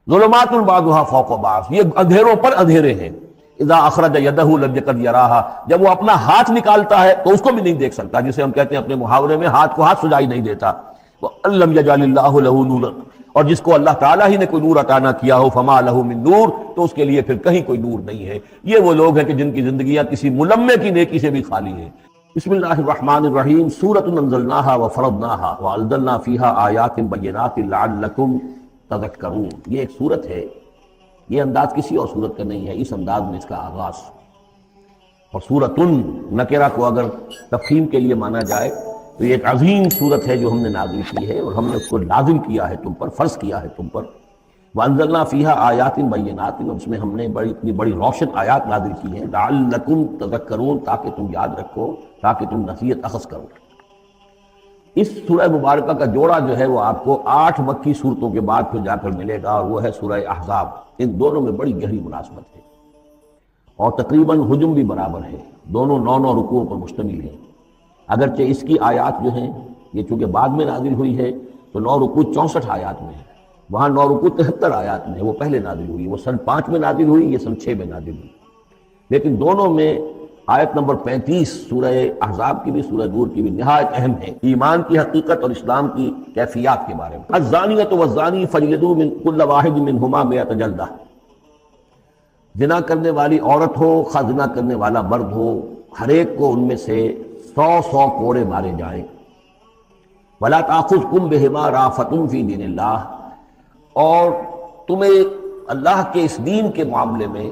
ظلمات بعضها فوق بعض، یہ اندھیروں پر اندھیرے ہیں. اذا اخرج یدہ لم یکد یراہا، جب وہ اپنا ہاتھ نکالتا ہے تو اس کو بھی نہیں دیکھ سکتا، جسے ہم کہتے ہیں اپنے محاورے میں ہاتھ کو ہاتھ سجائی نہیں دیتا. وَأَلَّمْ يَجْعَلِ اللَّهُ لَهُ نُورًا، اور جس کو اللہ تعالیٰ ہی نے کوئی نور عطا نہ کیا ہو، فما لہ من نور، تو اس کے لیے پھر کہیں کوئی نور نہیں ہے. یہ وہ لوگ ہیں کہ جن کی زندگیاں کسی ملمے کی نیکی سے بھی خالی ہیں. بسم اللہ الرحمن الرحیم. سورۃ انزلناها وفرضناها وانزلنا فیها آیات بینات لعلکم تذکرون. یہ ایک سورت ہے، یہ انداز کسی اور سورت کا نہیں ہے، اس انداز میں اس کا آغاز. اور سورۃ نکرہ کو اگر تفخیم کے لیے مانا جائے تو یہ ایک عظیم سورت ہے جو ہم نے نازل کی ہے، اور ہم نے اس کو لازم کیا ہے تم پر، فرض کیا ہے تم پر. وانزلنا فیہا آیات بینات، اس میں ہم نے اتنی بڑی روشن آیات نازل کی ہیں، لعلکم تذکرون، تاکہ تم یاد رکھو، تاکہ تم نصیحت اخذ کرو. اس سورہ مبارکہ کا جوڑا جو ہے وہ آپ کو 8 مکی صورتوں کے بعد پھر جا کر ملے گا، اور وہ ہے سورہ احزاب. ان دونوں میں بڑی گہری مناسبت ہے، اور تقریباً حجم بھی برابر ہے، دونوں 9 رکوعوں پر مشتمل ہیں. اگرچہ اس کی آیات جو ہیں یہ چونکہ بعد میں نازل ہوئی ہے تو 9 رکوع 64 آیات میں ہے، وہاں 9 رکوع 73 آیات میں ہے، وہ پہلے نازل ہوئی، وہ سن 5 میں نازل ہوئی، یہ سن 6 میں نازل ہوئی. لیکن دونوں میں آیت نمبر 35 سورہ احزاب کی بھی سورہ نور کی بھی نہایت اہم ہے، ایمان کی حقیقت اور اسلام کی کیفیات کے بارے میں. الزانیۃ والزانی فاجلدوا من کل واحد منہما 100 جلدہ. زنا کرنے والی عورت ہو، خواہ زنا کرنے والا مرد ہو، ہر ایک کو ان میں سے 100 کوڑے مارے جائیں. ولا تاخذکم بہما رأفۃ فی دین اللہ، اور تمہیں اللہ کے اس دین کے معاملے میں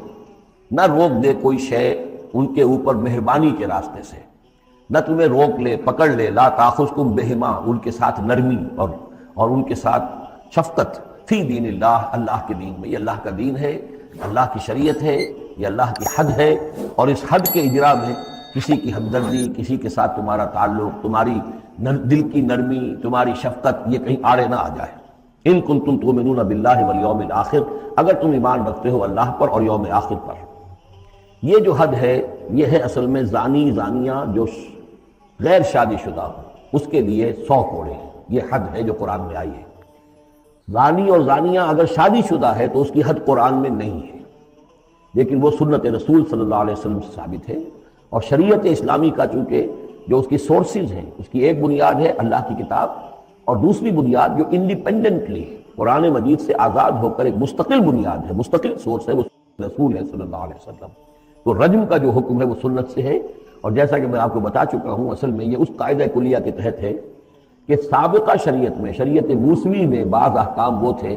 نہ روک دے کوئی شے ان کے اوپر مہربانی کے راستے سے، نہ تمہیں روک لے، پکڑ لے. لا تاخذکم بہما، ان کے ساتھ نرمی اور ان کے ساتھ شفقت، فی دین اللہ، اللہ کے دین میں. یہ اللہ کا دین ہے، اللہ کی شریعت ہے، یہ اللہ کی حد ہے، اور اس حد کے اجرا میں کسی کی ہمدردی، کسی کے ساتھ تمہارا تعلق، تمہاری دل کی نرمی، تمہاری شفقت یہ کہیں آڑے نہ آ جائے. ان کنتم تؤمنون باللہ والیوم الآخر، اگر تم ایمان رکھتے ہو اللہ پر اور یوم آخر پر. یہ جو حد ہے یہ ہے اصل میں زانی زانیہ جو غیر شادی شدہ ہو اس کے لیے 100 کوڑے ہیں. یہ حد ہے جو قرآن میں آئی ہے. زانی اور زانیہ اگر شادی شدہ ہے تو اس کی حد قرآن میں نہیں ہے، لیکن وہ سنت رسول صلی اللہ علیہ وسلم سے ثابت ہے. اور شریعت اسلامی کا چونکہ جو اس کی سورسز ہیں، اس کی ایک بنیاد ہے اللہ کی کتاب، اور دوسری بنیاد جو انڈیپینڈنٹلی قرآن مجید سے آزاد ہو کر ایک مستقل بنیاد ہے، مستقل سورس ہے، وہ رسول ہے صلی اللہ علیہ وسلم. تو رجم کا جو حکم ہے وہ سنت سے ہے. اور جیسا کہ میں آپ کو بتا چکا ہوں اصل میں یہ اس قاعدہ کلیہ کے تحت ہے کہ سابقہ شریعت میں، شریعت موسوی میں بعض احکام وہ تھے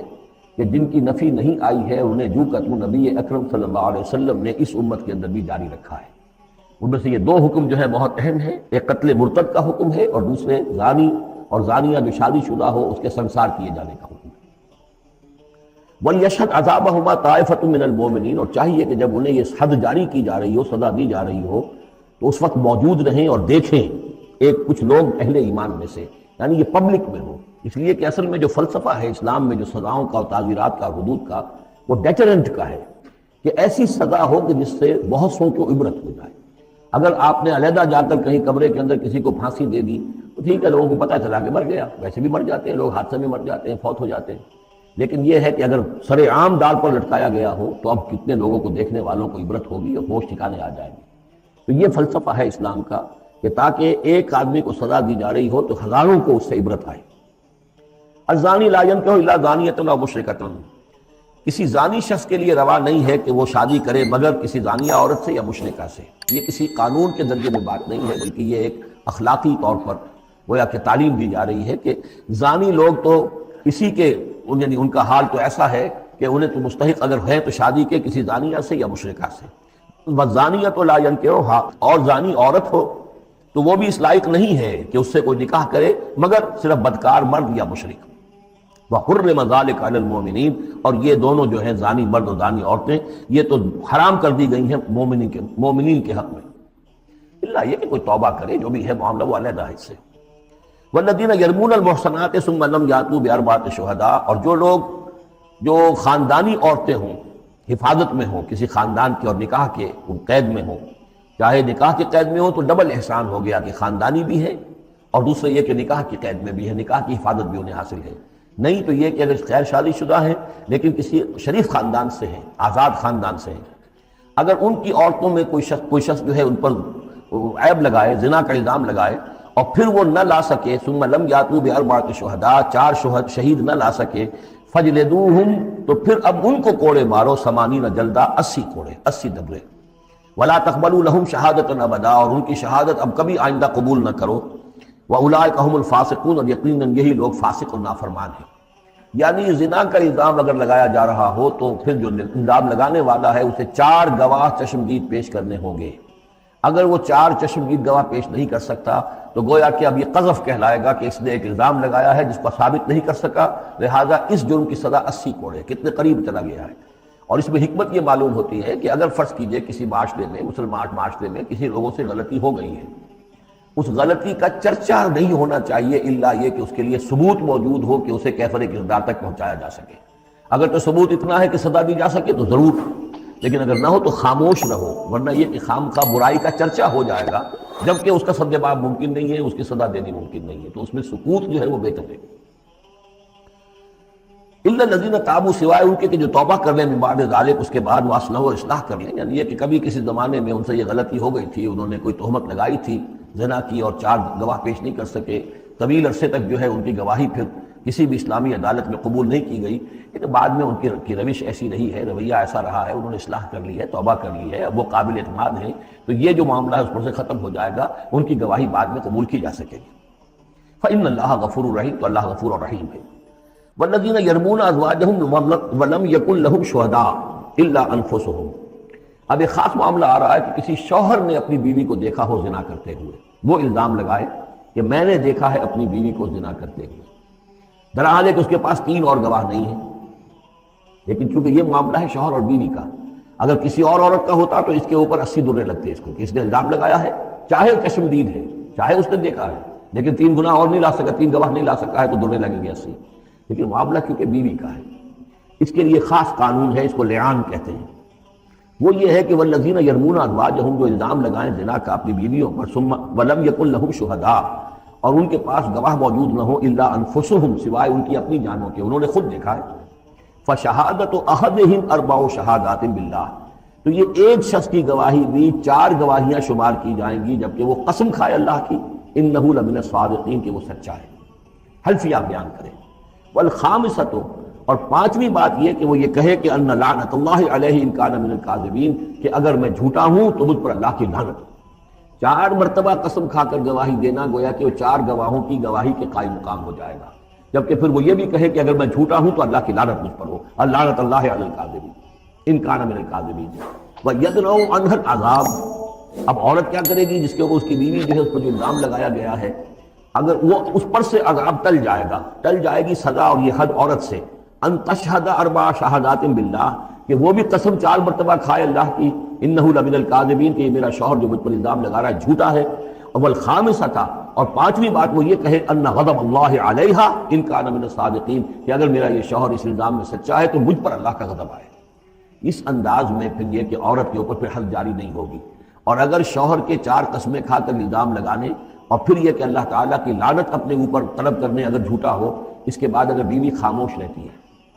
کہ جن کی نفی نہیں آئی ہے، انہیں جو کہ نبی اکرم صلی اللہ علیہ وسلم نے اس امت کے اندر بھی جاری رکھا ہے. ان میں سے یہ 2 حکم جو ہے بہت اہم ہیں. ایک قتل مرتد کا حکم ہے، اور دوسرے زانی اور زانیہ جو شادی شدہ ہو اس کے سنسار کیے جانے کا حکم ہے. وَلْيَشْهَدْ عَذَابَهُمَا طَائِفَةٌ مِّنَ الْمُؤْمِنِينَ، اور چاہیے کہ جب انہیں یہ حد جاری کی جا رہی ہو، سزا دی جا رہی ہو، تو اس وقت موجود رہیں اور دیکھیں کچھ لوگ اہل ایمان میں سے، یعنی یہ پبلک میں ہو. اس لیے کہ اصل میں جو فلسفہ ہے اسلام میں جو سزاؤں کا اور تعزیرات کا، حدود کا، وہ ڈیٹرنٹ کا ہے کہ ایسی سزا ہو کہ جس سے بہت سو کو عبرت ہو جائے. اگر آپ نے علیحدہ جا کر کہیں کمرے کے اندر کسی کو پھانسی دے دی تو ٹھیک ہے، لوگوں کو پتہ چلا کہ مر گیا، ویسے بھی مر جاتے ہیں لوگ، حادثے میں مر جاتے ہیں، فوت ہو جاتے ہیں. لیکن یہ ہے کہ اگر سر عام ڈال پر لٹکایا گیا ہو تو اب کتنے لوگوں کو، دیکھنے والوں کو عبرت ہوگی اور ہوش ٹھکانے آ جائیں گے. تو یہ فلسفہ ہے اسلام کا کہ تاکہ ایک آدمی کو سزا دی جا رہی ہو تو ہزاروں کو اس سے عبرت آئے. الزانی لا ينکح الا زانیۃ او مشرکۃ، کسی زانی شخص کے لیے روا نہیں ہے کہ وہ شادی کرے مگر کسی زانیہ عورت سے یا مشرکہ سے. یہ کسی قانون کے درجے میں بات نہیں ہے، بلکہ یہ ایک اخلاقی طور پر گویا کہ تعلیم دی جا رہی ہے کہ زانی لوگ تو اسی کے، یعنی ان کا حال تو ایسا ہے کہ انہیں تو مستحق اگر ہیں تو شادی کے کسی زانیہ سے یا مشرکہ سے. وَالزَّانِيَةُ لَا يَنكِحُهَا، اور زانی عورت ہو تو وہ بھی اس لائق نہیں ہے کہ اس سے کوئی نکاح کرے مگر صرف بدکار مرد یا مشرک. وَحُرِّمَ ذَلِكَ عَلَى الْمُؤْمِنِينَ، اور یہ دونوں جو ہیں زانی مرد اور زانی عورتیں یہ تو حرام کر دی گئی ہیں مومنین کے حق میں، اللہ یہ کہ کوئی توبہ کرے، جو بھی ہے معاملہ وہ علیحدہ ہے اس سے. وَالَّذِينَ يَرْمُونَ الْمُحْصَنَاتِ ثُمَّ لَمْ يَأْتُوا بِأَرْبَعَةِ شُهَدَاءَ، اور جو لوگ جو خاندانی عورتیں ہوں، حفاظت میں ہوں کسی خاندان کے اور نکاح کے قید میں ہوں، چاہے نکاح کے قید میں ہو تو ڈبل احسان ہو گیا کہ خاندانی بھی ہے اور دوسرے یہ کہ نکاح کی قید میں بھی ہے، نکاح کی حفاظت بھی انہیں حاصل ہے. نہیں تو یہ کہ اگر غیر شادی شدہ ہیں لیکن کسی شریف خاندان سے ہیں، آزاد خاندان سے ہیں، اگر ان کی عورتوں میں کوئی شخص جو ہے ان پر عیب لگائے، زنا کا الزام لگائے، اور پھر وہ نہ لا سکے، ثم لم یاتوا باربعۃ شہداء، 4 شہید نہ لا سکے، فجلدوہم، تو پھر اب ان کو کوڑے مارو، 80 جلدہ، 80 کوڑے، 80 دبرے، ولا تقبلوا لهم شہادۃ ابدا، اور ان کی شہادت اب کبھی آئندہ قبول نہ کرو، واولئک هم الفاسقون، اور یقیناً یہی لوگ فاسق اور نافرمان ہیں۔ یعنی زنا کا الزام اگر لگایا جا رہا ہو تو پھر جو الزام لگانے والا ہے اسے 4 گواہ چشمدید پیش کرنے ہوں گے۔ اگر وہ 4 چشمدید گواہ پیش نہیں کر سکتا تو گویا کہ اب یہ قذف کہلائے گا کہ اس نے ایک الزام لگایا ہے جس کو ثابت نہیں کر سکا، لہذا اس جرم کی سزا 80 کوڑے، کتنے قریب چلا گیا ہے۔ اور اس میں حکمت یہ معلوم ہوتی ہے کہ اگر فرض کیجئے کسی معاشرے میں، مسلمان معاشرے میں کسی لوگوں سے غلطی ہو گئی ہے، اس غلطی کا چرچا نہیں ہونا چاہیے الا یہ کہ اس کے لیے ثبوت موجود ہو کہ اسے کیفر کردار تک پہنچایا جا سکے۔ اگر تو ثبوت اتنا ہے کہ سزا دی جا سکے تو ضرور، لیکن اگر نہ ہو تو خاموش رہو، ورنہ یہ کہ خامخواہ برائی کا چرچا ہو جائے گا جبکہ اس کا سد باب ممکن نہیں ہے، اس کی سزا دینی ممکن نہیں ہے، تو اس میں سکوت جو ہے وہ بہتر ہے۔ الا الذین تابوا، سوائے ان کے کہ جو توبہ کر لیں من بعد ذلک، اس کے بعد واصلحوا، اصلاح کر لیں، یعنی یہ کہ کبھی کسی زمانے میں ان سے یہ غلطی ہو گئی تھی، انہوں نے کوئی تہمت لگائی تھی زنا کی اور 4 گواہ پیش نہیں کر سکے، طویل عرصے تک جو ہے ان کی گواہی پھر کسی بھی اسلامی عدالت میں قبول نہیں کی گئی، لیکن بعد میں ان کی روش ایسی رہی ہے، رویہ ایسا رہا ہے، انہوں نے اصلاح کر لی ہے، توبہ کر لی ہے، اب وہ قابل اعتماد ہیں، تو یہ جو معاملہ ہے اس پر سے ختم ہو جائے گا، ان کی گواہی بعد میں قبول کی جا سکے گی۔ فإن اللہ غفور رحیم، تو اللہ غفور رحیم ہے۔ والذین یرمون ازواجہم ولم یکن لہم شہداء الا انفسہم، اب ایک خاص معاملہ آ رہا ہے کہ کسی شوہر نے اپنی بیوی کو دیکھا ہو زنا کرتے ہوئے، وہ الزام لگائے کہ میں نے دیکھا ہے اپنی بیوی کو زنا کرتے ہوئے، درحال ہے کہ اس کے پاس 3 اور گواہ نہیں ہیں، لیکن چونکہ یہ معاملہ ہے شوہر اور بیوی کا، اگر کسی اور عورت کا ہوتا تو اس کے اوپر 80 درے لگتے اس کو، کہ اس نے الزام لگایا ہے، چاہے چشمدید ہے، چاہے اس نے دیکھا ہے، لیکن 3 گناہ اور نہیں لا سکا، 3 گواہ نہیں لا سکا ہے تو درے لگیں گے 80۔ لیکن معاملہ کیونکہ بیوی کا ہے، اس کے لیے خاص قانون ہے، اس کو لعان کہتے ہیں۔ وہ یہ ہے کہ والذین یرمون ازواجہم، جو الزام لگائیں زنا کا اپنی بیویوں پر، ثم ولم یکن لہم شہداء، اور ان کے پاس گواہ موجود نہ ہو، الا انفسہم، سوائے ان کی اپنی جانوں کے، انہوں نے خود دیکھا ہے، فشہادۃ احدہم 4 شہادات باللہ، تو یہ ایک شخص کی گواہی بھی 4 گواہیاں شمار کی جائیں گی، جبکہ وہ قسم کھائے اللہ کی، انہ لمن الصادقین، کہ وہ سچا ہے، حلفیہ بیان کرے۔ والخامسۃ، اور 5ویں بات یہ کہ وہ یہ کہے کہ ان لعنت اللہ علیہ ان کان من الکاذبین، کہ اگر میں جھوٹا ہوں تو مجھ پر اللہ کی لعنت۔ 4 مرتبہ قسم کھا کر گواہی دینا گویا کہ وہ 4 گواہوں کی گواہی کے قائم مقام ہو جائے گا، جبکہ پھر وہ یہ بھی کہے کہ اگر میں جھوٹا ہوں تو اللہ کی لعنت مجھ پر ہو، لعنت اللہ علی الکاذبین ان کان من الکاذبین۔ وَيَدْرَؤُ عَنْهَا الْعَذَابَ، اب عورت کیا کرے گی جس کے اوپر اس کی بیوی جو ہے اس پر جو الزام لگایا گیا ہے، اگر وہ اس پر سے عذاب ٹل جائے گا، ٹل جائے گی سزا اور یہ حد عورت سے، ان تشہد 4 شہادات باللہ، کہ وہ بھی قسم 4 مرتبہ کھائے اللہ کی، انہ لمن الکاذبین، کہ یہ میرا شوہر جو مجھ پر الزام لگا رہا ہے جھوٹا ہے۔ والخامسۃ، اور 5ویں بات وہ یہ کہے ان غضب اللہ علیہا ان کان من الصادقین، کہ اگر میرا یہ شوہر اس الزام میں سچا ہے تو مجھ پر اللہ کا غضب آئے۔ اس انداز میں پھر یہ کہ عورت کے اوپر پھر حد جاری نہیں ہوگی، اور اگر شوہر کے 4 قسمیں کھا کر الزام لگانے اور پھر یہ کہ اللہ تعالیٰ کی لعنت اپنے اوپر طلب کرنے اگر جھوٹا ہو، اس کے بعد اگر بیوی خاموش رہتی ہے،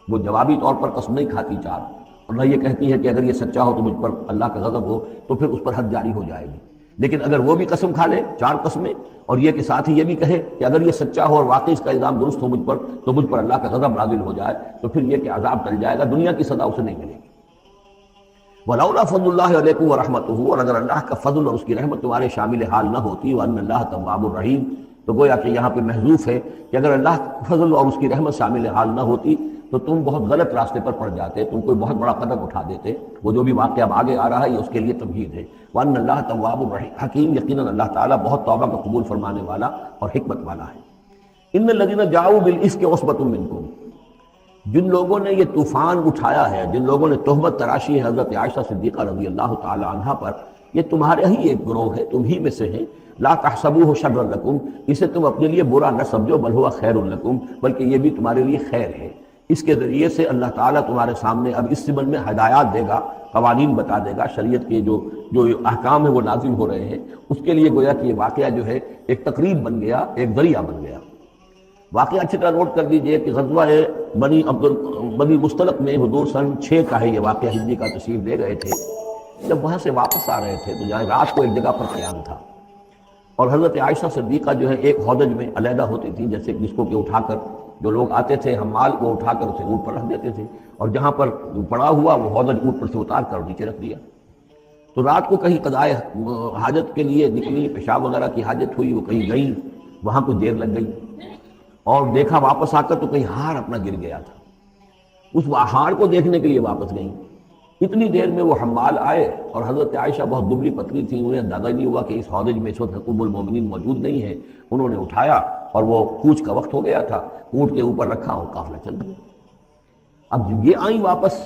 وہ جوابی طور پر قسم نہیں کھاتی 4، اور نہ یہ کہتی ہے کہ اگر یہ سچا ہو تو مجھ پر اللہ کا غضب ہو، تو پھر اس پر حد جاری ہو جائے گی۔ لیکن اگر وہ بھی قسم کھا لے 4 قسمیں، اور یہ کہ ساتھ ہی یہ بھی کہے کہ اگر یہ سچا ہو اور واقعی اس کا الزام درست ہو مجھ پر، تو مجھ پر اللہ کا غضب نازل ہو جائے، تو پھر یہ کہ عذاب ٹل جائے گا، دنیا کی سزا اسے نہیں ملے گی۔ وَلَوْلَا فَضْلُ اللَّهِ عَلَيْكُمْ وَرَحْمَتُهُ، اور اگر اللہ کا فضل اور اس کی رحمت تمہارے شامل حال نہ ہوتی، وَأَنَّ اللَّهَ تَوَّابٌ رَحِيمٌ، تو گویا کہ یہاں پہ محذوف ہے کہ اگر اللہ کا فضل اور اس کی رحمت شامل حال نہ ہوتی تو تم بہت غلط راستے پر پڑ جاتے، تم کوئی بہت بڑا قدم اٹھا دیتے۔ وہ جو بھی واقعہ اب آگے آ رہا ہے یہ اس کے لیے تمہید ہے۔ وَأَنَّ اللَّهَ تَوَّابٌ حَكِيمٌ، یقیناً اللہ تعالیٰ بہت توبہ کا قبول فرمانے والا اور حکمت والا ہے۔ إِنَّ الَّذِينَ جَاءُوا بِالْإِفْكِ عُصْبَةٌ مِّنكُمْ، جن لوگوں نے یہ طوفان اٹھایا ہے، جن لوگوں نے تہمت تراشی ہے حضرت عائشہ صدیقہ رضی اللہ تعالی عنہا پر، یہ تمہارے ہی ایک گروہ ہے، تم ہی میں سے ہیں۔ لا تحسبوه شرا لکم، اسے تم اپنے لیے برا نہ سمجھو، بل ہوا خیر لکم، بلکہ یہ بھی تمہارے لیے خیر ہے۔ اس کے ذریعے سے اللہ تعالیٰ تمہارے سامنے اب اس زمن میں ہدایات دے گا، قوانین بتا دے گا، شریعت کے جو احکام ہیں وہ نازل ہو رہے ہیں، اس کے لیے گویا کہ یہ واقعہ جو ہے ایک تقریب بن گیا، ایک ذریعہ بن گیا۔ واقعہ اچھی طرح نوٹ کر دیجئے کہ غزوہ بنی مستلق میں حضور سن 6 کا ہے یہ واقعہ، ہجری کا، تشریف لے گئے تھے۔ جب وہاں سے واپس آ رہے تھے تو جہاں رات کو ایک جگہ پر قیام تھا، اور حضرت عائشہ صدیقہ جو ہے ایک ہودج میں علیحدہ ہوتی تھی، جیسے جس کو کہ اٹھا کر جو لوگ آتے تھے حمال کو اٹھا کر اسے اونٹ پر رکھ دیتے تھے، اور جہاں پر پڑا ہوا وہ ہودج اونٹ پر سے اتار کر نیچے رکھ دیا۔ تو رات کو کہیں قضائے حاجت کے لیے نکلی، پیشاب وغیرہ کی حاجت ہوئی، وہ کہیں گئی، وہاں کچھ دیر لگ گئی، اور دیکھا واپس آ کر تو کہیں ہار اپنا گر گیا تھا۔ اس ہار کو دیکھنے کے لیے واپس گئیں۔ اتنی دیر میں وہ حمال آئے، اور حضرت عائشہ بہت دبلی پتلی تھی، انہیں اندازہ نہیں ہوا کہ اس ہودج میں اس وقت ام المومنین موجود نہیں ہے۔ انہوں نے اٹھایا، اور وہ کوچ کا وقت ہو گیا تھا، اونٹ کے اوپر رکھا اور قافلہ چل گیا۔ اب یہ آئیں واپس،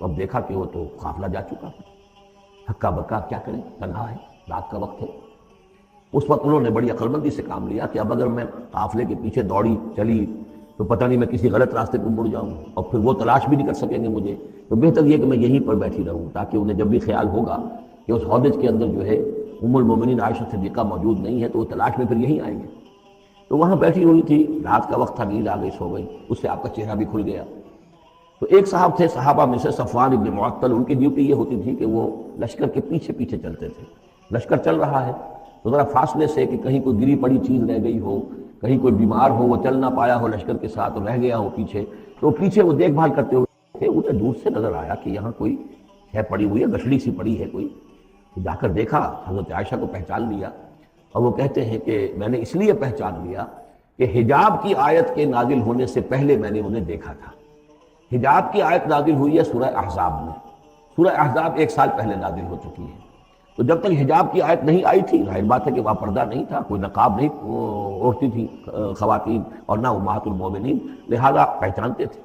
اب دیکھا کہ وہ تو قافلہ جا چکا، ہکا بکا کیا کریں، تنہا ہے، رات کا وقت ہے۔ اس وقت انہوں نے بڑی عقل مندی سے کام لیا کہ اب اگر میں قافلے کے پیچھے دوڑی چلی تو پتہ نہیں میں کسی غلط راستے پر مڑ جاؤں، اور پھر وہ تلاش بھی نہیں کر سکیں گے مجھے، تو بہتر یہ کہ میں یہیں پر بیٹھی رہوں، تاکہ انہیں جب بھی خیال ہوگا کہ اس ہودج کے اندر جو ہے ام المومنین عائشہ صدیقہ موجود نہیں ہے تو وہ تلاش میں پھر یہیں آئیں گے۔ تو وہاں بیٹھی ہوئی تھی، رات کا وقت تھا، نیند آ گئی، سو گئی، اس سے آپ کا چہرہ بھی کھل گیا۔ تو ایک صاحب تھے صحابہ میں سے صفوان ابن معطل، ان کی ڈیوٹی یہ ہوتی تھی کہ وہ لشکر کے پیچھے پیچھے چلتے تھے۔ لشکر چل رہا ہے تو ذرا فاصلے سے کہ کہیں کوئی گری پڑی چیز رہ گئی ہو، کہیں کوئی بیمار ہو، وہ چل نہ پایا ہو لشکر کے ساتھ اور رہ گیا ہو پیچھے، تو پیچھے وہ دیکھ بھال کرتے ہوئے تھے۔ انہیں دور سے نظر آیا کہ یہاں کوئی ہے پڑی ہوئی ہے، گٹھڑی سی پڑی ہے کوئی، تو جا کر دیکھا، حضرت عائشہ کو پہچان لیا، اور وہ کہتے ہیں کہ میں نے اس لیے پہچان لیا کہ حجاب کی آیت کے نازل ہونے سے پہلے میں نے انہیں دیکھا تھا۔ حجاب کی آیت نازل ہوئی ہے سورہ احزاب میں، سورہ احزاب 1 سال پہلے نازل ہو چکی ہے، تو جب تک حجاب کی آیت نہیں آئی تھی، ظاہر بات ہے کہ وہاں پردہ نہیں تھا، کوئی نقاب نہیں اوڑھتی تھی خواتین، اور نہ امہات المومنین، لہذا پہچانتے تھے۔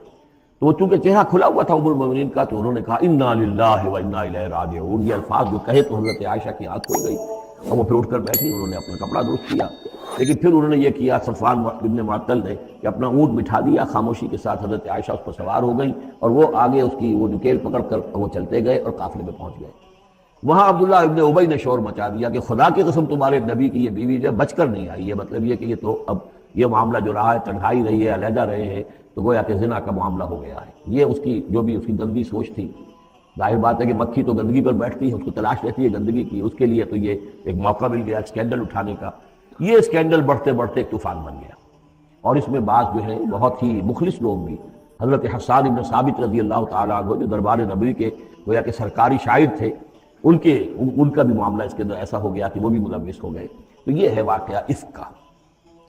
تو وہ چونکہ چہرہ کھلا ہوا تھا ام المومنین کا، تو انہوں نے کہا انا للہ و انا الیہ راجعون، یہ الفاظ جو کہے تو حضرت عائشہ کی آنکھ کھل گئی، اور وہ پھر اٹھ کر بیٹھی، انہوں نے اپنا کپڑا درست کیا، لیکن پھر انہوں نے یہ کیا صفوان ابن معطل نے کہ اپنا اونٹ بٹھا دیا، خاموشی کے ساتھ حضرت عائشہ اس پر سوار ہو گئیں، اور وہ آگے اس کی وہ نکیل پکڑ کر وہ چلتے گئے اور قافلے میں پہنچ گئے۔ وہاں عبداللہ ابن ابی نے شور مچا دیا کہ خدا کی قسم تمہارے نبی کی یہ بیوی جو بچ کر نہیں آئی ہے، مطلب یہ کہ یہ تو اب یہ معاملہ جو رہا ہے، تنہائی رہی ہے، علیحدہ رہے ہیں، تو گویا کہ زنا کا معاملہ ہو گیا ہے۔ یہ اس کی جو بھی اس کی گندی سوچ تھی، ظاہر بات ہے کہ مکھی تو گندگی پر بیٹھتی ہے، اس کو تلاش رہتی ہے گندگی کی، اس کے لیے تو یہ ایک موقع مل گیا اسکینڈل اٹھانے کا۔ یہ اسکینڈل بڑھتے بڑھتے ایک طوفان بن گیا، اور اس میں بعض جو ہے بہت ہی مخلص لوگ بھی، حضرت حسان ابن ثابت رضی اللہ تعالیٰ عنہ جو دربار نبوی کے گویا کہ سرکاری شاعر تھے، ان کا بھی معاملہ اس کے اندر ایسا ہو گیا کہ وہ بھی ملوث ہو گئے۔ تو یہ ہے واقعہ افک کا۔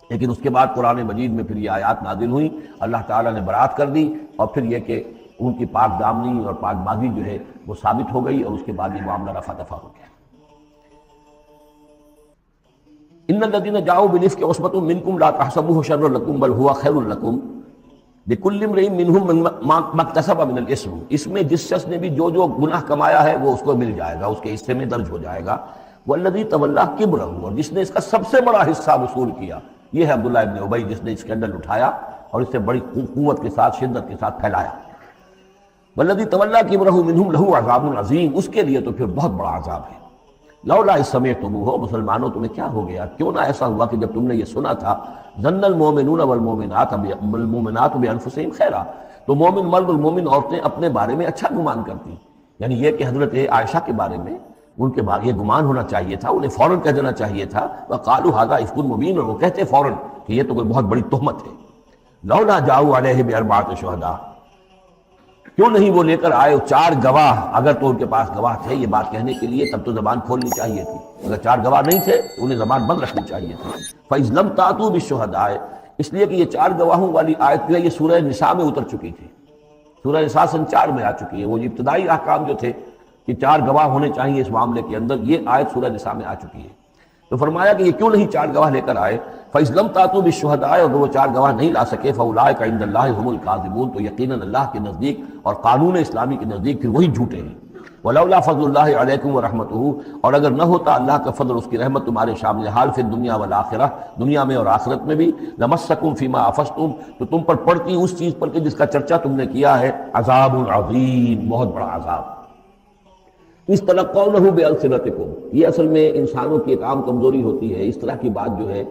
لیکن اس کے بعد قرآن مجید میں پھر یہ آیات نازل ہوئیں، اللہ تعالیٰ نے برات کر دی، اور پھر یہ کہ ان کی پاک دامنی اور پاک بازی جو ہے وہ ثابت ہو گئی، اور اس کے بعد یہ معاملہ رفع دفع ہو گیا۔ ان الذين جاءوا بالافك عصبة منكم لا تحسبوه شرا لكم بل هو خير لكم لكل امرئ منهم ما اكتسب من الاثم، اس میں جس شخص نے بھی جو گناہ کمایا ہے وہ اس کو مل جائے گا، اس کے حصے میں درج ہو جائے گا۔ والذی تولى کبرہ، اور جس نے اس کا سب سے بڑا حصہ وصول کیا، یہ ہے عبداللہ ابن ابی، جس نے اسکینڈل اٹھایا اور اسے بڑی قوت کے ساتھ، شدت کے ساتھ پھیلایا۔ والذی تولى کبرہ منهم له عذاب عظیم، اس کے لیے تو پھر بہت بڑا عذاب ہے۔ لولا اذ سمعتموہ، مسلمانوں تمہیں کیا ہو گیا، کیوں نہ ایسا ہوا کہ جب تم نے یہ سنا تھا، ظن المؤمنون والمؤمنات بانفسہم خیرا، تو مومن مرد اور مومن عورتیں اپنے بارے میں اچھا گمان کرتی، یعنی یہ کہ حضرت عائشہ کے بارے میں ان کے بارے یہ گمان ہونا چاہیے تھا، انہیں فوراً کہہ دینا چاہیے تھا، وقالوا ھذا افک مبین، اور وہ کہتے فوراً کہ یہ تو کوئی بہت بڑی تہمت ہے۔ لولا جاؤ علیہ باربعۃ شہداء، کیوں نہیں وہ لے کر آئے 4 گواہ، اگر تو ان کے پاس گواہ تھے یہ بات کہنے کے لیے تب تو زبان کھولنی چاہیے تھی، اگر 4 گواہ نہیں تھے تو انہیں زبان بند رکھنی چاہیے تھی۔ فَإِذْ لَمْ تَأْتُوا بِالشُّهَدَاءِ، اس لیے کہ یہ 4 گواہوں والی آیت جو ہے یہ سورہ نساء میں اتر چکی تھی، سورہ نساء سن 4 میں آ چکی ہے، وہ ابتدائی احکام جو تھے کہ 4 گواہ ہونے چاہیے اس معاملے کے اندر، یہ آیت سورہ نساء میں آ چکی ہے۔ تو فرمایا کہ یہ کیوں نہیں 4 گواہ لے کر آئے، فَإِذْ لَمْ تَأْتُوا بِالشُّهَدَاءِ، اگر وہ 4 گواہ نہیں لا سکے، فَأُولَٰئِکَ عِندَ اللَّهِ هُمُ الْكَاذِبُونَ، تو یقیناً اللہ کے نزدیک اور قانون اسلامی کے نزدیک پھر وہی جھوٹے ہیں۔ وَلَوْلَا فَضْلُ اللَّهِ عَلَيْكُمْ وَرَحْمَتُهُ، اور اگر نہ ہوتا اللہ کا فضل، اس کی رحمت تمہارے شامل حال فی الدنیا والآخرہ، دنیا میں اور آخرت میں بھی، لَمَسَّكُمْ فِيمَا أَفَضْتُمْ، تو تم پر پڑتی اس چیز پر کہ جس کا چرچا تم نے کیا ہے، عذاب عظیم، بہت بڑا عذاب۔ اس تلقونہ بألسنتکم، یہ اصل میں انسانوں کی ایک عام کمزوری ہوتی ہے، اس طرح کی بات جو ہے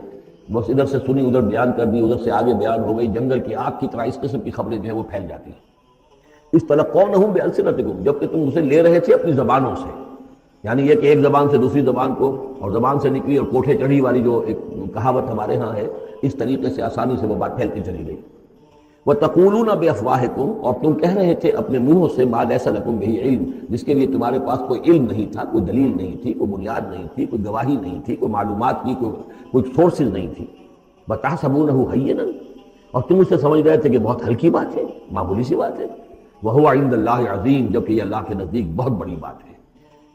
بس ادھر سے سنی ادھر بیان کر دی، ادھر سے آگے بیان ہو گئی، جنگل کی آگ کی طرح اس قسم کی خبریں جو ہے وہ پھیل جاتی ہیں۔ اس تلقونہم بألسنتکم، جبکہ تم اسے لے رہے تھے اپنی زبانوں سے، یعنی یہ کہ ایک زبان سے دوسری زبان کو، اور زبان سے نکلی اور کوٹھے چڑھی والی جو ایک کہاوت ہمارے ہاں ہے، اس طریقے سے آسانی سے وہ بات پھیلتی چلی گئی۔ وَتَقُولُونَ بِأَفْوَاهِكُمْ، اور تم کہہ رہے تھے اپنے منہوں سے مَا لَيْسَ لَكُمْ بِهِ علم، جس کے لیے تمہارے پاس کوئی علم نہیں تھا، کوئی دلیل نہیں تھی، کوئی بنیاد نہیں تھی، کوئی گواہی نہیں تھی، کوئی معلومات کی کوئی سورسز نہیں تھی۔ وَتَحْسَبُونَهُ هَيِّنًا، اور تم اسے سمجھ رہے تھے کہ بہت ہلکی بات ہے، معمولی سی بات ہے۔ وَهُوَ عِندَ اللَّهِ عَظِيمٌ، جبکہ یہ اللہ کے نزدیک بہت بڑی بات ہے۔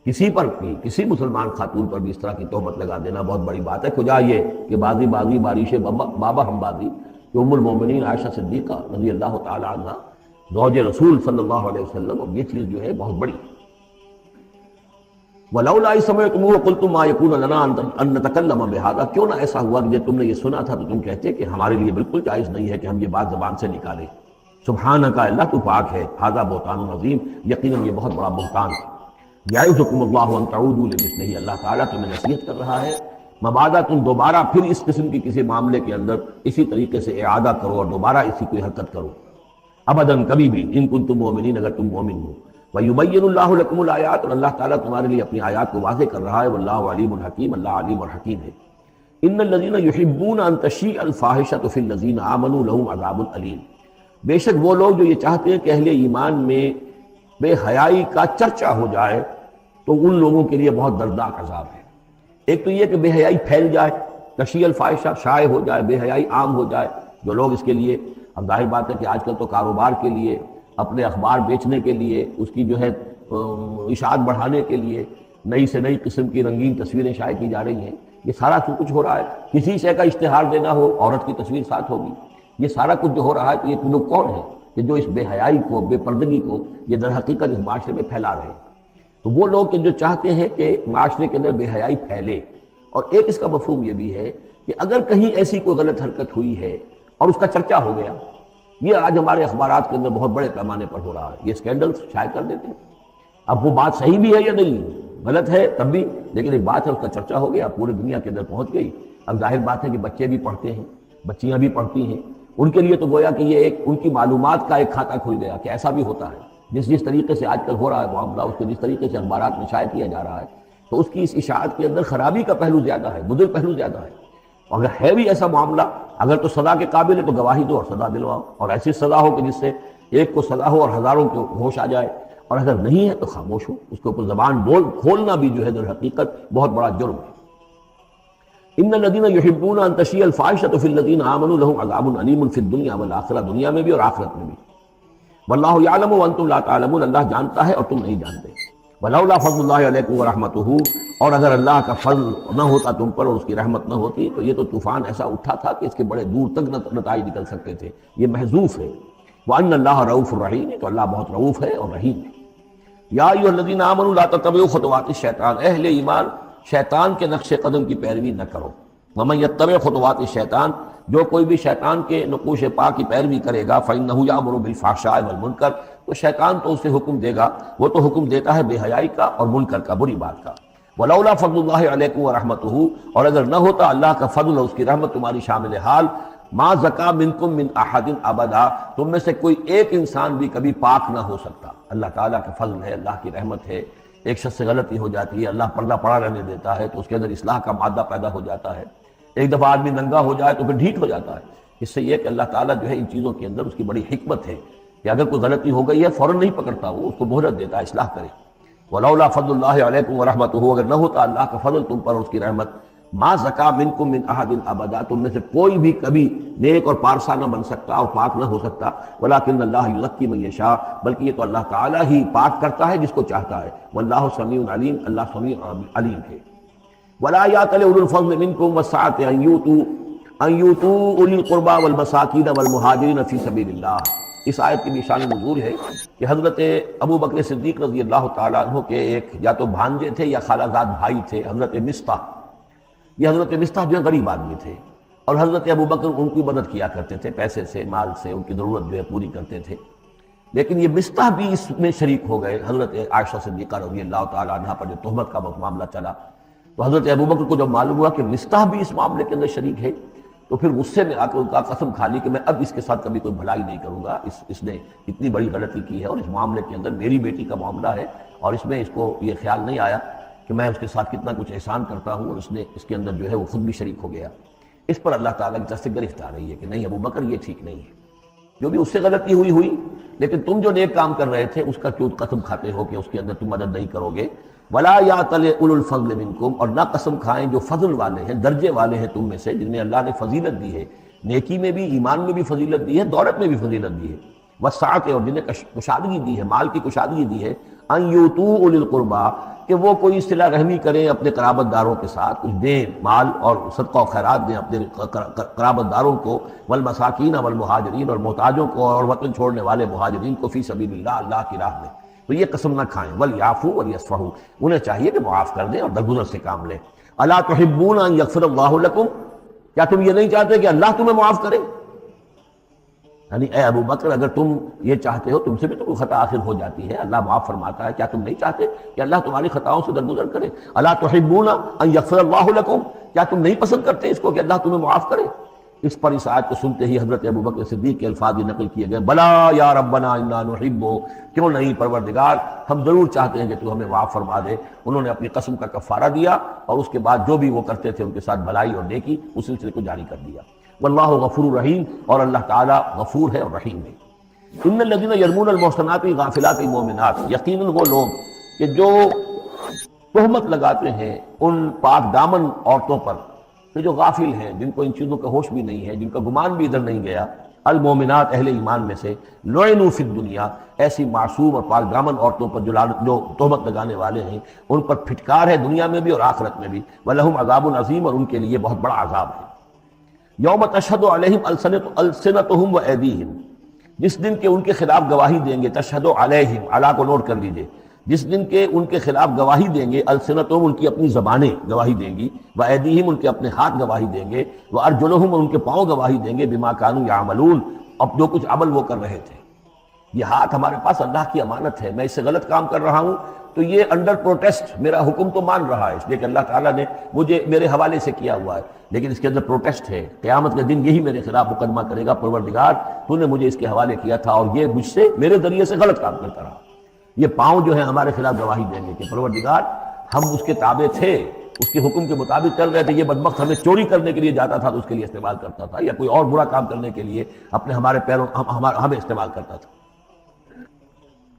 کسی پر بھی، کسی مسلمان خاتون پر بھی اس طرح کی تہمت لگا دینا بہت بڑی بات ہے۔ کجا یہ کہ بازی بارش بابا ہم بازی، کہ ام المومنین عائشہ صدیقہ رضی اللہ تعالی عنہ زوج رسول صلی اللہ علیہ وسلم، اور یہ چیز جو ہے بہت بڑی۔ وَلَوْلَا إِذْ سَمِعْتُمُوهُ قُلْتُم مَّا يَكُونُ لَنَا أَن نَّتَكَلَّمَ بِهَٰذَا، کیوں نہ ایسا ہوا کہ جب تم نے یہ سنا تھا تو تم کہتے کہ ہمارے لیے بالکل جائز نہیں ہے کہ ہم یہ بات زبان سے نکالیں۔ سبحانک، اللہ تو پاک ہے، ھذا بہتان عظیم، یقیناً یہ بہت بڑا بہتان ہے۔ یعظکم اللہ ان تعودوا لمثلہ، اللہ تعالیٰ تمہیں نصیحت کر رہا ہے مبادا تم دوبارہ پھر اس قسم کی کسی معاملے کے اندر اسی طریقے سے اعادہ کرو اور دوبارہ اسی کوئی حرکت کرو، ابداً کبھی بھی، ان کنتم مؤمنین، اگر تم مومن ہو۔ وَيُبَيِّنُ اللَّهُ لَكُمُ الْآيَاتِ، اور اللہ تعالیٰ تمہارے لیے اپنی آیات کو واضح کر رہا ہے، واللہ علیم حکیم، اللہ علیم اور حکیم ہے۔ ان الذین یحبون ان تشیع الفاحشۃ فی الذین آمنوا لهم عذاب الیم، بے شک وہ لوگ جو یہ چاہتے ہیں کہ اہل ایمان میں بے حیائی کا چرچا ہو جائے تو ان لوگوں کے لیے بہت دردناک عذاب ہے۔ ایک تو یہ کہ بے حیائی پھیل جائے، تشیع الفاحشہ شائع ہو جائے، بے حیائی عام ہو جائے، جو لوگ اس کے لیے، اب ظاہر بات ہے کہ آج کل تو کاروبار کے لیے، اپنے اخبار بیچنے کے لیے، اس کی جو ہے اشاعت بڑھانے کے لیے نئی سے نئی قسم کی رنگین تصویریں شائع کی جا رہی ہیں، یہ سارا کچھ ہو رہا ہے۔ کسی شے کا اشتہار دینا ہو، عورت کی تصویر ساتھ ہوگی، یہ سارا کچھ جو ہو رہا ہے، تو یہ لوگ کون ہیں کہ جو اس بے حیائی کو، بے پردگی کو یہ در حقیقت اس معاشرے میں پھیلا رہے ہیں؟ تو وہ لوگ کہ جو چاہتے ہیں کہ معاشرے کے اندر بے حیائی پھیلے، اور ایک اس کا مفہوم یہ بھی ہے کہ اگر کہیں ایسی کوئی غلط حرکت ہوئی ہے اور اس کا چرچا ہو گیا، یہ آج ہمارے اخبارات کے اندر بہت بڑے پیمانے پر ہو رہا ہے، یہ اسکینڈلز شائع کر دیتے ہیں۔ اب وہ بات صحیح بھی ہے یا نہیں، غلط ہے تب بھی، لیکن ایک بات ہے، اس کا چرچا ہو گیا، پوری دنیا کے اندر پہنچ گئی۔ اب ظاہر بات ہے کہ بچے بھی پڑھتے ہیں، بچیاں بھی پڑھتی ہیں، ان کے لیے تو گویا کہ یہ ایک ان کی معلومات کا ایک کھاتہ کھل گیا کہ ایسا بھی ہوتا ہے۔ جس طریقے سے آج کل ہو رہا ہے معاملہ، اس کو جس طریقے سے اخبارات میں شائع کیا جا رہا ہے، تو اس کی اس اشاعت کے اندر خرابی کا پہلو زیادہ ہے، مضر پہلو زیادہ ہے۔ اور اگر ہے بھی ایسا معاملہ، اگر تو سزا کے قابل ہے تو گواہی دو اور سزا دلواؤ، اور ایسی سزا ہو کہ جس سے ایک کو سزا ہو اور ہزاروں کو ہوش آ جائے، اور اگر نہیں ہے تو خاموش ہو، اس کے اوپر زبان کھولنا بھی جو ہے در حقیقت بہت بڑا جرم ہے۔ ان الذین یحبون ان تشیع الفاحشۃ فی الذین آمنوا لهم عذاب علیم فی الدنیا والآخرہ، دنیا میں بھی اور آخرت میں بھی۔ واللہ یعلم وانتم لا تعلمون، اللہ جانتا ہے اور تم نہیں جانتے۔ ولولا فضل اللہ علیکم ورحمتہ، اور اگر اللہ کا فضل نہ ہوتا تم پر اور اس کی رحمت نہ ہوتی تو یہ تو طوفان ایسا اٹھا تھا کہ اس کے بڑے دور تک نتائج نکل سکتے تھے، یہ محذوف ہے۔ وان اللہ رؤوف الرحیم، تو اللہ بہت رؤوف ہے اور رحیم ہے۔ یا ایھا الذین آمنوا لا تتبعوا خطوات الشیطان، اہل ایمان شیطان کے نقش قدم کی پیروی نہ کرو۔ ومن یتبع خطوات الشیطان، جو کوئی بھی شیطان کے نقوش پا کی پیروی کرے گا، فإنہ یأمر بالفحشاء والمنکر، تو شیطان تو اسے حکم دے گا، وہ تو حکم دیتا ہے بے حیائی کا اور منکر کا، بری بات کا۔ ولولا فضل اللہ علیکم ورحمتہ، اور اگر نہ ہوتا اللہ کا فضل اور اس کی رحمت تمہاری شامل حال، ما زکا منکم من احد ابدا، تم میں سے کوئی ایک انسان بھی کبھی پاک نہ ہو سکتا۔ اللہ تعالیٰ کا فضل ہے، اللہ کی رحمت ہے، ایک شخص سے غلطی ہو جاتی ہے، اللہ پردہ پڑا رہنے دیتا ہے تو اس کے اندر اصلاح کا مادہ پیدا ہو جاتا ہے۔ ایک دفعہ آدمی ننگا ہو جائے تو پھر ڈھیٹ ہو جاتا ہے۔ اس سے یہ کہ اللہ تعالیٰ جو ہے ان چیزوں کے اندر اس کی بڑی حکمت ہے کہ اگر کوئی غلطی ہو گئی ہے فوراً نہیں پکڑتا، وہ اس کو مہلت دیتا ہے، اصلاح کرے۔ ولولا فضل اللہ علیکم ورحمتہ، اگر نہ ہوتا اللہ کا فضل تم پر اور اس کی رحمت، ما زکا منکم من احد ابدا، تم میں سے کوئی بھی کبھی نیک اور پارسا نہ بن سکتا اور پاک نہ ہو سکتا۔ ولکن اللہ یزکی من یشاء، بلکہ یہ تو اللہ تعالیٰ ہی پاک کرتا ہے جس کو چاہتا ہے۔ واللہ سمیع علیم، اللہ سمیع علیم ہے۔ ولا یأتل اولو الفضل منکم والسعة ان یؤتوا اولی القربى والمساکین والمہاجرین فی سبیل اللہ۔ اس آیت کی بھی شان نزول ہے کہ حضرت ابو بکر صدیق رضی اللہ تعالیٰ عنہ کے ایک یا تو بھانجے تھے یا خالہ زاد بھائی تھے، حضرت مصطح۔ یہ حضرت مصطح جو غریب آدمی تھے، اور حضرت ابو بکر ان کی مدد کیا کرتے تھے، پیسے سے، مال سے ان کی ضرورت جو ہے پوری کرتے تھے۔ لیکن یہ مصطح بھی اس میں شریک ہو گئے۔ حضرت عائشہ صدیقہ رضی اللہ تعالیٰ عنہ پر جو تہمت کا معاملہ چلا، تو حضرت ابو بکر کو جب معلوم ہوا کہ مصطح بھی اس معاملے کے اندر شریک ہے، تو پھر غصے میں آ کے ان کا قسم کھا لی کہ میں اب اس کے ساتھ کبھی کوئی بھلائی نہیں کروں گا، اس نے اتنی بڑی غلطی کی ہے، اور اس معاملے کے اندر میری بیٹی کا معاملہ ہے، اور اس میں اس کو یہ خیال نہیں آیا کہ میں اس کے ساتھ کتنا کچھ احسان کرتا ہوں، اور اس نے اس کے اندر جو ہے وہ خود بھی شریک ہو گیا۔ اس پر اللہ تعالیٰ کی طرف سے گرفت آ رہی ہے کہ نہیں ابو بکر یہ ٹھیک نہیں ہے، جو بھی اس سے غلطی ہوئی، لیکن تم جو نیک کام کر رہے تھے اس کا کیوں قسم کھاتے ہو کہ اس کے اندر تم مدد نہیں کرو گے؟ وَلَا يَعْتَلِ أُولُو الْفَضْلِ مِنْكُمْ، اور نہ قسم کھائیں جو فضل والے ہیں، درجے والے ہیں تم میں سے، جن میں اللہ نے فضیلت دی ہے، نیکی میں بھی، ایمان میں بھی فضیلت دی ہے، دولت میں بھی فضیلت دی ہے، وسعت، اور جنہیں کشادگی دی ہے، مال کی کشادگی دی ہے، ان یؤتوا اولی القربیٰ، کہ وہ کوئی صلہ رحمی کریں اپنے قرابت داروں کے ساتھ، کچھ دیں مال اور صدقہ و خیرات دیں اپنے قرابت داروں کو، والمساکین والمہاجرین، اور محتاجوں کو اور وطن چھوڑنے والے مہاجرین کو، فی سبیل اللہ، اللہ کی راہ میں، تو یہ قسم نہ کھائیں۔ ولیعفوا ولیصفحوا، انہیں چاہیے کہ معاف کر دیں اور درگزر سے کام لیں۔ الا تحبون ان یغفر اللہ لکم، کیا تم یہ نہیں چاہتے کہ اللہ تمہیں معاف کرے؟ یعنی اے ابو بکر اگر تم یہ چاہتے ہو، تم سے بھی تو کوئی خطا آخر ہو جاتی ہے، اللہ معاف فرماتا ہے، کیا تم نہیں چاہتے کہ اللہ تمہاری خطاؤں سے درگزر کرے؟ الا تحبون ان یغفر اللہ لکم، کیا تم نہیں پسند کرتے اس کو کہ اللہ تمہیں معاف کرے؟ اس پر اس آیت کو سنتے ہی حضرت ابو بکر صدیق کے الفاظ بھی نقل کیے گئے، بلا یا ربنا انا نحب، کیوں نہیں پروردگار، ہم ضرور چاہتے ہیں کہ تو ہمیں معاف فرما دے۔ انہوں نے اپنی قسم کا کفارہ دیا، اور اس کے بعد جو بھی وہ کرتے تھے ان کے ساتھ بھلائی اور نیکی، اس سلسلے کو جاری کر دیا۔ واللہ غفور رحیم، اور اللہ تعالیٰ غفور ہے اور رحیم ہے۔ ان الذین یرمون المحصنات الغافلات المؤمنات، یقیناً وہ لوگ کہ جو تہمت لگاتے ہیں ان پاک دامن عورتوں پر کہ جو غافل ہیں، جن کو ان چیزوں کا ہوش بھی نہیں ہے، جن کا گمان بھی ادھر نہیں گیا، المؤمنات اہل ایمان میں سے، لعنوا فی الدنیا، ایسی معصوم اور پاک دامن عورتوں پر جو تہمت لگانے والے ہیں، ان پر پھٹکار ہے دنیا میں بھی اور آخرت میں بھی، ولہم عذاب عظیم، اور ان کے لیے بہت بڑا عذاب ہے۔ یوم تشہد علیہم السنتہم وایدیہم، جس دن کے ان کے خلاف گواہی دیں گے، تشہد علیہم، علی کو نوٹ کر لیجئے، جس دن کے ان کے خلاف گواہی دیں گے، السنتہم، ان کی اپنی زبانیں گواہی دیں گی، وایدیہم، ان کے اپنے ہاتھ گواہی دیں گے، وارجلہم، اور ان کے پاؤں گواہی دیں گے، بما کانوا یعملون، اب جو کچھ عمل وہ کر رہے تھے۔ یہ ہاتھ ہمارے پاس اللہ کی امانت ہے، میں اس سے غلط کام کر رہا ہوں تو یہ انڈر پروٹیسٹ میرا حکم تو مان رہا ہے، اس لیے کہ اللہ تعالیٰ نے مجھے میرے حوالے سے کیا ہوا ہے، لیکن اس کے اندر پروٹیسٹ ہے، قیامت کے دن یہی میرے خلاف مقدمہ کرے گا، پروردگار تو نے مجھے اس کے حوالے کیا تھا اور یہ مجھ سے میرے ذریعے سے غلط کام کرتا رہا۔ یہ پاؤں جو ہیں ہمارے خلاف گواہی دیں گے کہ پروردگار ہم اس کے تابع تھے، اس کے حکم کے مطابق چل رہے تھے، یہ بدبخت ہمیں چوری کرنے کے لیے جاتا تھا تو اس کے لیے استعمال کرتا تھا، یا کوئی اور برا کام کرنے کے لیے ہمارے پیروں ہمیں استعمال کرتا تھا۔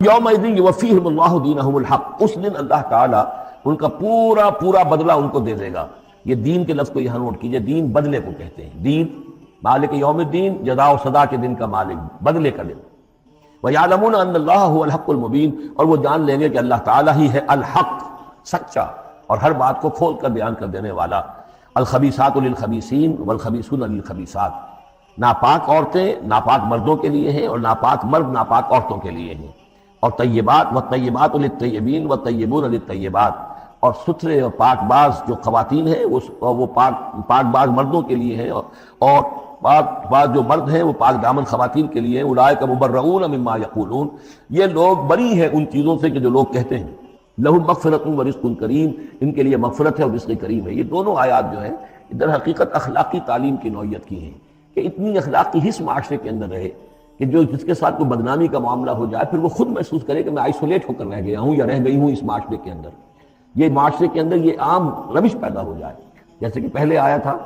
یومئذ یوفیہم اللہ دینہم الحق، اس دن اللہ تعالیٰ ان کا پورا بدلہ ان کو دے دے گا۔ یہ دین کے لفظ کو یہاں نوٹ کیجئے، دین بدلے کو کہتے ہیں، دین مالک یوم الدین، جزا و سزا کے دن کا مالک، بدلے کا دن۔ وَيَعْلَمُونَ أَنَّ اللَّهَ هُوَ الْحَقُّ الْمُبِينُ، اور وہ جان لیں گے کہ اللہ تعالیٰ ہی ہے الحق، سچا اور ہر بات کو کھول کر بیان کر دینے والا۔ الخبیثات للخبیثین والخبیثون للخبیثات، ناپاک عورتیں ناپاک مردوں کے لیے ہیں، اور ناپاک مرد ناپاک عورتوں کے لیے ہیں، اور طیبات والطیبات للطیبین والطیبون للطیبات، اور ستھرے اور پاک باز جو خواتین ہیں وہ پاک باز مردوں کے لیے ہیں، اور پاک باز جو مرد ہیں وہ پاک دامن خواتین کے لیے ہیں۔ اولئک مبرؤون مما یقولون، یہ لوگ بری ہیں ان چیزوں سے کہ جو لوگ کہتے ہیں۔ لہم مغفرۃ ورزق کریم، ان کے لیے مغفرت ہے اور رزق کریم ہے۔ یہ دونوں آیات جو ہیں در حقیقت اخلاقی تعلیم کی نوعیت کی ہیں، کہ اتنی اخلاقی حس معاشرے کے اندر رہے کہ جو جس کے ساتھ کوئی بدنامی کا معاملہ ہو جائے پھر وہ خود محسوس کرے کہ میں آئسولیٹ ہو کر رہ گیا ہوں یا رہ گئی ہوں اس معاشرے کے اندر، یہ معاشرے کے اندر یہ عام روش پیدا ہو جائے۔ جیسے کہ پہلے آیا تھا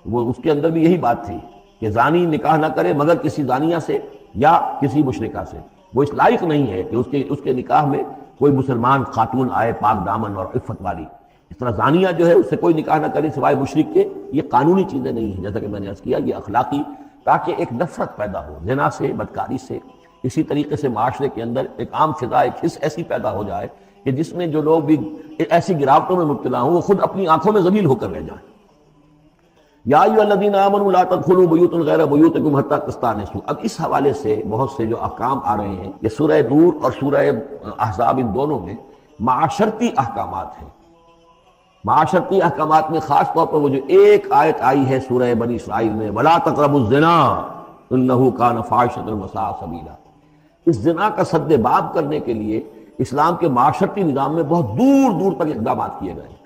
وہ، اس کے اندر بھی یہی بات تھی کہ زانی نکاح نہ کرے مگر کسی زانیہ سے یا کسی مشرکہ سے، وہ اس لائق نہیں ہے کہ اس کے نکاح میں کوئی مسلمان خاتون آئے پاک دامن اور عفت والی۔ اس طرح زانیہ جو ہے اس سے کوئی نکاح نہ کرے سوائے مشرک کے، یہ قانونی چیزیں نہیں ہیں، جیسا کہ میں نے عرض کیا، یہ اخلاقی، تاکہ ایک نفرت پیدا ہو زنا سے، بدکاری سے۔ اسی طریقے سے معاشرے کے اندر ایک عام فضا، ایک حس ایسی پیدا ہو جائے کہ جس میں جو لوگ بھی ایسی گراوٹوں میں مبتلا ہوں وہ خود اپنی آنکھوں میں ذلیل ہو کر رہ جائیں۔ یا ایھا الذین آمنوا لا تدخلوا بیوتا غیر بیوتکم حتی تستأنسوا، اب اس حوالے سے بہت سے جو احکام آ رہے ہیں، یہ سورہ نور اور سورہ احزاب ان دونوں میں معاشرتی احکامات ہیں۔ معاشرتی احکامات میں خاص طور پر وہ جو ایک آیت آئی ہے سورہ بنی اسرائیل میں، وَلَا تَقْرَبُوا الزِّنَا إِنَّهُ كَانَ فَاحِشَةً وَسَاءَ سَبِيلًا، اس زنا کا سد باب کرنے کے لیے اسلام کے معاشرتی نظام میں بہت دور دور تک اقدامات کیے گئے۔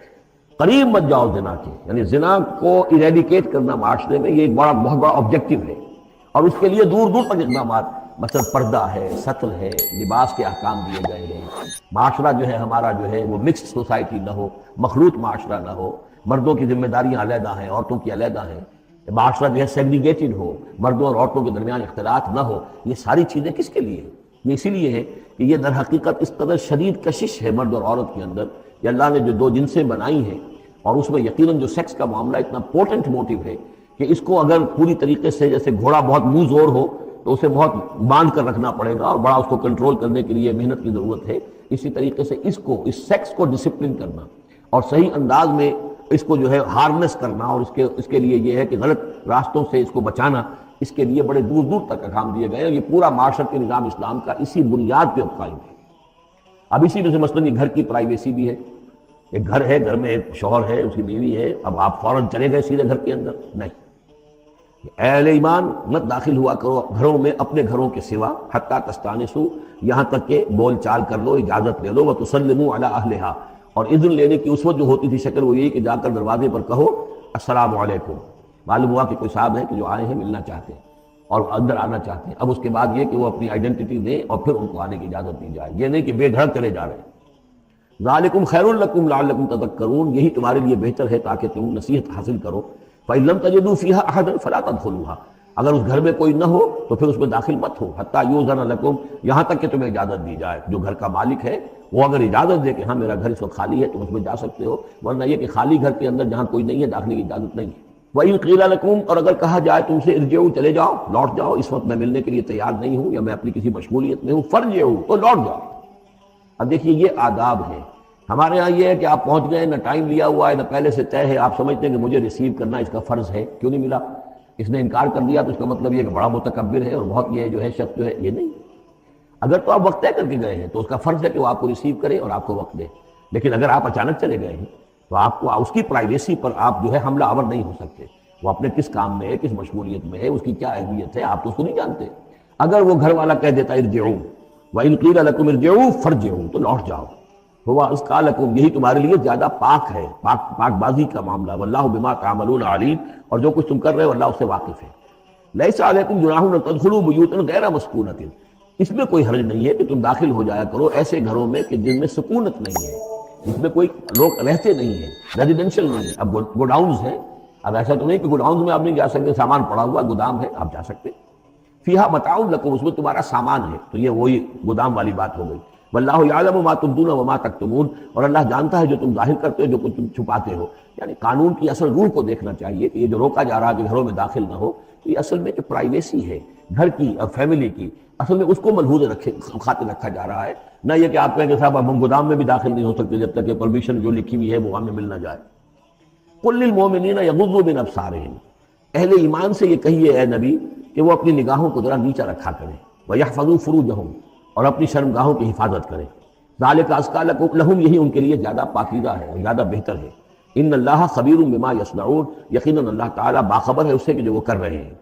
قریب مت جاؤ زنا کے، یعنی زنا کو ایریڈیکیٹ کرنا معاشرے میں یہ ایک بہت بڑا آبجیکٹو ہے، اور اس کے لیے دور دور تک اقدامات، مثلا پردہ ہے، سطر ہے، لباس کے احکام دیے گئے ہیں، معاشرہ جو ہے ہمارا جو ہے وہ مکسڈ سوسائٹی نہ ہو، مخلوط معاشرہ نہ ہو، مردوں کی ذمہ داریاں علیحدہ ہیں، عورتوں کی علیحدہ ہیں، معاشرہ جو ہے سیگریگیٹڈ ہو، مردوں اور عورتوں کے درمیان اختلاط نہ ہو. یہ ساری چیزیں کس کے لیے؟ یہ اسی لیے ہے کہ یہ در حقیقت اس قدر شدید کشش ہے مرد اور عورت کے اندر کہ اللہ نے جو دو جنسیں بنائی ہیں، اور اس میں یقیناً جو سیکس کا معاملہ اتنا پوٹنٹ موٹیو ہے کہ اس کو اگر پوری طریقے سے، جیسے گھوڑا بہت منہ زور ہو تو اسے بہت باندھ کر رکھنا پڑے گا اور بڑا اس کو کنٹرول کرنے کے لیے محنت کی ضرورت ہے، اسی طریقے سے اس سیکس کو ڈسپلن کرنا اور صحیح انداز میں اس کو جو ہے ہارنس کرنا، اور اس کے لیے یہ ہے کہ غلط راستوں سے اس کو بچانا، اس کے لیے بڑے دور دور تک احکام دیے گئے ہیں. یہ پورا معاشرتی نظام اسلام کا اسی بنیاد پہ قائم ہے. اب اسی میں سے مثلاً یہ گھر کی پرائیویسی بھی ہے. ایک گھر ہے، گھر میں ایک شوہر ہے، اس کی بیوی ہے، اب آپ فوراً چلے گئے سیدھے گھر کے اندر؟ نہیں. اے اہل ایمان، مت داخل ہوا کرو گھروں میں اپنے گھروں کے سوا، حتیٰ تستانسوا، یہاں تک کہ بول چال کر لو، اجازت لے لو، وتسلموا علی اہلہا، اور اذن لینے کی اس وقت جو ہوتی تھی شکل وہ یہی کہ جا کر دروازے پر کہو السلام علیکم. معلوم ہوا کہ کوئی صاحب ہیں کہ جو آئے ہیں، ملنا چاہتے ہیں اور اندر آنا چاہتے ہیں. اب اس کے بعد یہ کہ وہ اپنی آئیڈینٹی دیں اور پھر ان کو آنے کی اجازت دی جائے. یہ نہیں کہ بے دھڑک چلے جا رہے ہیں. ذالکم خیر لکم لعلکم تذکرون، یہی تمہارے لیے بہتر ہے تاکہ تم نصیحت حاصل کرو. فإن لم تجدوا فيها أحدا فلا تدخلوها، اگر اس گھر میں کوئی نہ ہو تو پھر اس میں داخل مت ہو. حتیٰ یؤذن لکم، یہاں تک کہ تمہیں اجازت دی جائے. جو گھر کا مالک ہے وہ اگر اجازت دے کہ ہاں میرا گھر اس وقت خالی ہے تم اس میں جا سکتے ہو، ورنہ یہ کہ خالی گھر کے اندر جہاں کوئی نہیں ہے داخلے کی اجازت نہیں ہے. وَإِن قِيلَ لَكُمْ، اور اگر کہا جائے تم سے ارجعوا، چلے جاؤ، لوٹ جاؤ، اس وقت میں ملنے کے لیے تیار نہیں ہوں یا میں اپنی کسی مشغولیت میں ہوں، فارجعوا، تو لوٹ جاؤ. اب دیکھیے یہ آداب ہے. ہمارے ہاں یہ ہے کہ آپ پہنچ گئے، نہ ٹائم لیا ہوا ہے، نہ پہلے سے طے ہے، آپ سمجھتے ہیں کہ مجھے ریسیو کرنا اس کا فرض ہے، کیوں نہیں ملا؟ اس نے انکار کر دیا تو اس کا مطلب یہ کہ بڑا متکبر ہے اور بہت یہ جو ہے شخص جو ہے. یہ نہیں. اگر تو آپ وقت طے کر کے گئے ہیں تو اس کا فرض ہے کہ وہ آپ کو ریسیو کرے اور آپ کو وقت دے. لیکن اگر آپ اچانک چلے گئے ہیں تو آپ کو اس کی پرائیویسی پر آپ جو ہے حملہ آور نہیں ہو سکتے. وہ اپنے کس کام میں ہے، کس مشغولیت میں ہے، اس کی کیا اہمیت ہے، آپ تو اس کو نہیں جانتے. اگر وہ گھر والا کہہ دیتا ارجعوا، وَإِن قِيلَ لَكُمْ ارجعوا فارجعوا، تو لوٹ جاؤ. ہوا ازکیٰ لکم، یہی تمہارے لیے زیادہ پاک ہے، پاک بازی کا معاملہ. واللہ بما تعملون علیم، اور جو کچھ تم کر رہے ہو اللہ اس سے واقف ہے. لیس علیکم جناح ان تدخلوا بیوتا غیر مسکونۃ، اس میں کوئی حرج نہیں ہے کہ تم داخل ہو جایا کرو ایسے گھروں میں کہ جن میں سکونت نہیں ہے، جس میں کوئی لوگ رہتے نہیں ہیں، ریزیڈینشل نہیں ہے. اب گوڈاؤنز ہیں، اب ایسا تو نہیں کہ گوڈاؤنز میں آپ نہیں جا سکتے، سامان پڑا ہوا گودام ہے آپ جا سکتے. فیہا متاع لکم، اس میں تمہارا سامان ہے. تو یہ وہی گودام والی بات ہو گئی. واللہ یعلم ما تبدون وما تکتمون، اور اللہ جانتا ہے جو تم ظاہر کرتے ہو، جو کچھ تم چھپاتے ہو. یعنی قانون کی اصل روح کو دیکھنا چاہیے کہ یہ جو روکا جا رہا ہے کہ گھروں میں داخل نہ ہو، تو یہ اصل میں جو پرائیویسی ہے گھر کی اور فیملی کی، اصل میں اس کو ملحوظ خاطر رکھا جا رہا ہے. نہ یہ کہ آپ کہیں کہ صاحب اب ہم گودام میں بھی داخل نہیں ہو سکتے جب تک کہ پرمیشن جو لکھی ہوئی ہے وہ ہمیں مل نہ جائے. قل للمؤمنین یغضوا من ابصارہم، اہل ایمان سے یہ کہیے اے نبی کہ وہ اپنی نگاہوں کو ذرا نیچا رکھا کریں. ویحفظوا فروجہم، اور اپنی شرمگاہوں کی حفاظت کریں. ذالک ازکیٰ لہم، یہی ان کے لیے زیادہ پاکیزہ ہے، زیادہ بہتر ہے. ان اللہ خبیر بما یصنعون، یقیناً اللہ تعالیٰ باخبر ہے اس سے کہ جو وہ کر رہے ہیں.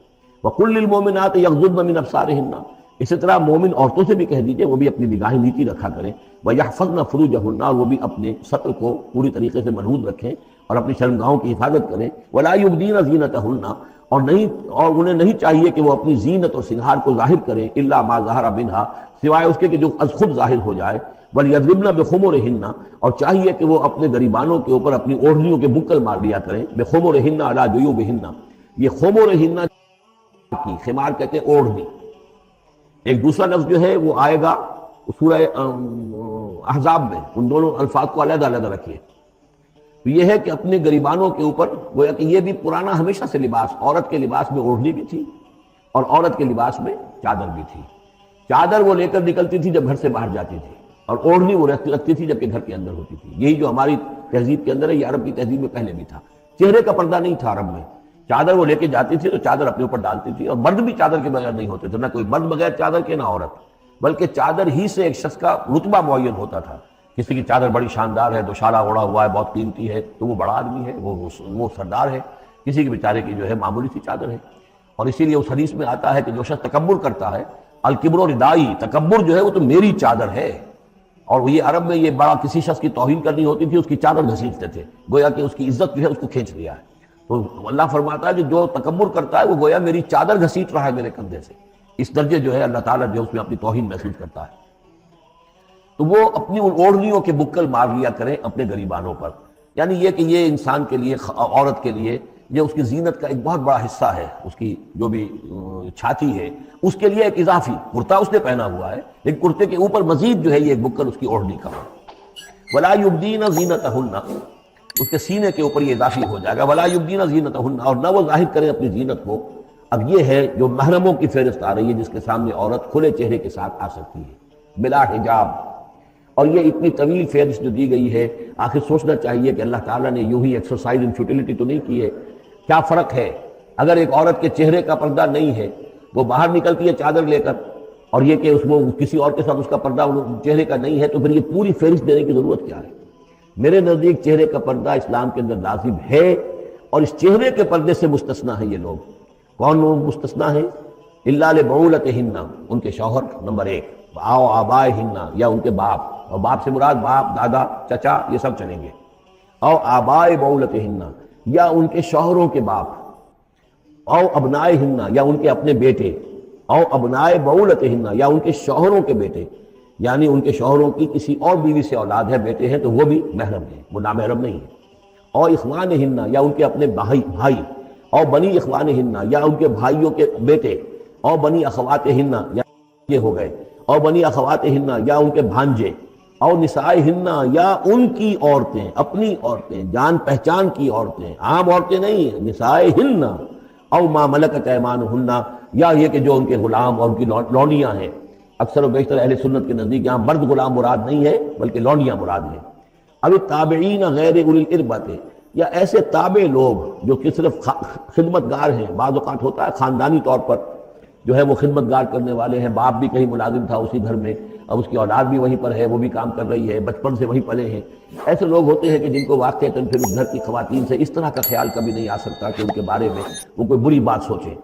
وقل للمؤمنات یغضضن من ابصارہن، اسی طرح مومن عورتوں سے بھی کہہ دیجئے وہ بھی اپنی نگاہیں نیچی رکھا کریں. ویحفظن فروجہن، اور وہ بھی اپنے سطر کو پوری طریقے سے محفوظ رکھیں اور اپنی شرمگاہوں کی حفاظت کریں. ولا یبدین زینتہن، اور انہیں نہیں چاہیے کہ وہ اپنی زینت اور سنگھار کو ظاہر کریں. الا ما ظہر منہا، سوائے اس کے کہ جو از خود ظاہر ہو جائے. وَلْيَضْرِبْنَ بِخُمُرِهِنَّ، اور چاہیے کہ وہ اپنے گریبانوں کے اوپر اپنی اوڑھنیوں کے بکل مار لیا کریں. بِخُمُرِهِنَّ عَلَى جُيُوبِهِنَّ، یہ خمرہن کی، خمار کہتے ہیں اوڑھنی. ایک دوسرا لفظ جو ہے وہ آئے گا سورہ احزاب میں، ان دونوں الفاظ کو علیحدہ علیحدہ رکھیے. تو یہ ہے کہ اپنے گریبانوں کے اوپر، گویا کہ یہ بھی پرانا ہمیشہ سے لباس، عورت کے لباس میں اوڑھنی بھی تھی اور عورت کے لباس میں چادر بھی تھی. چادر وہ لے کر نکلتی تھی جب گھر سے باہر جاتی تھی، اور اوڑھنی وہ رکھتی تھی جبکہ گھر کے اندر ہوتی تھی. یہی جو ہماری تہذیب کے اندر ہے، یہ عرب کی تہذیب میں پہلے بھی تھا. چہرے کا پردہ نہیں تھا عرب میں. چادر وہ لے کے جاتی تھی تو چادر اپنے اوپر ڈالتی تھی، اور مرد بھی چادر کے بغیر نہیں ہوتے تھے، نہ کوئی مرد بغیر چادر کے نہ عورت، بلکہ چادر ہی سے ایک شخص کا رتبہ معین ہوتا تھا. کسی کی چادر بڑی شاندار ہے، دوشالہ اوڑھا ہوا ہے، بہت قیمتی ہے، تو وہ بڑا آدمی ہے، وہ سردار ہے. کسی کے بیچارے کی جو ہے معمولی سی چادر ہے. اور اسی لیے اس حدیث میں آتا ہے کہ جو شخص تکبر کرتا ہے، الکبر ردائی، تکبر جو ہے وہ تو میری چادر ہے، اور یہ عرب میں یہ بڑا کسی شخص کی توہین کرنی ہوتی تھی اس کی چادر گھسیٹتے تھے، گویا کہ اس کی عزت جو ہے اس کو کھینچ لیا ہے۔ تو اللہ فرماتا ہے کہ جو تکبر کرتا ہے وہ گویا میری چادر گھسیٹ رہا ہے میرے کندھے سے، اس درجے جو ہے اللہ تعالیٰ جو ہے اس میں اپنی توہین محسوس کرتا ہے۔ تو وہ اپنی ان اوڑھنیوں کے بکل مار لیا کریں اپنے گریبانوں پر، یعنی یہ کہ یہ انسان کے لیے، عورت کے لیے، یہ اس کی زینت کا ایک بہت بڑا حصہ ہے، اس کی جو بھی چھاتی ہے اس کے لیے ایک اضافی کرتا اس نے پہنا ہوا ہے، لیکن کرتے کے اوپر مزید جو ہے یہ ایک بکل اس کی اوڑھنی کا ہے۔ وَلَا يُبْدِينَ زِينَتَهُنَّ، اس کے سینے کے اوپر یہ اضافی ہو جائے گا، وَلَا يُبْدِينَ زِينَتَهُنَّ، اور نہ وہ ظاہر کریں اپنی زینت کو۔ اب یہ ہے جو محرموں کی فہرست آ رہی ہے جس کے سامنے عورت کھلے چہرے کے ساتھ آ سکتی ہے بلا حجاب، اور یہ اتنی طویل فہرست جو دی گئی ہے، آخر سوچنا چاہیے کہ اللہ تعالیٰ نے یوں ہی ایکسرسائز ان فیوٹیلٹی تو نہیں کی ہے۔ کیا فرق ہے اگر ایک عورت کے چہرے کا پردہ نہیں ہے، وہ باہر نکلتی ہے چادر لے کر، اور یہ کہ اس وہ کسی اور کے ساتھ اس کا پردہ چہرے کا نہیں ہے، تو پھر یہ پوری فہرست دینے کی ضرورت کیا ہے؟ میرے نزدیک چہرے کا پردہ اسلام کے اندر لازم ہے، اور اس چہرے کے پردے سے مستثنیٰ ہیں یہ لوگ۔ کون لوگ مستثنیٰ ہیں؟ الا لبعولتہن، ان کے شوہر نمبر 1، او آبائہن، یا ان کے باپ، اور باپ سے مراد باپ، دادا، چچا، یہ سب چلیں گے۔ او آبائے بعولتہن، یا ان کے شوہروں کے باپ، او ابنائہن، یا ان کے اپنے بیٹے، او ابنائے بعولتہن، یا ان کے شوہروں کے بیٹے، یعنی ان کے شوہروں کی کسی اور بیوی سے اولاد ہے، بیٹے ہیں، تو وہ بھی محرم ہیں، وہ نامحرم نہیں ہے۔ او اخوانہن، یا ان کے اپنے بھائی، او بنی اخوانہن، یا ان کے بھائیوں کے بیٹے، او بنی اخواتہن، یا یہ ہو گئے، او بنی اخواتہن، یا ان کے بھانجے، او نسائہن، یا ان کی عورتیں، اپنی عورتیں، جان پہچان کی عورتیں، عام عورتیں نہیں، نسائہن، او ما ملکت ایمانہن، یا یہ کہ جو ان کے غلام اور ان کی لونڈیاں ہیں۔ اکثر و بیشتر اہل سنت کے نزدیک یہاں مرد غلام مراد نہیں ہے بلکہ لونڈیاں مراد ہیں۔ اب تابعین غیر اولی الاربۃ، یا ایسے تابع لوگ جو کہ صرف خدمت گار ہیں، بعض اوقات ہوتا ہے خاندانی طور پر جو ہے وہ خدمت گار کرنے والے ہیں، باپ بھی کہیں ملازم تھا اسی گھر میں، اب اس کی اولاد بھی وہیں پر ہے، وہ بھی کام کر رہی ہے، بچپن سے وہیں پلے ہیں۔ ایسے لوگ ہوتے ہیں کہ جن کو واقعتاً پھر اس گھر کی خواتین سے اس طرح کا خیال کبھی نہیں آ سکتا کہ ان کے بارے میں وہ کوئی بری بات سوچیں۔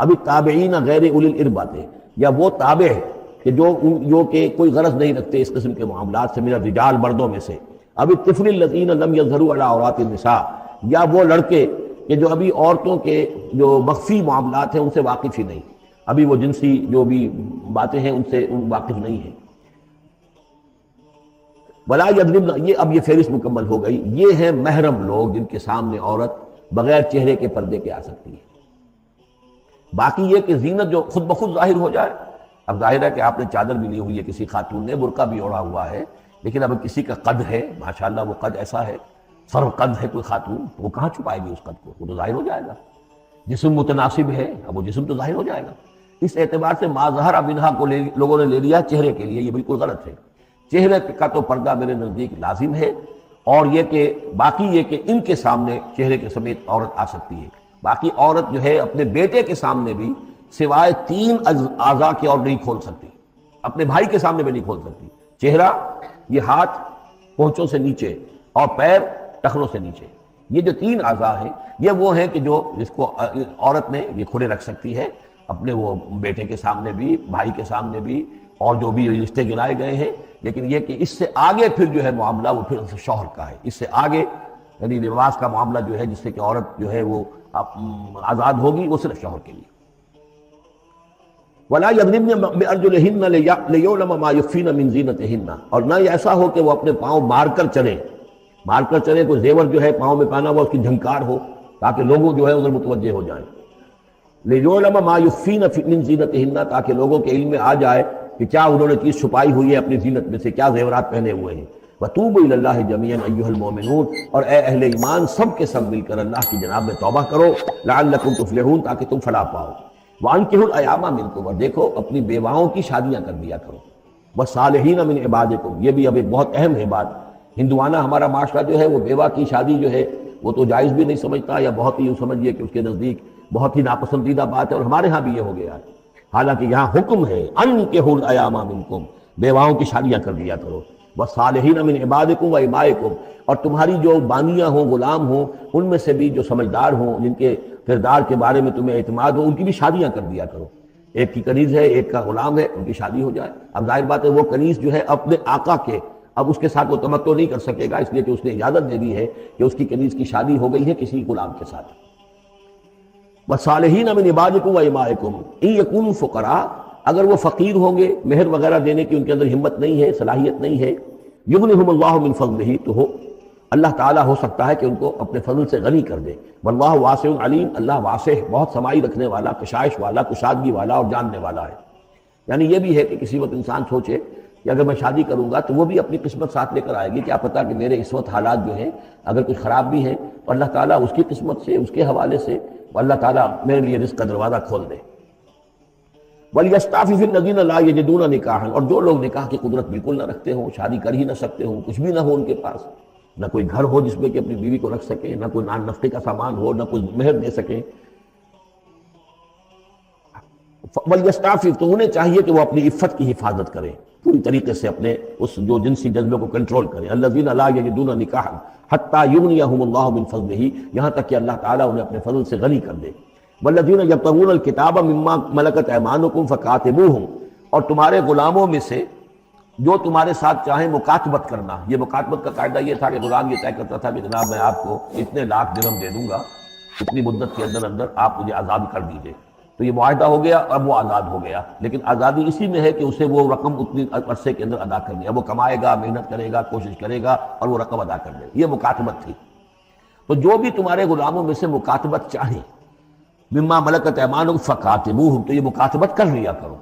ابھی تابعین غیر اولی الاربۃ، یا وہ تابع کہ جو کہ کوئی غرض نہیں رکھتے اس قسم کے معاملات سے، من الرجال، مردوں میں سے۔ ابھی الطفل الذین لم یظہروا علی عورات النساء، یا وہ لڑکے کہ جو ابھی عورتوں کے جو مخفی معاملات ہیں ان سے واقف ہی نہیں، ابھی وہ جنسی جو بھی باتیں ہیں ان سے واقف نہیں ہیں۔ ولا یضربن، یہ اب یہ فہرست مکمل ہو گئی، یہ ہیں محرم لوگ جن کے سامنے عورت بغیر چہرے کے پردے کے آ سکتی ہے۔ باقی یہ کہ زینت جو خود بخود ظاہر ہو جائے، اب ظاہر ہے کہ آپ نے چادر بھی لی ہوئی ہے، کسی خاتون نے برقع بھی اوڑھا ہوا ہے، لیکن اب کسی کا قد ہے، ماشاءاللہ وہ قد ایسا ہے، سر قد ہے کوئی خاتون، تو وہ کہاں چھپائے گی اس قد کو؟ وہ تو ظاہر ہو جائے گا۔ جسم متناسب ہے، اب وہ جسم تو ظاہر ہو جائے گا۔ اس اعتبار سے ما ظہر منہا کو لوگوں نے لے لیا چہرے کے لیے، یہ بالکل غلط ہے۔ چہرے کا تو پردہ میرے نزدیک لازم ہے، اور یہ کہ باقی یہ کہ ان کے سامنے چہرے کے سمیت عورت آ سکتی ہے۔ باقی عورت جو ہے اپنے بیٹے کے سامنے بھی سوائے 3 اعضاء کے اور نہیں کھول سکتی، اپنے بھائی کے سامنے بھی نہیں کھول سکتی۔ چہرہ، یہ ہاتھ پونچھوں سے نیچے، اور پیر ٹخنوں سے نیچے، یہ جو 3 اعضاء ہیں یہ وہ ہیں کہ جو جس کو عورت نے یہ کھلے رکھ سکتی ہے، اپنے وہ بیٹے کے سامنے بھی، بھائی کے سامنے بھی، اور جو بھی رشتے گنائے گئے ہیں۔ لیکن یہ کہ اس سے آگے پھر جو ہے معاملہ وہ پھر شوہر کا ہے، اس سے آگے یعنی لباس کا معاملہ جو ہے جس سے کہ عورت جو ہے وہ آزاد ہوگی، وہ صرف شوہر کے لیے۔ وَلَا يَضْرِبْنَ بِأَرْجُلِهِنَّ لِيُعْلَمَ مَا يُخْفِينَ مِنْ زِينَتِهِنَّ، اور نہ یہ ایسا ہو کہ وہ اپنے پاؤں مار کر چلیں، کوئی زیور جو ہے پاؤں میں پہنا ہوا اس کی جھنکار ہو تاکہ لوگوں جو ہے ادھر متوجہ ہو جائیں۔ لِيُعْلَمَ مَا يُخْفِينَ مِنْ زِينَتِهِنَّ، تاکہ لوگوں کے علم میں آ جائے کہ کیا انہوں نے چیز چھپائی ہوئی ہے اپنی زینت میں سے، کیا زیورات پہنے ہوئے ہیں۔ وَتُوبُوا إِلَى اللَّهِ جَمِيعًا أَيُّهَا الْمُؤْمِنُونَ، اور اے اہل ایمان سب کے سب مل کر اللہ کی جناب میں توبہ کرو، لعلکم تفلحون، تاکہ تم فلاح پاؤ۔ وَأَنكِحُوا الْأَيَامَ مِنكُمْ، اور دیکھو اپنی بیواؤں کی شادیاں کر دیا کرو۔ وَالصَّالِحِينَ مِنْ عِبَادِكُمْ، یہ بھی اب ایک بہت اہم ہے بات۔ ہندوانہ ہمارا معاشرہ جو ہے وہ بیوہ کی شادی جو ہے وہ تو جائز بھی نہیں سمجھتا، یا بہت ہی یوں سمجھیے کہ اس کے نزدیک بہت ہی ناپسندیدہ بات ہے، اور ہمارے ہاں بھی یہ ہو گیا ہے۔ حالانکہ یہاں حکم ہے انکحوا الایام منکم، بیواؤں کی شادیاں کر دیا کرو۔ والصالحین من عبادکم و امائکم، اور تمہاری جو بانیاں ہوں، غلام ہوں، ان میں سے بھی جو سمجھدار ہوں، جن کے کردار کے بارے میں تمہیں اعتماد ہو، ان کی بھی شادیاں کر دیا کرو۔ ایک کی کنیز ہے، ایک کا غلام ہے، ان کی شادی ہو جائے۔ اب ظاہر بات ہے وہ کنیز جو ہے اپنے آقا کے اب اس کے ساتھ وہ تمتع نہیں کر سکے گا، اس لیے کہ اس نے اجازت دے دی ہے کہ اس کی کنیز کی شادی ہو گئی ہے کسی غلام کے ساتھ۔ وَالصَّالِحِينَ مِنْ عِبَادِكُمْ وَإِمَائِكُمْ إِنْ يَكُونُوا فُقَرَاءَ، اگر وہ فقیر ہوں گے، مہر وغیرہ دینے کی ان کے اندر ہمت نہیں ہے، صلاحیت نہیں ہے، يُغْنِهُمُ اللَّهُ مِنْ فَضْلِهِ، تو اللہ تعالیٰ ہو سکتا ہے کہ ان کو اپنے فضل سے غنی کر دے۔ واللہ واسع علیم، اللہ واسع بہت سمائی رکھنے والا، کشائش والا، کشادگی والا اور جاننے والا ہے۔ یعنی یہ بھی ہے کہ کسی وقت انسان سوچے کہ اگر میں شادی کروں گا تو وہ بھی اپنی قسمت ساتھ لے کر آئے گی، کیا پتہ کہ میرے اس وقت حالات جو ہیں اگر کچھ خراب بھی ہیں تو اللہ تعالیٰ اس کی قسمت سے، اس کے حوالے سے اللہ تعالیٰ میرے لیے رزق کا دروازہ کھول دے۔ وَلْيَسْتَعْفِفِ الَّذِينَ لَا يَجِدُونَ نِكَاحًا، اور جو لوگ نکاح کی قدرت بالکل نہ رکھتے ہوں، شادی کر ہی نہ سکتے ہوں، کچھ بھی نہ ہو ان کے پاس، نہ کوئی گھر ہو جس میں کہ اپنی بیوی کو رکھ سکیں، نہ کوئی نان نفقے کا سامان ہو، نہ کوئی مہر دے سکیں، وَلْيَسْتَعْفِفْ، تو انہیں چاہیے کہ وہ اپنی عفت کی حفاظت کریں، پوری طریقے سے اپنے اس جو جنسی جذبے کو کنٹرول کریں۔ الَّذِينَ لَا يَجِدُونَ نِكَاحًا حَتَّى يُغْنِيَهُمُ اللَّهُ مِنْ فَضْلِهِ، یہاں تک کہ اللہ تعالیٰ انہیں اپنے فضل سے غنی کر دے۔ وَالَّذِينَ يَبْتَغُونَ الْكِتَابَ مِمَّا مَلَكَتْ أَيْمَانُكُمْ فَكَاتِبُوهُمْ، اور تمہارے غلاموں میں سے جو تمہارے ساتھ چاہیں مکاتبت کرنا۔ یہ مکاتبت کا قاعدہ یہ تھا کہ غلام یہ طے کرتا تھا کہ جناب میں آپ کو اتنے لاکھ درہم دے دوں گا، اتنی مدت کے اندر اندر آپ مجھے آزاد کر دیجئے، تو یہ معاہدہ ہو گیا، اب وہ آزاد ہو گیا، لیکن آزادی اسی میں ہے کہ اسے وہ رقم اتنی عرصے کے اندر ادا کر دیا، وہ کمائے گا، محنت کرے گا، کوشش کرے گا اور وہ رقم ادا کر دے گا، یہ مکاتبت تھی۔ تو جو بھی تمہارے غلاموں میں سے مکاتبت چاہیں، مما ملکت ایمانکم فکاتبوہم، تو یہ مکاتبت کر لیا کرو۔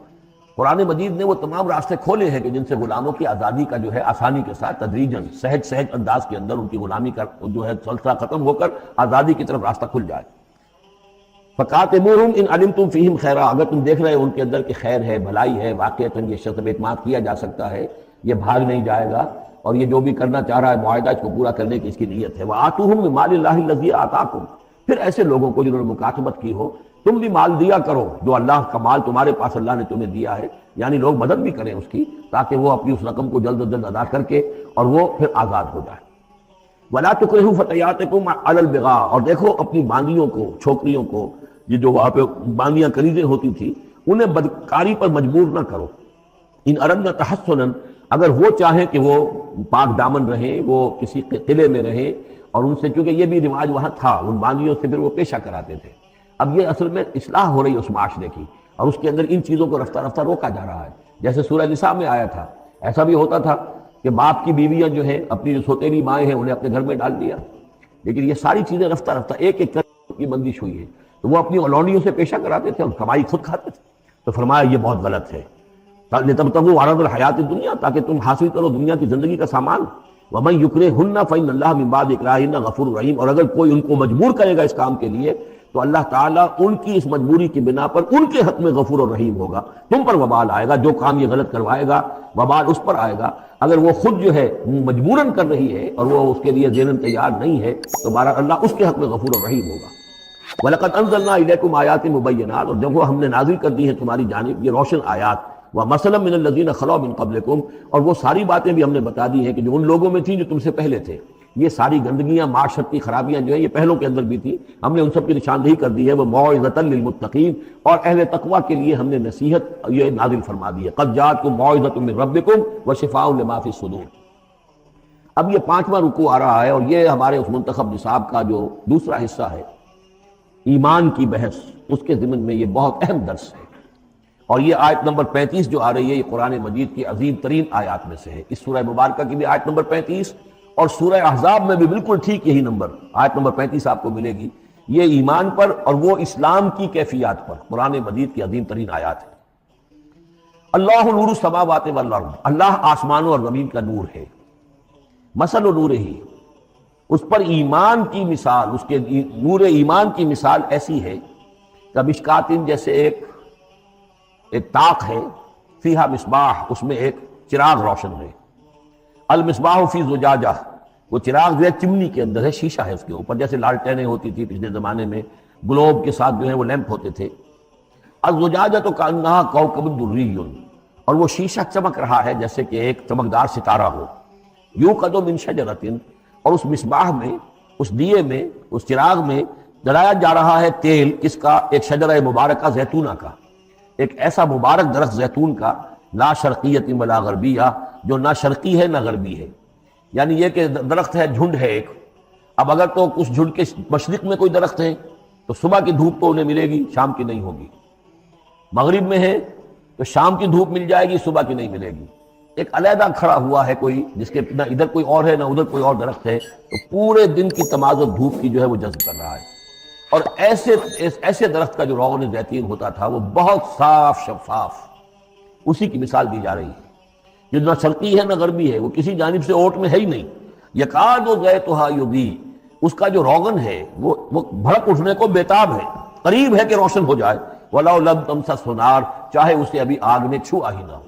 قرآن مجید نے وہ تمام راستے کھولے ہیں کہ جن سے غلاموں کی آزادی کا جو ہے آسانی کے ساتھ تدریجاً سہج انداز کے اندر ان کی غلامی کا جو ہے سلسلہ ختم ہو کر آزادی کی طرف راستہ کھل جائے۔ فَقَاتِبُوهُمْ إِنْ عَلِمْتُمْ فِيهِمْ خَيْرًا، اگر تم دیکھ رہے ہو ان کے اندر کہ خیر ہے، بھلائی ہے، واقعتاً یہ شخص اعتماد کیا جا سکتا ہے، یہ بھاگ نہیں جائے گا اور یہ جو بھی کرنا چاہ رہا ہے معاہدہ اس کو پورا کرنے کی اس کی نیت ہے۔ وَآتُوهُمْ مِنْ مَالِ اللَّهِ الَّذِي آتَاكُمْ، پھر ایسے لوگوں کو جنہوں نے مکاتبت کی ہو تم بھی مال دیا کرو، جو اللہ کا مال تمہارے پاس اللہ نے تمہیں دیا ہے، یعنی لوگ مدد بھی کریں اس کی تاکہ وہ اپنی اس رقم کو جلد از جلد ادا کر کے اور وہ پھر آزاد ہو جائے۔ وَلَا تُكْرِهُوا فَتَيَاتِكُمْ عَلَى الْبِغَاءِ، اور دیکھو اپنی باندیوں کو، چھوکریوں کو، یہ جو وہاں پہ باندیاں کلیدیں ہوتی تھی، انہیں بدکاری پر مجبور نہ کرو۔ ان اردنا تحسناً، اگر وہ چاہیں کہ وہ پاک دامن رہیں، وہ کسی قلعے میں رہیں، اور ان سے چونکہ یہ بھی رواج وہاں تھا، ان باندیوں سے پھر وہ پیشہ کراتے تھے۔ اب یہ اصل میں اصلاح ہو رہی ہے اس معاشرے کی، اور اس کے اندر ان چیزوں کو رفتہ رفتہ روکا جا رہا ہے۔ جیسے سورہ نساء میں آیا تھا، ایسا بھی ہوتا تھا کہ باپ کی بیویاں جو ہیں اپنی جو سوتیلی مائیں ہیں انہیں اپنے گھر میں ڈال دیا، لیکن یہ ساری چیزیں رفتہ رفتہ ایک ایک کر کی بندش ہوئی ہے، تو وہ اپنی اولونیوں سے پیشہ کراتے تھے اور کمائی خود کھاتے تھے۔ تو فرمایا یہ بہت غلط ہے، لِتَبْتَغُوا عَرَضَ الْحَيَاةِ الدُّنْيَا، تاکہ تم حاصل کرو دنیا کی زندگی کا سامان۔ وَمَن يُكْرِهُنَّ فَإِنَّ اللَّهَ مِن بَعْدِ إِكْرَاهِهِنَّ غَفُورٌ رَحِيمٌ، اور اگر کوئی ان کو مجبور کرے گا اس کام کے لیے تو اللہ تعالیٰ ان کی اس مجبوری کی بنا پر ان کے حق میں غفور اور رحیم ہوگا۔ تم پر وبال آئے گا، جو کام یہ غلط کروائے گا وبال اس پر آئے گا۔ اگر وہ خود جو ہے مجبوراً کر رہی ہے اور وہ اس کے لیے ذہناً تیار نہیں ہے تو بہرحال اللہ اس کے حق میں غفور اور رحیم ہوگا۔ وَلَقَدْ أَنزَلْنَا إِلَيْكُمْ آيَاتٍ مُبَيِّنَاتٍ، اور دیکھو ہم نے نازل کر دی ہیں تمہاری جانب یہ روشن آیات، وَمَثَلًا مِّنَ الَّذِينَ خَلَوْا مِن قَبْلِكُمْ، اور وہ ساری باتیں بھی ہم نے بتا دی ہیں کہ جو ان لوگوں میں تھیں جو تم سے پہلے تھے۔ یہ ساری گندگیاں، معاشرتی خرابیاں جو ہیں یہ پہلوں کے اندر بھی تھیں، ہم نے ان سب کی نشاندہی کر دی ہے۔ وہ موعظۃ للمتقین، اور اہل تقویٰ کے لیے ہم نے نصیحت یہ نازل فرما دی ہے۔ قد جاءتکم موعظۃ من ربکم وشفاء لما فی الصدور۔ اب یہ 5واں رکوع آ رہا ہے اور یہ ہمارے اس منتخب نصاب کا جو دوسرا حصہ ہے، ایمان کی بحث، اس کے ضمن میں یہ بہت اہم درس ہے۔ اور یہ آیت نمبر 35 جو آ رہی ہے یہ قرآن مجید کی عظیم ترین آیات میں سے ہے۔ اس سورہ مبارکہ کی بھی آیت نمبر 35 اور سورہ احزاب میں بھی بالکل ٹھیک یہی نمبر آیت نمبر 35 آپ کو ملے گی۔ یہ ایمان پر اور وہ اسلام کی کیفیات پر قرآن مجید کی عظیم ترین آیات ہے۔ اللہ نور السماوات والارض، اللہ آسمانوں اور زمین کا نور ہے۔ مثل نور ہی، اس پر ایمان کی مثال، اس کے نور ایمان کی مثال ایسی ہے کہ مشکاتن، جیسے ایک طاق ہے، فیہا مصباح، اس میں ایک چراغ روشن ہے۔ المصباح فی زجاجہ، وہ چراغ جو ہے چمنی کے اندر ہے، شیشہ ہے اس کے اوپر، جیسے لالٹینیں ہوتی تھی پچھلے زمانے میں، گلوب کے ساتھ جو ہے وہ لیمپ ہوتے تھے۔ الزجاجہ تو کانہا کوکب دری، اور وہ شیشہ چمک رہا ہے جیسے کہ ایک چمکدار ستارہ ہو۔ یوقد من شجرۃ، اور اس مصباح میں، اس دیے میں، اس چراغ میں جلایا جا رہا ہے تیل، کس کا؟ ایک شجرہ مبارکہ زیتونہ کا، ایک ایسا مبارک درخت زیتون کا، لا شرقیت ولا غربیہ، جو نہ شرقی ہے نہ غربی ہے، یعنی یہ کہ درخت ہے، جھنڈ ہے ایک، اب اگر تو اس جھنڈ کے مشرق میں کوئی درخت ہے تو صبح کی دھوپ تو انہیں ملے گی، شام کی نہیں ہوگی، مغرب میں ہے تو شام کی دھوپ مل جائے گی، صبح کی نہیں ملے گی۔ ایک علیحدہ کھڑا ہوا ہے کوئی جس کے نہ ادھر کوئی اور ہے نہ ادھر کوئی اور درخت ہے، تو پورے دن کی تمازت دھوپ کی جو ہے وہ جذب کر رہا ہے۔ اور ایسے درخت کا جو روغن زیتون ہوتا تھا وہ بہت صاف شفاف، اسی کی مثال دی جا رہی ہے، جو نہ شرقی ہے نہ غربی ہے، وہ کسی جانب سے اوٹ میں ہے ہی نہیں۔ یکاد زیتھا یضیء، اس کا جو روغن ہے وہ بھڑک اٹھنے کو بیتاب ہے، قریب ہے کہ روشن ہو جائے۔ وَلَوْ لَمْ تَمْسَسْهُ نَارٌ، چاہے اسے ابھی آگ نے چھوا ہی نہ ہو۔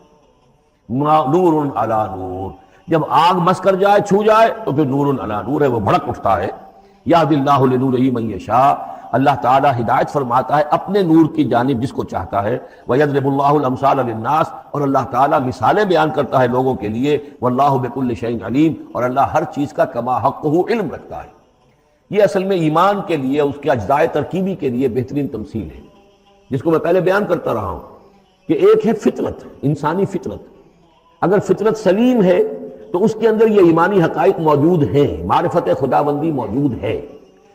نور علی نور، جب آگ مس کر جائے، چھو جائے تو پھر نور علی نور ہے، وہ بھڑک اٹھتا ہے۔ یہدی اللہ لنورہ من یشاء، اللہ تعالیٰ ہدایت فرماتا ہے اپنے نور کی جانب جس کو چاہتا ہے۔ وَيَضْرِبُ اللَّهُ الْأَمْثَالَ لِلنَّاسِ، اور اللہ تعالیٰ مثالیں بیان کرتا ہے لوگوں کے لیے۔ وَاللَّهُ بِكُلِّ شَيْءٍ عَلِيمٌ، اور اللہ ہر چیز کا کما حقہ علم رکھتا ہے۔ یہ اصل میں ایمان کے لیے، اس کے اجزائے ترکیبی کے لیے بہترین تمثیل ہے، جس کو میں پہلے بیان کرتا رہا ہوں کہ ایک ہے فطرت، انسانی فطرت۔ اگر فطرت سلیم ہے تو اس کے اندر یہ ایمانی حقائق موجود ہیں، معرفت خداوندی موجود ہے۔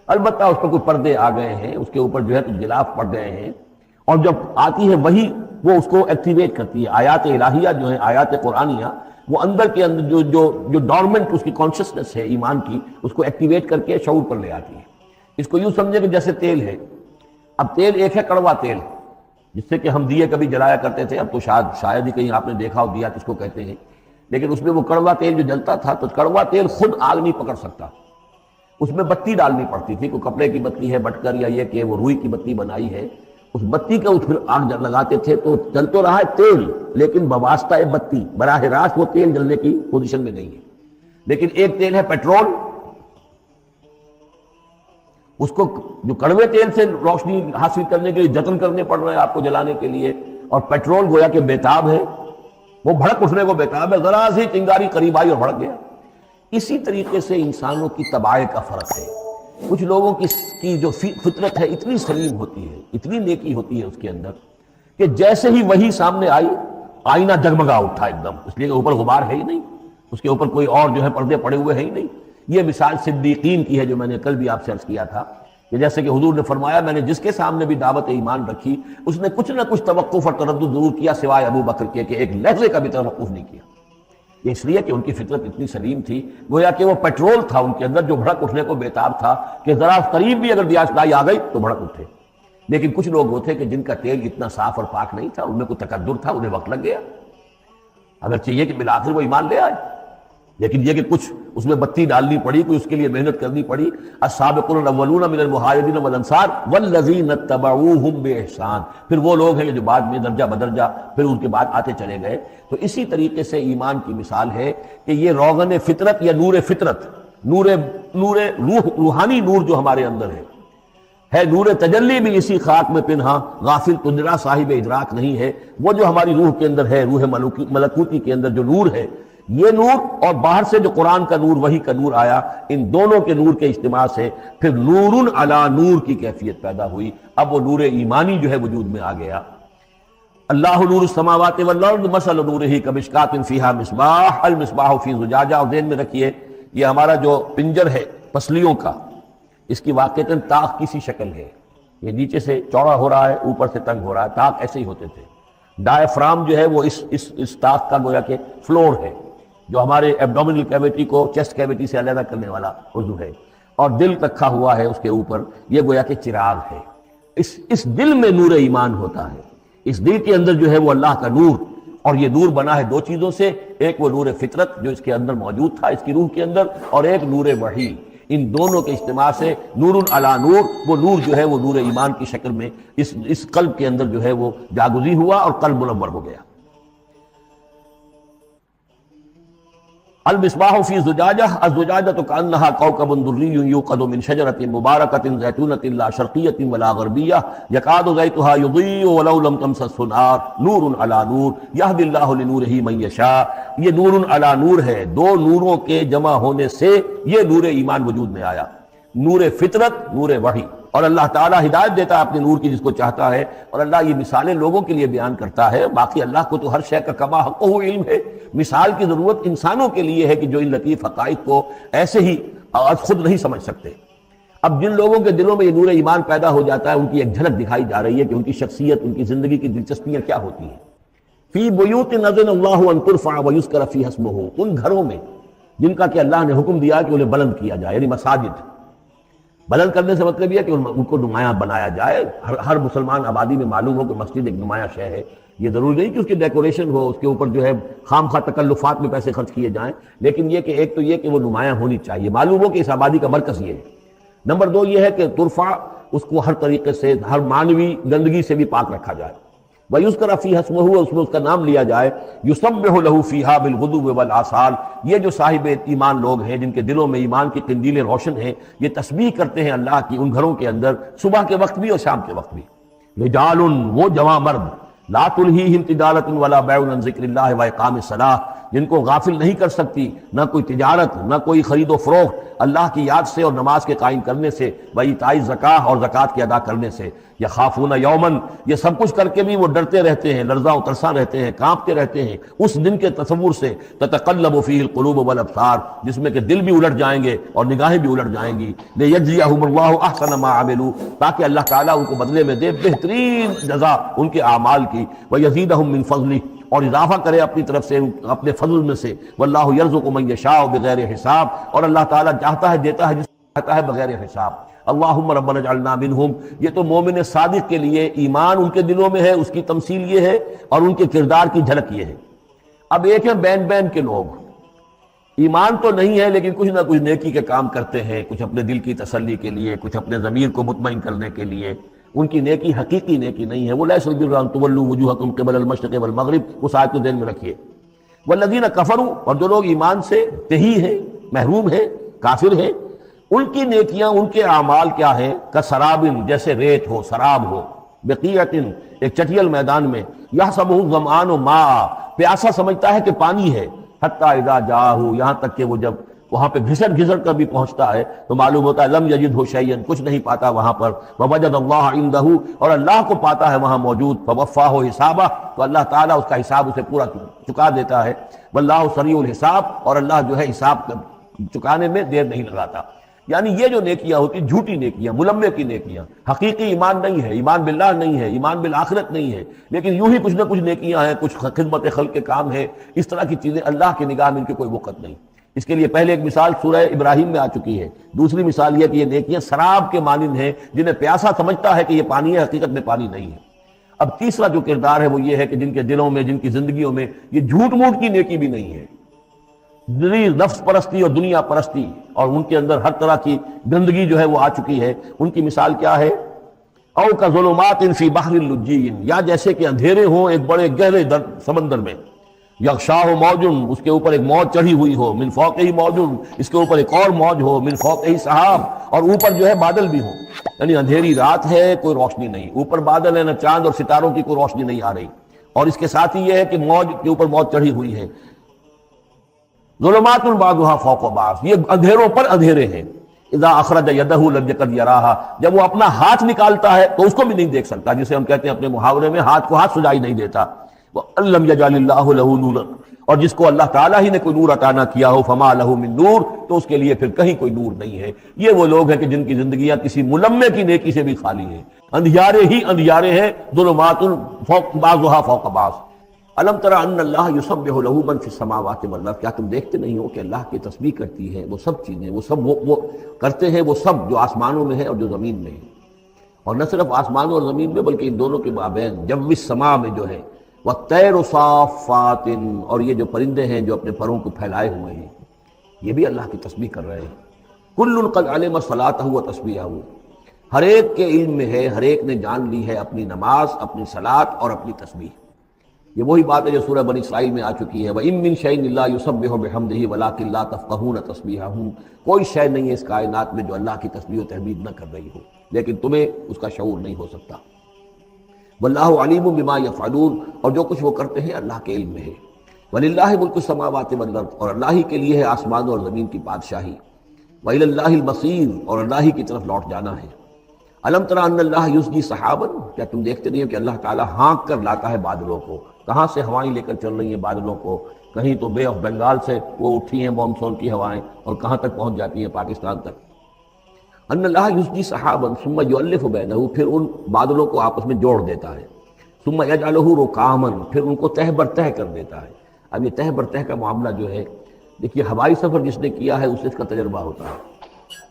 البتہ اس پر کوئی پردے آ گئے ہیں، اس کے اوپر جو ہے کچھ غلاف پڑ گئے ہیں، اور جب آتی ہے وہی وہ اس کو ایکٹیویٹ کرتی ہے۔ آیات الہیہ جو ہیں، آیات قرآنیہ، وہ اندر کے اندر جو ڈورمنٹ اس کی کانشسنس ہے ایمان کی، اس کو ایکٹیویٹ کر کے شعور پر لے آتی ہے۔ اس کو یوں سمجھے کہ جیسے تیل ہے، اب تیل ایک ہے کڑوا تیل، جس سے کہ ہم دیے کبھی جلایا کرتے تھے، اب تو شاید ہی کہیں آپ نے دیکھا ہو دیا کس کو کہتے ہیں، لیکن اس میں وہ کڑوا تیل جو جلتا تھا، تو کڑوا تیل خود آگ نہیں پکڑ سکتا، اس میں بتی ڈالنی پڑتی تھی، کوئی کپڑے کی بتی ہے بٹ کر، یا یہ کہ وہ روئی کی بتی بنائی ہے، اس بتی کا پھر آگ لگاتے تھے تو جل تو رہا ہے تیل، لیکن بواسطہ بتی، براہ راست وہ تیل جلنے کی پوزیشن میں نہیں ہے۔ لیکن ایک تیل ہے پیٹرول، اس کو جو کڑوے تیل سے روشنی حاصل کرنے کے لیے جتن کرنے پڑ رہے ہیں آپ کو جلانے کے لیے، اور پیٹرول گویا کہ بیتاب ہے، وہ بھڑک اٹھنے کو بیتاب ہے، ذرا سی چنگاری قریب آئی اور بھڑک گیا۔ اسی طریقے سے انسانوں کی طباع کا فرق ہے۔ کچھ لوگوں کی جو فطرت ہے اتنی سلیم ہوتی ہے، اتنی نیکی ہوتی ہے اس کے اندر، کہ جیسے ہی وہی سامنے آئی، آئینہ جگمگا اٹھا ایک دم، اس لیے کہ اوپر غبار ہے ہی نہیں، اس کے اوپر کوئی اور جو ہے پردے پڑے ہوئے ہیں ہی نہیں۔ یہ مثال صدیقین کی ہے جو میں نے کل بھی آپ سے عرض کیا تھا، کہ جیسے کہ حضور نے فرمایا میں نے جس کے سامنے بھی دعوت ایمان رکھی، اس نے کچھ نہ کچھ توقف اور تردد ضرور کیا، سوائے ابو بکر کے، کہ ایک لحظے کا بھی توقف نہیں کیا۔ یہ اس لیے کہ ان کی فطرت اتنی سلیم تھی، گویا کہ وہ پیٹرول تھا ان کے اندر جو بھڑک اٹھنے کو بیتاب تھا، کہ ذرا قریب بھی اگر دیاسلائی آ گئی تو بھڑک اٹھے۔ لیکن کچھ لوگ وہ تھے کہ جن کا تیل اتنا صاف اور پاک نہیں تھا، ان میں کوئی تکدر تھا، انہیں وقت لگ گیا، اگر چاہیے کہ بالآخر وہ ایمان لے آئے، لیکن یہ کہ کچھ اس میں بتی ڈالنی پڑی، کوئی اس کے لیے محنت کرنی پڑی۔ السابقون الاولون من المہاجرین والانصار والذین اتبعوہم باحسان، پھر وہ لوگ ہیں جو بعد میں درجہ بدرجہ پھر ان کے بعد آتے چلے گئے۔ تو اسی طریقے سے ایمان کی مثال ہے کہ یہ روغن فطرت یا نور فطرت، نور روح، روحانی نور جو ہمارے اندر ہے نور تجلی بھی اسی خاک میں پنہاں، غافل تندرا صاحب ادراک نہیں ہے۔ وہ جو ہماری روح کے اندر ہے، روح ملکوتی کے اندر جو نور ہے، یہ نور اور باہر سے جو قرآن کا نور، وحی کا نور آیا، ان دونوں کے نور کے اجتماع سے پھر نور علی نور کی کیفیت پیدا ہوئی۔ اب وہ نور ایمانی جو ہے وجود میں آ گیا۔ اللہ نور السماوات والارض مثل نورہ کمشکاۃ فیہا مصباح، المصباح فی زجاجہ۔ اور ذہن میں رکھیے یہ ہمارا جو پنجر ہے پسلیوں کا، اس کی واقعتاً طاق کی سی شکل ہے، یہ نیچے سے چوڑا ہو رہا ہے، اوپر سے تنگ ہو رہا ہے، طاق ایسے ہی ہوتے تھے۔ ڈائفرام جو ہے وہ اس طاق کا گویا کہ فلور ہے، جو ہمارے ایبڈومینل کیویٹی کو چیسٹ کیویٹی سے علیحدہ کرنے والا عضو ہے، اور دل رکھا ہوا ہے اس کے اوپر، یہ گویا کہ چراغ ہے۔ اس دل میں نور ایمان ہوتا ہے، اس دل کے اندر جو ہے وہ اللہ کا نور، اور یہ نور بنا ہے دو چیزوں سے، ایک وہ نور فطرت جو اس کے اندر موجود تھا، اس کی روح کے اندر، اور ایک نور وحی۔ ان دونوں کے اجتماع سے نور علی نور، وہ نور جو ہے وہ نور ایمان کی شکل میں اس قلب کے اندر جو ہے وہ جاگزی ہوا اور قلب منور ہو گیا۔ المصباح فی زجاجہ، الزجاجۃ کأنہا کوکب دری یوقد من شجرۃ مبارکۃ زیتونۃ لا شرقیۃ ولا غربیہ یکاد زیتها یضیء ولو لم تمسسہ نار، نور علی نور یہدی اللہ لنورہ من یشاء۔ یہ نور علی نور ہے، دو نوروں کے جمع ہونے سے یہ نور ایمان وجود میں آیا، نور فطرت، نور وحی، اور اللہ تعالیٰ ہدایت دیتا ہے اپنے نور کی جس کو چاہتا ہے، اور اللہ یہ مثالیں لوگوں کے لیے بیان کرتا ہے۔ باقی اللہ کو تو ہر شے کا کما حقہ علم ہے، مثال کی ضرورت انسانوں کے لیے ہے کہ جو ان لطیف حقائق کو ایسے ہی خود نہیں سمجھ سکتے۔ اب جن لوگوں کے دلوں میں یہ نور ایمان پیدا ہو جاتا ہے، ان کی ایک جھلک دکھائی جا رہی ہے کہ ان کی شخصیت، ان کی زندگی کی دلچسپیاں کیا ہوتی ہیں۔ فی بیوت نذن اللہ ان ترفع ویذکر فیہا اسمہ، ان گھروں میں جن کا کہ اللہ نے حکم دیا کہ انہیں بلند کیا جائے، یعنی مساجد۔ بلند کرنے سے مطلب یہ ہے کہ ان کو نمایاں بنایا جائے۔ ہر مسلمان آبادی میں معلوم ہو کہ مسجد ایک نمایاں شے ہے، یہ ضروری نہیں کہ اس کی ڈیکوریشن ہو، اس کے اوپر جو ہے خام خواہ تکلفات میں پیسے خرچ کیے جائیں، لیکن یہ کہ ایک تو یہ کہ وہ نمایاں ہونی چاہیے، معلوم ہو کہ اس آبادی کا مرکز یہ ہے۔ نمبر دو یہ ہے کہ ترفع، اس کو ہر طریقے سے، ہر معنوی گندگی سے بھی پاک رکھا جائے۔ وَيُذْكَرَ فِيهَا اسْمُهُ، اس میں اس کا نام لیا جائے۔ يُسَبِّحُ لَهُ فِيهَا بِالْغُدُوِّ وَالْآصَالِ، یہ جو صاحب ایمان لوگ ہیں جن کے دلوں میں ایمان کی قندیلیں روشن ہیں، یہ تسبیح کرتے ہیں اللہ کی ان گھروں کے اندر، صبح کے وقت بھی اور شام کے وقت بھی۔ رجال، وہ جواں مرد، لا تلہیہم تجارۃ ولا بیع عن ذکر اللہ واقام الصلاۃ، جن کو غافل نہیں کر سکتی نہ کوئی تجارت، نہ کوئی خرید و فروخت اللہ کی یاد سے اور نماز کے قائم کرنے سے، وایتاء زکوٰۃ اور زکوٰۃ کے ادا کرنے سے۔ یخافون یومن، یہ سب کچھ کر کے بھی وہ ڈرتے رہتے ہیں، لرزاں و ترساں رہتے ہیں، کانپتے رہتے ہیں اس دن کے تصور سے، تتقلب فیہ القلوب والابصار، جس میں کہ دل بھی الٹ جائیں گے اور نگاہیں بھی الٹ جائیں گی۔ لیجزیہم اللہ احسن ما عملوا، تاکہ اللہ تعالیٰ ان کو بدلے میں دے بہترین جزا ان کے اعمال کی، ویزیدہم من فضلہ، اور اضافہ کرے اپنی طرف سے اپنے فضل میں سے۔ واللہ یرزق من یشاء بغیر حساب، اور اللہ تعالیٰ چاہتا ہے دیتا ہے جس کو چاہتا ہے بغیر حساب۔ اللہم ربنا اجعلنا منہم، یہ تو مومن صادق کے لیے ایمان ان کے دلوں میں ہے، اس کی تمثیل یہ ہے، اور ان کے کردار کی جھلک یہ ہے۔ اب ایک ہے بین بین کے لوگ، ایمان تو نہیں ہے لیکن کچھ نہ کچھ نیکی کے کام کرتے ہیں، کچھ اپنے دل کی تسلی کے لیے، کچھ اپنے ضمیر کو مطمئن کرنے کے لیے، ان کی نیکی حقیقی نیکی نہیں ہے۔ وہ لیس البر ان تولوا وجوہکم قبل المشرق والمغرب، اس آیت کو ذہن میں رکھیے۔ والذین کفروا، اور جو لوگ ایمان سے تہی ہیں، محروم ہیں، کافر ہیں، ان کی نیکیاں، ان کے اعمال کیا ہیں؟ کسراب، جیسے ریت ہو، سراب ہو، بقیعۃ، ایک چٹیل میدان میں، یحسبہ الظمآن ماء، پیاسا سمجھتا ہے کہ پانی ہے، حتی اذا جاءہ، یہاں تک کہ وہ جب وہاں پہ گھسٹ گھسٹ کر بھی پہنچتا ہے تو معلوم ہوتا ہے لم یجدہ شیئا، کچھ نہیں پاتا وہاں پر، ووجد اللہ عندہ، اور اللہ کو پاتا ہے وہاں موجود، فوفاہ حسابہ، تو اللہ تعالیٰ اس کا حساب اسے پورا چکا دیتا ہے۔ واللہ سریع الحساب، اور اللہ جو ہے حساب چکانے میں دیر نہیں لگاتا۔ یعنی یہ جو نیکیاں ہوتی، جھوٹی نیکیاں، ملمے کی نیکیاں، حقیقی ایمان نہیں ہے، ایمان باللہ نہیں ہے، ایمان بالآخرت نہیں ہے، لیکن یوں ہی کچھ نہ کچھ نیکیاں ہیں، کچھ خدمت خلق کے کام ہے، اس طرح کی چیزیں اللہ کی نگاہ میں ان کی کوئی وقت نہیں۔ اس کے لیے پہلے ایک مثال سورہ ابراہیم میں آ چکی ہے، دوسری مثال یہ کہ یہ نیکیاں سراب کے مانند ہیں، جنہیں پیاسا سمجھتا ہے کہ یہ پانی ہے، حقیقت میں پانی نہیں ہے۔ اب تیسرا جو کردار ہے وہ یہ ہے کہ جن کے دلوں میں، جن کی زندگیوں میں یہ جھوٹ موٹ کی نیکی بھی نہیں ہے، نفس پرستی اور دنیا پرستی، اور ان کے اندر ہر طرح کی گندگی جو ہے وہ آ چکی ہے۔ ان کی مثال کیا ہے؟ او کظلمات فی بحر اللجی، یا جیسے کہ اندھیرے ہوں ایک بڑے گہرے سمندر میں، یغشاہ موج، اس کے اوپر ایک موج چڑھی ہوئی ہو، من فوقہ موج، اس کے اوپر ایک اور موج ہو، من فوقہ سحاب، اور اوپر جو ہے بادل بھی ہو، یعنی اندھیری رات ہے، کوئی روشنی نہیں، اوپر بادل ہے، نہ چاند اور ستاروں کی کوئی روشنی نہیں آ رہی، اور اس کے ساتھ ہی یہ ہے کہ موج کے اوپر موج چڑھی ہوئی ہے۔ ظلمات بعضها فوق بعض، یہ اندھیروں پر اندھیرے ہیں۔ اذا اخرج یدہ لم یکد یراہا، جب وہ اپنا ہاتھ نکالتا ہے تو اس کو بھی نہیں دیکھ سکتا، جسے ہم کہتے ہیں اپنے محاورے میں ہاتھ کو ہاتھ سجائی نہیں دیتا۔ وَأَن لَّمْ يَجْعَلِ اللَّهُ لَهُ نُورًا، اور جس کو اللہ تعالیٰ ہی نے کوئی نور عطا نہ کیا ہو، فما لہ من نور، تو اس کے لیے پھر کہیں کوئی نور نہیں ہے۔ یہ وہ لوگ ہیں کہ جن کی زندگیاں کسی ملمے کی نیکی سے بھی خالی ہیں، اندھیارے ہی اندھیارے ہیں، ظلمات فوق بعضها فوق بعض۔ الم تر ان اللہ یسبح له من فی السماوات والارض، کیا تم دیکھتے نہیں ہو کہ اللہ کی تسبیح کرتی ہے وہ سب چیزیں، وہ سب وہ کرتے ہیں، وہ سب جو آسمانوں میں ہے اور جو زمین میں ہے، اور نہ صرف آسمانوں اور زمین میں بلکہ ان دونوں کے مابین، جو السماء میں جو ہے، والطیر صافات، اور یہ جو پرندے ہیں جو اپنے پروں کو پھیلائے ہوئے ہیں، یہ بھی اللہ کی تسبیح کر رہے ہیں۔ کل قد علم صلاتہ و تسبیحہ، ہر ایک کے علم میں ہے، ہر ایک نے جان لی ہے اپنی نماز، اپنی صلاۃ اور اپنی تسبیح۔ یہ وہی بات ہے جو سورہ بنی اسرائیل میں آ چکی ہے، وَإِن مِّن شَيْءٍ إِلَّا يُسَبِّحُ بِحَمْدِهِ وَلَٰكِن لَّا تَفْقَهُونَ تَسْبِيحَهُمْ، کوئی شے نہیں ہے اس کائنات میں جو اللہ کی تسبیح و تحمید نہ کر رہی ہو، لیکن تمہیں اس کا شعور نہیں ہو سکتا۔ وَاللَّهُ عَلِيمٌ بِمَا يَفْعَلُونَ، اور جو کچھ وہ کرتے ہیں اللہ کے علم میں ہے۔ وَلِلَّهِ مُلْكُ السَّمَاوَاتِ وَالْأَرْضِ، اور اللہ ہی کے لیے ہے آسمانوں اور زمین کی بادشاہی۔ وَإِلَى اللَّهِ الْمَصِيرُ، اور اللہ ہی کی طرف لوٹ جانا ہے۔ الم تری ان اللہ یزجی سحابا، کیا تم دیکھتے نہیں ہو کہ اللہ تعالیٰ ہانک کر لاتا ہے بادلوں کو؟ کہاں سے ہوائیں لے کر چل رہی ہیں بادلوں کو؟ کہیں تو بے آف بنگال سے وہ اٹھی ہیں مانسون کی ہوائیں، اور کہاں تک پہنچ جاتی ہیں؟ پاکستان تک۔ ان اللہ یزجی سحابا ثم یؤلف بینہ، پھر ان بادلوں کو آپس میں جوڑ دیتا ہے، ثم یجعلہ رکاما، پھر ان کو تہ بر تہ کر دیتا ہے۔ اب یہ تہ بر تہ کا معاملہ جو ہے، دیکھیے ہوائی سفر جس نے کیا ہے اسے اس کا تجربہ ہوتا ہے۔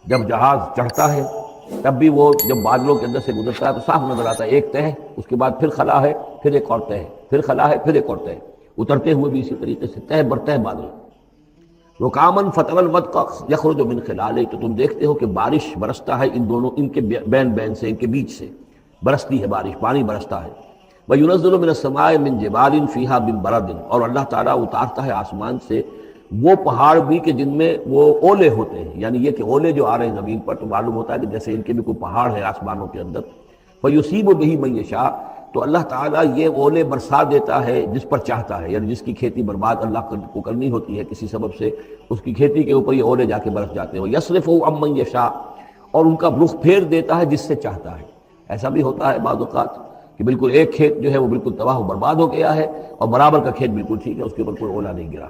جب جہاز چڑھتا ہے تب بھی وہ جب بادلوں کے اندر سے گزرتا ہے تو صاف نظر آتا ہے ایک تہ، اس کے بعد پھر خلا ہے، پھر ایک اور تہ، پھر خلا ہے، پھر ایک اور تہ، اترتے ہوئے بھی اسی طریقے سے تہ بر تہ بادل۔ رکامن فتر الودق یخرج من خلالہ، تو تم دیکھتے ہو کہ بارش برستا ہے ان دونوں، ان کے بین سے، ان کے بیچ سے برستی ہے بارش، پانی برستا ہے۔ وَيُنَزِّلُ مِنَ السَّمَاءِ مِن جِبَالٍ فِيهَا مِن بَرَدٍ، اور اللہ تعالیٰ اتارتا ہے آسمان سے وہ پہاڑ بھی کہ جن میں وہ اولے ہوتے ہیں، یعنی یہ کہ اولے جو آ رہے ہیں زمین پر تو معلوم ہوتا ہے کہ جیسے ان کے بھی کوئی پہاڑ ہے آسمانوں کے اندر۔ فَيُصِيبُ بِهِ مَن يَشَاءُ، تو اللہ تعالیٰ یہ اولے برسا دیتا ہے جس پر چاہتا ہے، یعنی جس کی کھیتی برباد اللہ کو کرنی ہوتی ہے کسی سبب سے، اس کی کھیتی کے اوپر یہ اولے جا کے برس جاتے ہیں۔ وَيَصْرِفُهُ عَن مَن يَشَاءُ، اور ان کا رخ پھیر دیتا ہے جس سے چاہتا ہے۔ ایسا بھی ہوتا ہے بعض اوقات کہ بالکل ایک کھیت جو ہے وہ بالکل تباہ و برباد ہو گیا ہے، اور برابر کا کھیت بالکل ٹھیک ہے، اس کے اوپر کوئی اولا نہیں گرا۔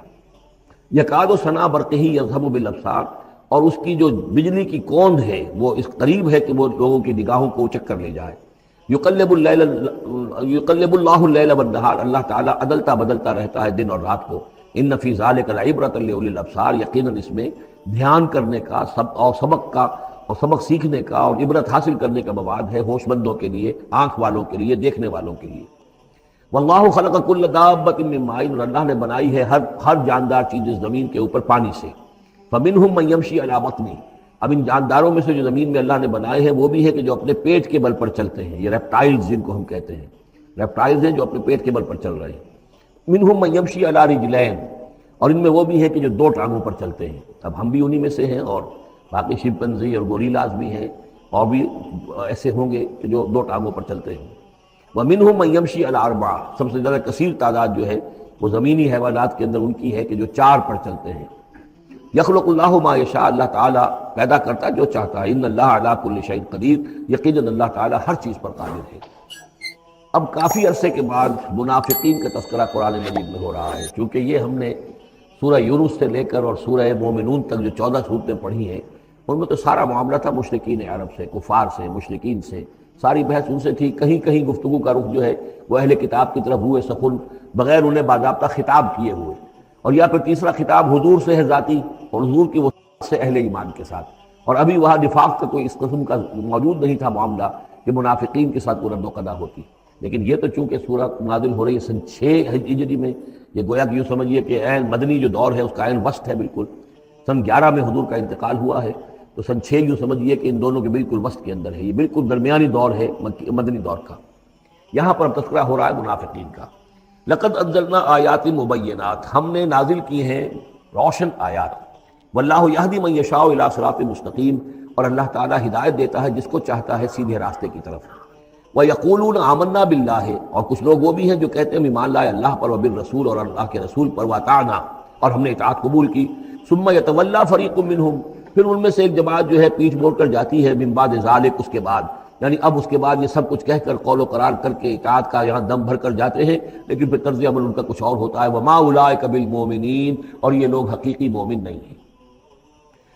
یکاد ثنا برقہ یذھب بالابصار، اور اس کی جو بجلی کی کوند ہے وہ اس قریب ہے کہ وہ لوگوں کی نگاہوں کو اچک کر لے جائے۔ یقلب اللہ اللیل والنہار، اللہ تعالیٰ عدلتا بدلتا رہتا ہے دن اور رات کو۔ ان فی ذلک لعبرۃ لاولی الابصار، یقیناً اس میں دھیان کرنے کا اور سبق کا اور سبق سیکھنے کا اور عبرت حاصل کرنے کا مواد ہے ہوش مندوں کے لیے، آنکھ والوں کے لیے، دیکھنے والوں کے لیے۔ واللہ خلق کل دابۃ من ماء، اور اللہ نے بنائی ہے ہر جاندار چیز اس زمین کے اوپر پانی سے۔ فمنہم من یمشی علی بطنہ، اب ان جانداروں میں سے جو زمین میں اللہ نے بنائے ہیں وہ بھی ہے کہ جو اپنے پیٹ کے بل پر چلتے ہیں، یہ ریپٹائلز جن کو ہم کہتے ہیں، ریپٹائلز ہیں جو اپنے پیٹ کے بل پر چل رہے ہیں۔ منہم من یمشی علی رجلین، اور ان میں وہ بھی ہے کہ جو دو ٹانگوں پر چلتے ہیں۔ اب ہم بھی انہی میں سے ہیں، اور باقی شمپنزی اور گوریلاز بھی ہیں، اور بھی ایسے ہوں گے کہ جو دو ٹانگوں پر چلتے ہیں۔ وَمِنْهُمْ مَن يَمْشِي عَلَى أَرْبَعٍ، سب سے زیادہ کثیر تعداد جو ہے وہ زمینی حیوانات کے اندر ان کی ہے کہ جو چار پر چلتے ہیں۔ یخلق اللہ ما یشاء، اللہ تعالیٰ پیدا کرتا جو چاہتا ہے۔ ان اللہ علی کل شیء قدیر، یقیناً اللہ تعالیٰ ہر چیز پر قادر ہے۔ اب کافی عرصے کے بعد منافقین کا تذکرہ قرآن مجید میں ہو رہا ہے، چونکہ یہ ہم نے سورہ یونس سے لے کر اور سورہ مومنون تک جو 14 صورتیں پڑھی ہیں ان میں تو سارا معاملہ تھا مشرکین عرب سے، کفار سے، مشرکین سے، ساری بحث ان سے تھی۔ کہیں کہیں گفتگو کا رخ جو ہے وہ اہل کتاب کی طرف ہوئے سخن، بغیر انہیں باضابطہ خطاب کیے ہوئے، اور یا پھر تیسرا خطاب حضور سے ہے ذاتی، اور حضور کی وصف سے اہل ایمان کے ساتھ، اور ابھی وہاں نفاق کا کوئی اس قسم کا موجود نہیں تھا معاملہ کہ منافقین کے ساتھ کوئی رد و قدا ہوتی۔ لیکن یہ تو چونکہ سورت نازل ہو رہی ہے سن 6 ہجری میں، یہ گویا کہ یوں سمجھیے کہ عین مدنی جو دور ہے اس کا عین وسط ہے، بالکل سن 11 میں حضور کا انتقال ہوا ہے، تو سن 6 یوں سمجھیے کہ ان دونوں کے بالکل وسط کے اندر ہے، یہ بالکل درمیانی دور ہے مدنی دور کا۔ یہاں پر اب تذکرہ ہو رہا ہے منافقین کا۔ لقد انزلنا آیات مبینات، ہم نے نازل کی ہیں روشن آیات۔ واللہ یہدی من یشاء الی صراط مستقیم، اور اللہ تعالیٰ ہدایت دیتا ہے جس کو چاہتا ہے سیدھے راستے کی طرف۔ وَيَقُولُونَ آمَنَّا بِاللَّهِ، اور کچھ لوگ وہ بھی ہیں جو کہتے ہیں ہم ایمان لائے اللہ پر، وبالرسول، اور اللہ کے رسول پر، وَأَطَعْنَا، اور ہم نے اطاعت قبول کی۔ ثُمَّ يَتَوَلَّىٰ فَرِيقٌ مِّنْهُمْ، پھر ان میں سے ایک جماعت جو ہے پیٹھ موڑ کر جاتی ہے، من بعد ذالک، اس کے بعد، یعنی اب اس کے بعد یہ سب کچھ کہہ کر قول و قرار کر کے اطاعت کا یہاں دم بھر کر جاتے ہیں، لیکن پھر طرز عمل ان کا کچھ اور ہوتا ہے۔ وَمَا أُولَٰئِكَ بِالْمُؤْمِنِينَ، اور یہ لوگ حقیقی مومن نہیں ہیں۔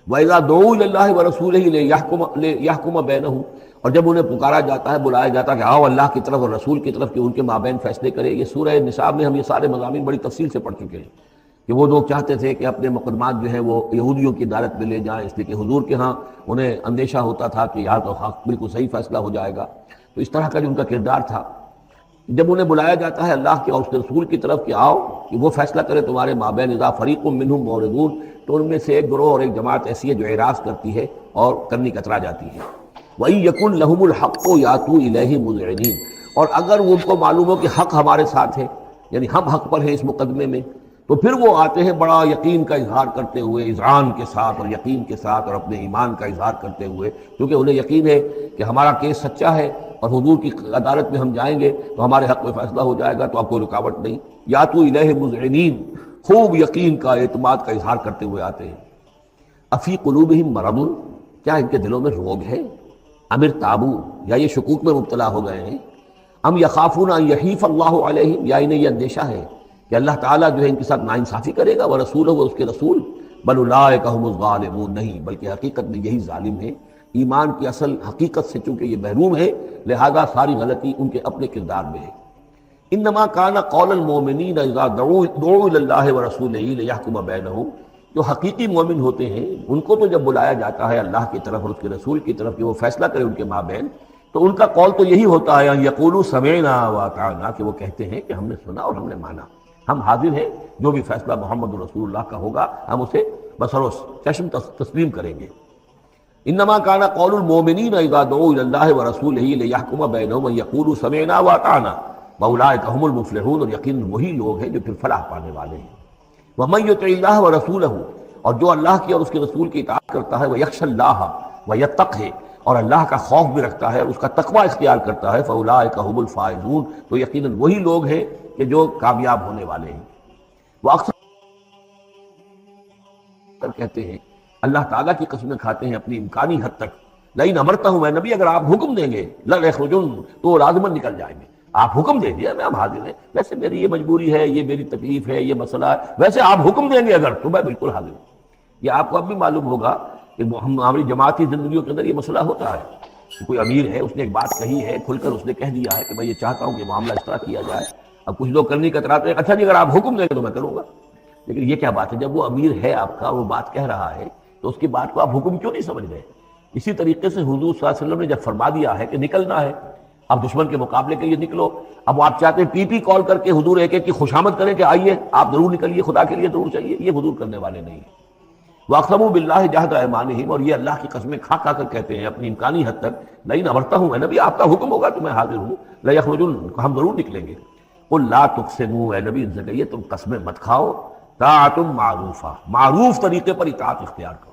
وَإِذَا دُعُوا إِلَى اللَّهِ وَرَسُولِهِ لِيَحْكُمَ بَيْنَهُمْ، اور جب انہیں پکارا جاتا ہے، بلایا جاتا ہے کہ آؤ اللہ کی طرف اور رسول کی طرف کہ ان کے مابین فیصلے کرے۔ یہ سورہ نساء میں ہم یہ سارے مضامین بڑی تفصیل سے پڑھ چکے ہیں کہ وہ لوگ چاہتے تھے کہ اپنے مقدمات جو ہیں وہ یہودیوں کی عدالت میں لے جائیں، اس لیے کہ حضور کے ہاں انہیں اندیشہ ہوتا تھا کہ یہاں تو حق بالکل صحیح فیصلہ ہو جائے گا۔ تو اس طرح کا جو ان کا کردار تھا، جب انہیں بلایا جاتا ہے اللہ کے اور اس کے رسول کی طرف کہ آؤ کہ وہ فیصلہ کرے تمہارے مابین، اذا فریق منہم معرضون، تو ان میں سے ایک گروہ اور ایک جماعت ایسی ہے جو اعراض کرتی ہے اور کرنی کترا جاتی ہے۔ وَإِن يَكُن لَهُمُ الْحَقُّ يَأْتُوا إِلَيْهِ مُذْعِنِينَ، اور اگر وہ ان کو معلوم ہو کہ حق ہمارے ساتھ ہے، یعنی ہم حق پر ہیں اس مقدمے میں، تو پھر وہ آتے ہیں بڑا یقین کا اظہار کرتے ہوئے، اذعان کے ساتھ اور یقین کے ساتھ اور اپنے ایمان کا اظہار کرتے ہوئے، کیونکہ انہیں یقین ہے کہ ہمارا کیس سچا ہے اور حضور کی عدالت میں ہم جائیں گے تو ہمارے حق میں فیصلہ ہو جائے گا، تو اب کوئی رکاوٹ نہیں۔ یاتوا الیہ مذعنین، خوب یقین کا، اعتماد کا اظہار کرتے ہوئے آتے ہیں۔ افی قلوبہم مرض، کیا ان کے دلوں میں روگ ہے؟ امر تابو، یا یہ شکوک میں مبتلا ہو گئے ہیں، ام یخافون ان یحیف اللہ علیہم، یا انہیں یہ اندیشہ ہے کہ اللہ تعالیٰ جو ہے ان کے ساتھ ناانصافی کرے گا، ورسولہ و اس کے رسول، بل اولئک هم الظالمون، نہیں بلکہ حقیقت میں یہی ظالم ہے۔ ایمان کی اصل حقیقت سے چونکہ یہ محروم ہے، لہذا ساری غلطی ان کے اپنے کردار میں ہے۔ انما کان قول المؤمنین اذا دعوا الی اللہ ورسولہ لیحکم بینہم، جو حقیقی مومن ہوتے ہیں ان کو تو جب بلایا جاتا ہے اللہ کی طرف اور اس کے رسول کی طرف کہ وہ فیصلہ کرے ان کے مابین، تو ان کا قول تو یہی ہوتا ہے ان یقولوا سمعنا واطعنا، کہ وہ کہتے ہیں کہ ہم نے سنا اور ہم نے مانا، ہم حاضر ہیں، جو بھی فیصلہ محمد رسول اللہ کا ہوگا ہم اسے بصر و چشم تسلیم کریں گے۔ انما کان قول المؤمنین اذا دعوا الی اللہ ورسولہ لیحکم بینہم ان یقولوا سمعنا واطعنا واولئک هم المفلحون، اور یقیناً وہی لوگ ہیں جو پھر فلاح پانے والے ہیں۔ ومن یطع اللہ ورسولہ، اور جو اللہ کی اور اس کے رسول کی اطاعت کرتا ہے، ویخشى اللہ ویتقہ، اور اللہ کا خوف بھی رکھتا ہے اور اس کا تقوی اختیار کرتا ہے، فاولئک هم الفائزون، تو یقیناً وہی لوگ ہیں کہ جو کامیاب ہونے والے ہیں۔ وہ اکثر کہتے ہیں، اللہ تعالیٰ کی قسمیں کھاتے ہیں اپنی امکانی حد تک، لئن امرتہم، اے نبی اگر آپ حکم دیں گے، لَيَخْرُجُنَّ، تو لازماً نکل جائیں گے۔ آپ حکم دے دیا، میں اب حاضر ہیں، ویسے میری یہ مجبوری ہے، یہ میری تکلیف ہے، یہ مسئلہ ہے، ویسے آپ حکم دیں گے اگر، تو میں بالکل حاضر ہوں۔ یہ آپ کو اب بھی معلوم ہوگا کہ ہماری جماعتی زندگیوں کے اندر یہ مسئلہ ہوتا ہے کہ کوئی امیر ہے، اس نے ایک بات کہی ہے، کھل کر اس نے کہہ دیا ہے کہ میں یہ چاہتا ہوں کہ معاملہ اس طرح کیا جائے۔ اب کچھ لوگ کرنے کا اتراتے ہیں، اچھا جی اگر آپ حکم دیں گے تو میں کروں گا۔ لیکن یہ کیا بات ہے، جب وہ امیر ہے آپ کا، وہ بات کہہ رہا ہے، تو اس کی بات کو آپ حکم کیوں نہیں سمجھ رہے؟ اسی طریقے سے حضور صلی اللہ علیہ وسلم نے جب فرما دیا ہے کہ نکلنا ہے، اب دشمن کے مقابلے کے لیے نکلو، اب آپ چاہتے ہیں پی پی کال کر کے حضور ایک ایک کی خوشامد کریں کہ آئیے آپ ضرور نکلیے، خدا کے لیے ضرور چلیے، یہ حضور کرنے والے نہیں ہیں۔ وَأَقْسَمُوا بِاللَّهِ جَهْدَ أَيْمَانِهِمْ، اور یہ اللہ کی قسمیں کھا کھا کر کہتے ہیں اپنی امکانی حد تک، لئن امرتہم، اے نبی آپ کا حکم ہوگا تو میں حاضر ہوں، لَيَخْرُجُنَّ، ہم ضرور نکلیں گے۔ قُل لَا تُقْسِمُوا، اے نبی ان سے کہیے تم قسمیں مت کھاؤ، طاعۃ معروفہ، معروف طریقے پر اطاعت اختیار کرو۔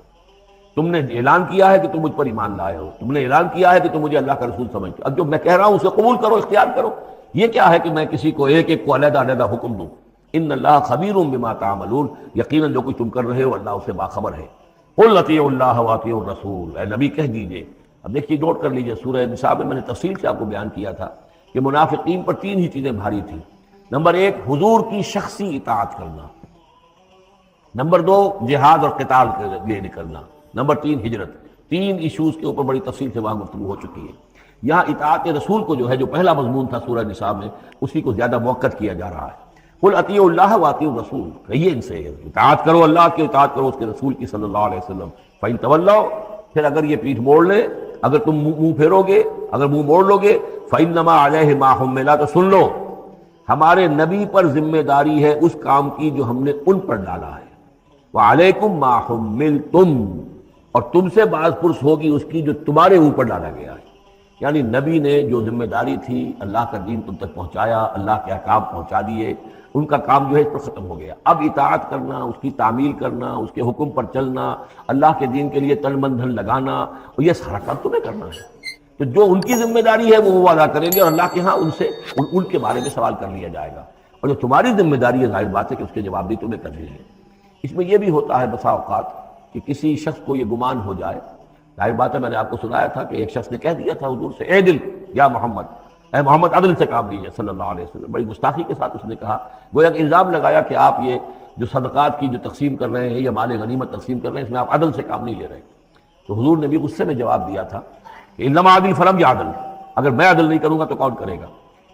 تم نے اعلان کیا ہے کہ تم مجھ پر ایمان لائے ہو، تم نے اعلان کیا ہے کہ تم مجھے اللہ کا رسول سمجھتے ہو، اب جو میں کہہ رہا ہوں اسے قبول کرو، اختیار کرو۔ یہ کیا ہے کہ میں کسی کو ایک ایک کو علیحدہ علیحدہ حکم دوں؟ ان اللہ خبیر بما تعملون، یقیناً جو کچھ تم کر رہے ہو اللہ اسے باخبر ہے۔ قل اطیعوا اللہ واطیعوا الرسول، اے نبی کہہ دیجئے۔ اب دیکھیے نوٹ کر لیجئے، سورہ نساء میں نے تفصیل سے آپ کو بیان کیا تھا کہ منافقین پر تین ہی چیزیں بھاری تھیں۔ نمبر ایک، حضور کی شخصی اطاعت کرنا، نمبر دو، جہاد اور قتال کے لیے نکلنا، نمبر تین، ہجرت۔ تین ایشوز کے اوپر بڑی تفصیل سے وہاں گفتگو ہو چکی ہے۔ یہاں اطاعت رسول کو جو ہے، جو پہلا مضمون تھا سورہ نساء میں، اسی کو زیادہ موقت کیا جا رہا ہے۔ قل اطیعوا اللہ واطیعوا الرسول، کہیے ان سے اطاعت کرو، اللہ کی اطاعت کرو، اس کے رسول کی صلی اللہ علیہ وسلم۔ فإن تولوا، پھر اگر یہ پیٹھ موڑ لے، اگر تم منہ پھیرو گے، اگر منہ موڑ لو گے، فإنما علیہ ما حمل، تو سن لو ہمارے نبی پر ذمہ داری ہے اس کام کی جو ہم نے ان پر ڈالا ہے، وعلیکم ما حملتم، اور تم سے باز پرس ہوگی اس کی جو تمہارے اوپر ڈالا گیا ہے۔ یعنی نبی نے جو ذمہ داری تھی اللہ کا دین تم تک پہنچایا، اللہ کے احکام پہنچا دیے، ان کا کام جو ہے اس پر ختم ہو گیا۔ اب اطاعت کرنا، اس کی تعمیل کرنا، اس کے حکم پر چلنا، اللہ کے دین کے لیے تن من دھن لگانا، اور یہ سارا کام تمہیں کرنا ہے۔ تو جو ان کی ذمہ داری ہے وہ ادا کریں گے، اور اللہ کے ہاں ان سے ان کے بارے میں سوال کر لیا جائے گا، اور جو تمہاری ذمہ داری ہے ظاہر بات ہے کہ اس کے جواب بھی تمہیں کرنی ہے۔ اس میں یہ بھی ہوتا ہے بسا اوقات کہ کسی شخص کو یہ گمان ہو جائے، ظاہر بات ہے میں نے آپ کو سنایا تھا کہ ایک شخص نے کہہ دیا تھا حضور سے، اے دل یا محمد، اے محمد عدل سے کام لیجیے صلی اللہ علیہ وسلم، بڑی گستاخی کے ساتھ اس نے کہا، گویا کہ الزام لگایا کہ آپ یہ جو صدقات کی جو تقسیم کر رہے ہیں یا مال غنیمت تقسیم کر رہے ہیں، اس میں آپ عدل سے کام نہیں لے رہے۔ تو حضور نے بھی غصے میں جواب دیا تھا کہ انما عدل فلم یا عدل، اگر میں عدل نہیں کروں گا تو کون کرے گا۔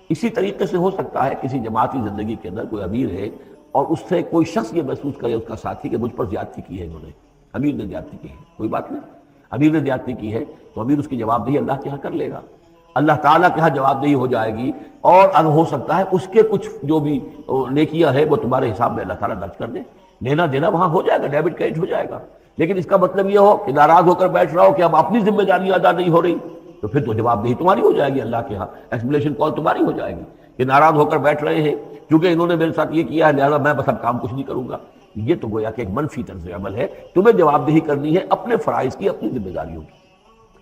اسی طریقے سے ہو سکتا ہے کسی جماعتی زندگی کے اندر کوئی امیر ہے اور اس سے کوئی شخص یہ محسوس کرے، اس کا ساتھی، کہ مجھ پر زیادتی کی ہے انہوں نے، امیر نے زیادتی کی ہے، کوئی بات نہیں، امیر نے زیادتی کی ہے تو امیر اس کی جواب دہی اللہ کے ہاں کر لے گا، اللہ تعالیٰ کے ہاں جواب دہی ہو جائے گی، اور اگر ہو سکتا ہے اس کے کچھ جو بھی نیکیاں ہے وہ تمہارے حساب میں اللہ تعالیٰ درج کر دے، لینا دینا وہاں ہو جائے گا، ڈیبٹ کریڈٹ ہو جائے گا۔ لیکن اس کا مطلب یہ ہو کہ ناراض ہو کر بیٹھ رہا ہو کہ اب اپنی ذمہ داری ادا نہیں ہو رہی، تو پھر تو جواب دہی تمہاری ہو جائے گی اللہ کے ہاں، ایکسپلیشن کال تمہاری ہو جائے گی کہ ناراض ہو کر بیٹھ رہے ہیں کیونکہ انہوں نے میرے ساتھ یہ کیا ہے، لہٰذا میں بس اب کام کچھ نہیں کروں گا۔ یہ تو گویا کہ ایک منفی طرز عمل ہے، تمہیں جواب دہی کرنی ہے اپنے فرائض کی، اپنی ذمہ داریوں کی۔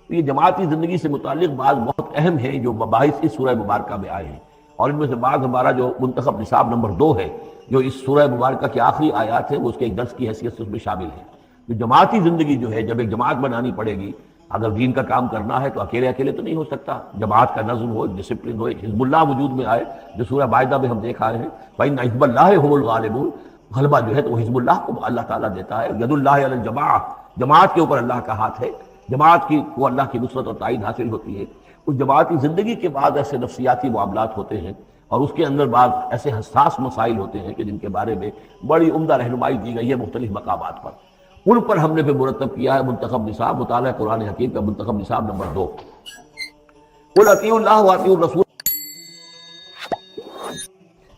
تو یہ جماعتی زندگی سے متعلق بعض بہت اہم ہیں جو مباحث اس سورہ مبارکہ میں آئے ہیں، اور ان میں سے بعض ہمارا جو منتخب نصاب نمبر 2 ہے، جو اس سورہ مبارکہ کی آخری آیات ہے، وہ اس کے ایک درس کی حیثیت سے اس میں شامل ہے۔ جو جماعتی زندگی جو ہے، جب ایک جماعت بنانی پڑے گی اگر دین کا کام کرنا ہے تو اکیلے اکیلے تو نہیں ہو سکتا، جماعت کا نظم ہو، ڈسپلن ہو، ایک حزب اللہ وجود میں آئے جو سورہ مائدہ میں ہم دیکھ آئے ہیں، فَإِنَّ حِزْبَ اللَّهِ هُمُ الْغَالِبُونَ، غلبہ جو ہے تو وہ حزب اللہ کو اللہ تعالیٰ دیتا ہے۔ ید اللہ علی الجماعہ، جماعت کے اوپر اللہ کا ہاتھ ہے، جماعت کی کو اللہ کی نصرت اور تائید حاصل ہوتی ہے۔ اس جماعتی زندگی کے بعد ایسے نفسیاتی معاملات ہوتے ہیں اور اس کے اندر بعض ایسے حساس مسائل ہوتے ہیں کہ جن کے بارے میں بڑی عمدہ رہنمائی دی گئی ہے مختلف مقامات پر، ان پر ہم نے پھر مرتب کیا ہے منتخب نصاب، مطالعہ قرآن حکیم کا منتخب نصاب نمبر 2۔ قُلْ اطیعوا اللہ واطیعوا الرسول،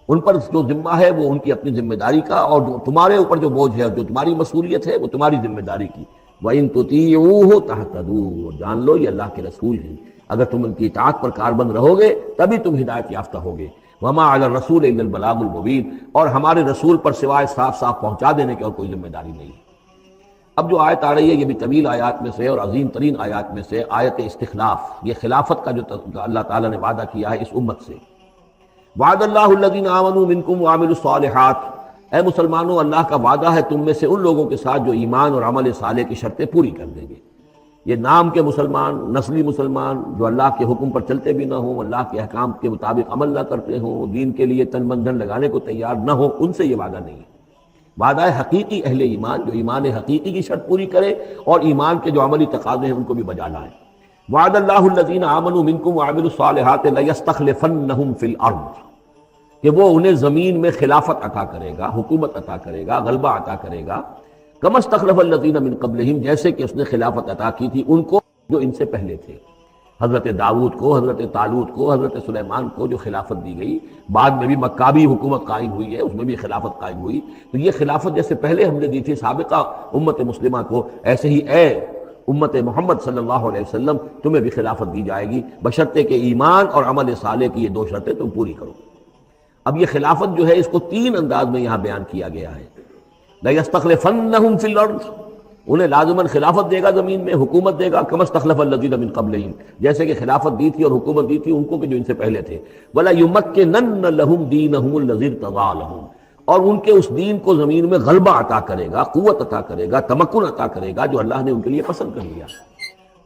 ان پر جو ذمہ ہے وہ ان کی اپنی ذمہ داری کا، اور جو تمہارے اوپر جو بوجھ ہے، جو تمہاری مسئولیت ہے، وہ تمہاری ذمہ داری کی۔ وَإِن تُطِيعُوهُ تَهْتَدُوا، جان لو یہ اللہ کے رسول ہیں، اگر تم ان کی اطاعت پر کاربند رہو گے تبھی تم ہدایت یافتہ ہوگے۔ وَمَا عَلَى الرَّسُولِ إِلَّا الْبَلَاغُ الْمُبِينُ، اور ہمارے رسول پر سوائے صاف صاف پہنچا دینے کی اور کوئی ذمہ داری نہیں ہے۔ اب جو آیت آ رہی ہے یہ بھی طویل آیات میں سے اور عظیم ترین آیات میں سے آیت استخلاف، یہ خلافت کا جو اللہ تعالیٰ نے وعدہ کیا ہے اس امت سے۔ وعد اللہ الذین آمنوا منکم وعملوا الصالحات، اے مسلمانوں اللہ کا وعدہ ہے تم میں سے ان لوگوں کے ساتھ جو ایمان اور عمل صالح کی شرطیں پوری کر دیں گے۔ یہ نام کے مسلمان، نسلی مسلمان جو اللہ کے حکم پر چلتے بھی نہ ہوں، اللہ کے احکام کے مطابق عمل نہ کرتے ہوں، دین کے لیے تن من دھن لگانے کو تیار نہ ہوں، ان سے یہ وعدہ نہیں ہے۔ وعدہ ہے حقیقی اہل ایمان، جو ایمان حقیقی کی شرط پوری کرے اور ایمان کے جو عملی تقاضے ہیں ان کو بھی بجا لائیں۔ وعد اللہ الذین آمنوا منکم وعملوا الصالحات لیستخلفنہم فی الارض، کہ وہ انہیں زمین میں خلافت عطا کرے گا، حکومت عطا کرے گا، غلبہ عطا کرے گا، کما استخلف الذین من قبلہم، جیسے کہ اس نے خلافت عطا کی تھی ان کو جو ان سے پہلے تھے، حضرت داؤد کو، حضرت طالوت کو، حضرت سلیمان کو جو خلافت دی گئی، بعد میں بھی مکابی حکومت قائم ہوئی ہے، اس میں بھی خلافت قائم ہوئی، تو یہ خلافت جیسے پہلے ہم نے دی تھی سابقہ امت مسلمہ کو، ایسے ہی اے امت محمد صلی اللہ علیہ وسلم تمہیں بھی خلافت دی جائے گی، بشرطے کہ ایمان اور عمل صالح کی یہ 2 شرطیں تم پوری کرو۔ اب یہ خلافت جو ہے اس کو 3 انداز میں یہاں بیان کیا گیا ہے۔ لَيَسْتَخْلِفَنَّهُمْ فِي الْأَرْضِ، انہیں لازماً خلافت دے گا زمین میں، حکومت دے گا، کما استخلف الذین من قبلہم، جیسے کہ خلافت دی تھی اور حکومت دی تھی ان کو کہ جو ان سے پہلے تھے۔ وَلَيُمَكِّنَنَّ لَهُمْ دِينَهُمُ الَّذِي ارْتَضَىٰ لَهُمْ، اور ان کے اس دین کو زمین میں غلبہ عطا کرے گا، قوت عطا کرے گا، تمکن عطا کرے گا جو اللہ نے ان کے لیے پسند کر لیا۔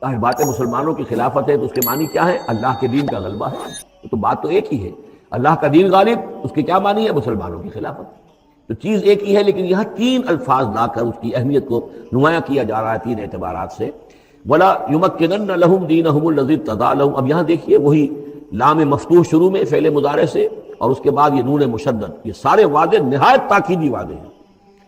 ظاہر بات ہے مسلمانوں کی خلافت ہے تو اس کے معنی کیا ہے؟ اللہ کے دین کا غلبہ ہے، تو بات تو ایک ہی ہے، اللہ کا دین غالب، اس کے کیا معنی ہے؟ مسلمانوں کی خلافت، تو چیز ایک ہی ہے، لیکن یہاں 3 الفاظ لا کر اس کی اہمیت کو نمایاں کیا جا رہا ہے 3 اعتبارات سے۔ وَلَا يُمَكِّنَنَّ لَهُمْ دِينَهُمُ الَّذِي ارْتَضَىٰ لَهُمْ، اب یہاں دیکھیے وہی لام مفتوح شروع میں فعل مضارع سے اور اس کے بعد یہ نون مشدد، یہ سارے وعدے نہایت تاکیدی وعدے ہیں۔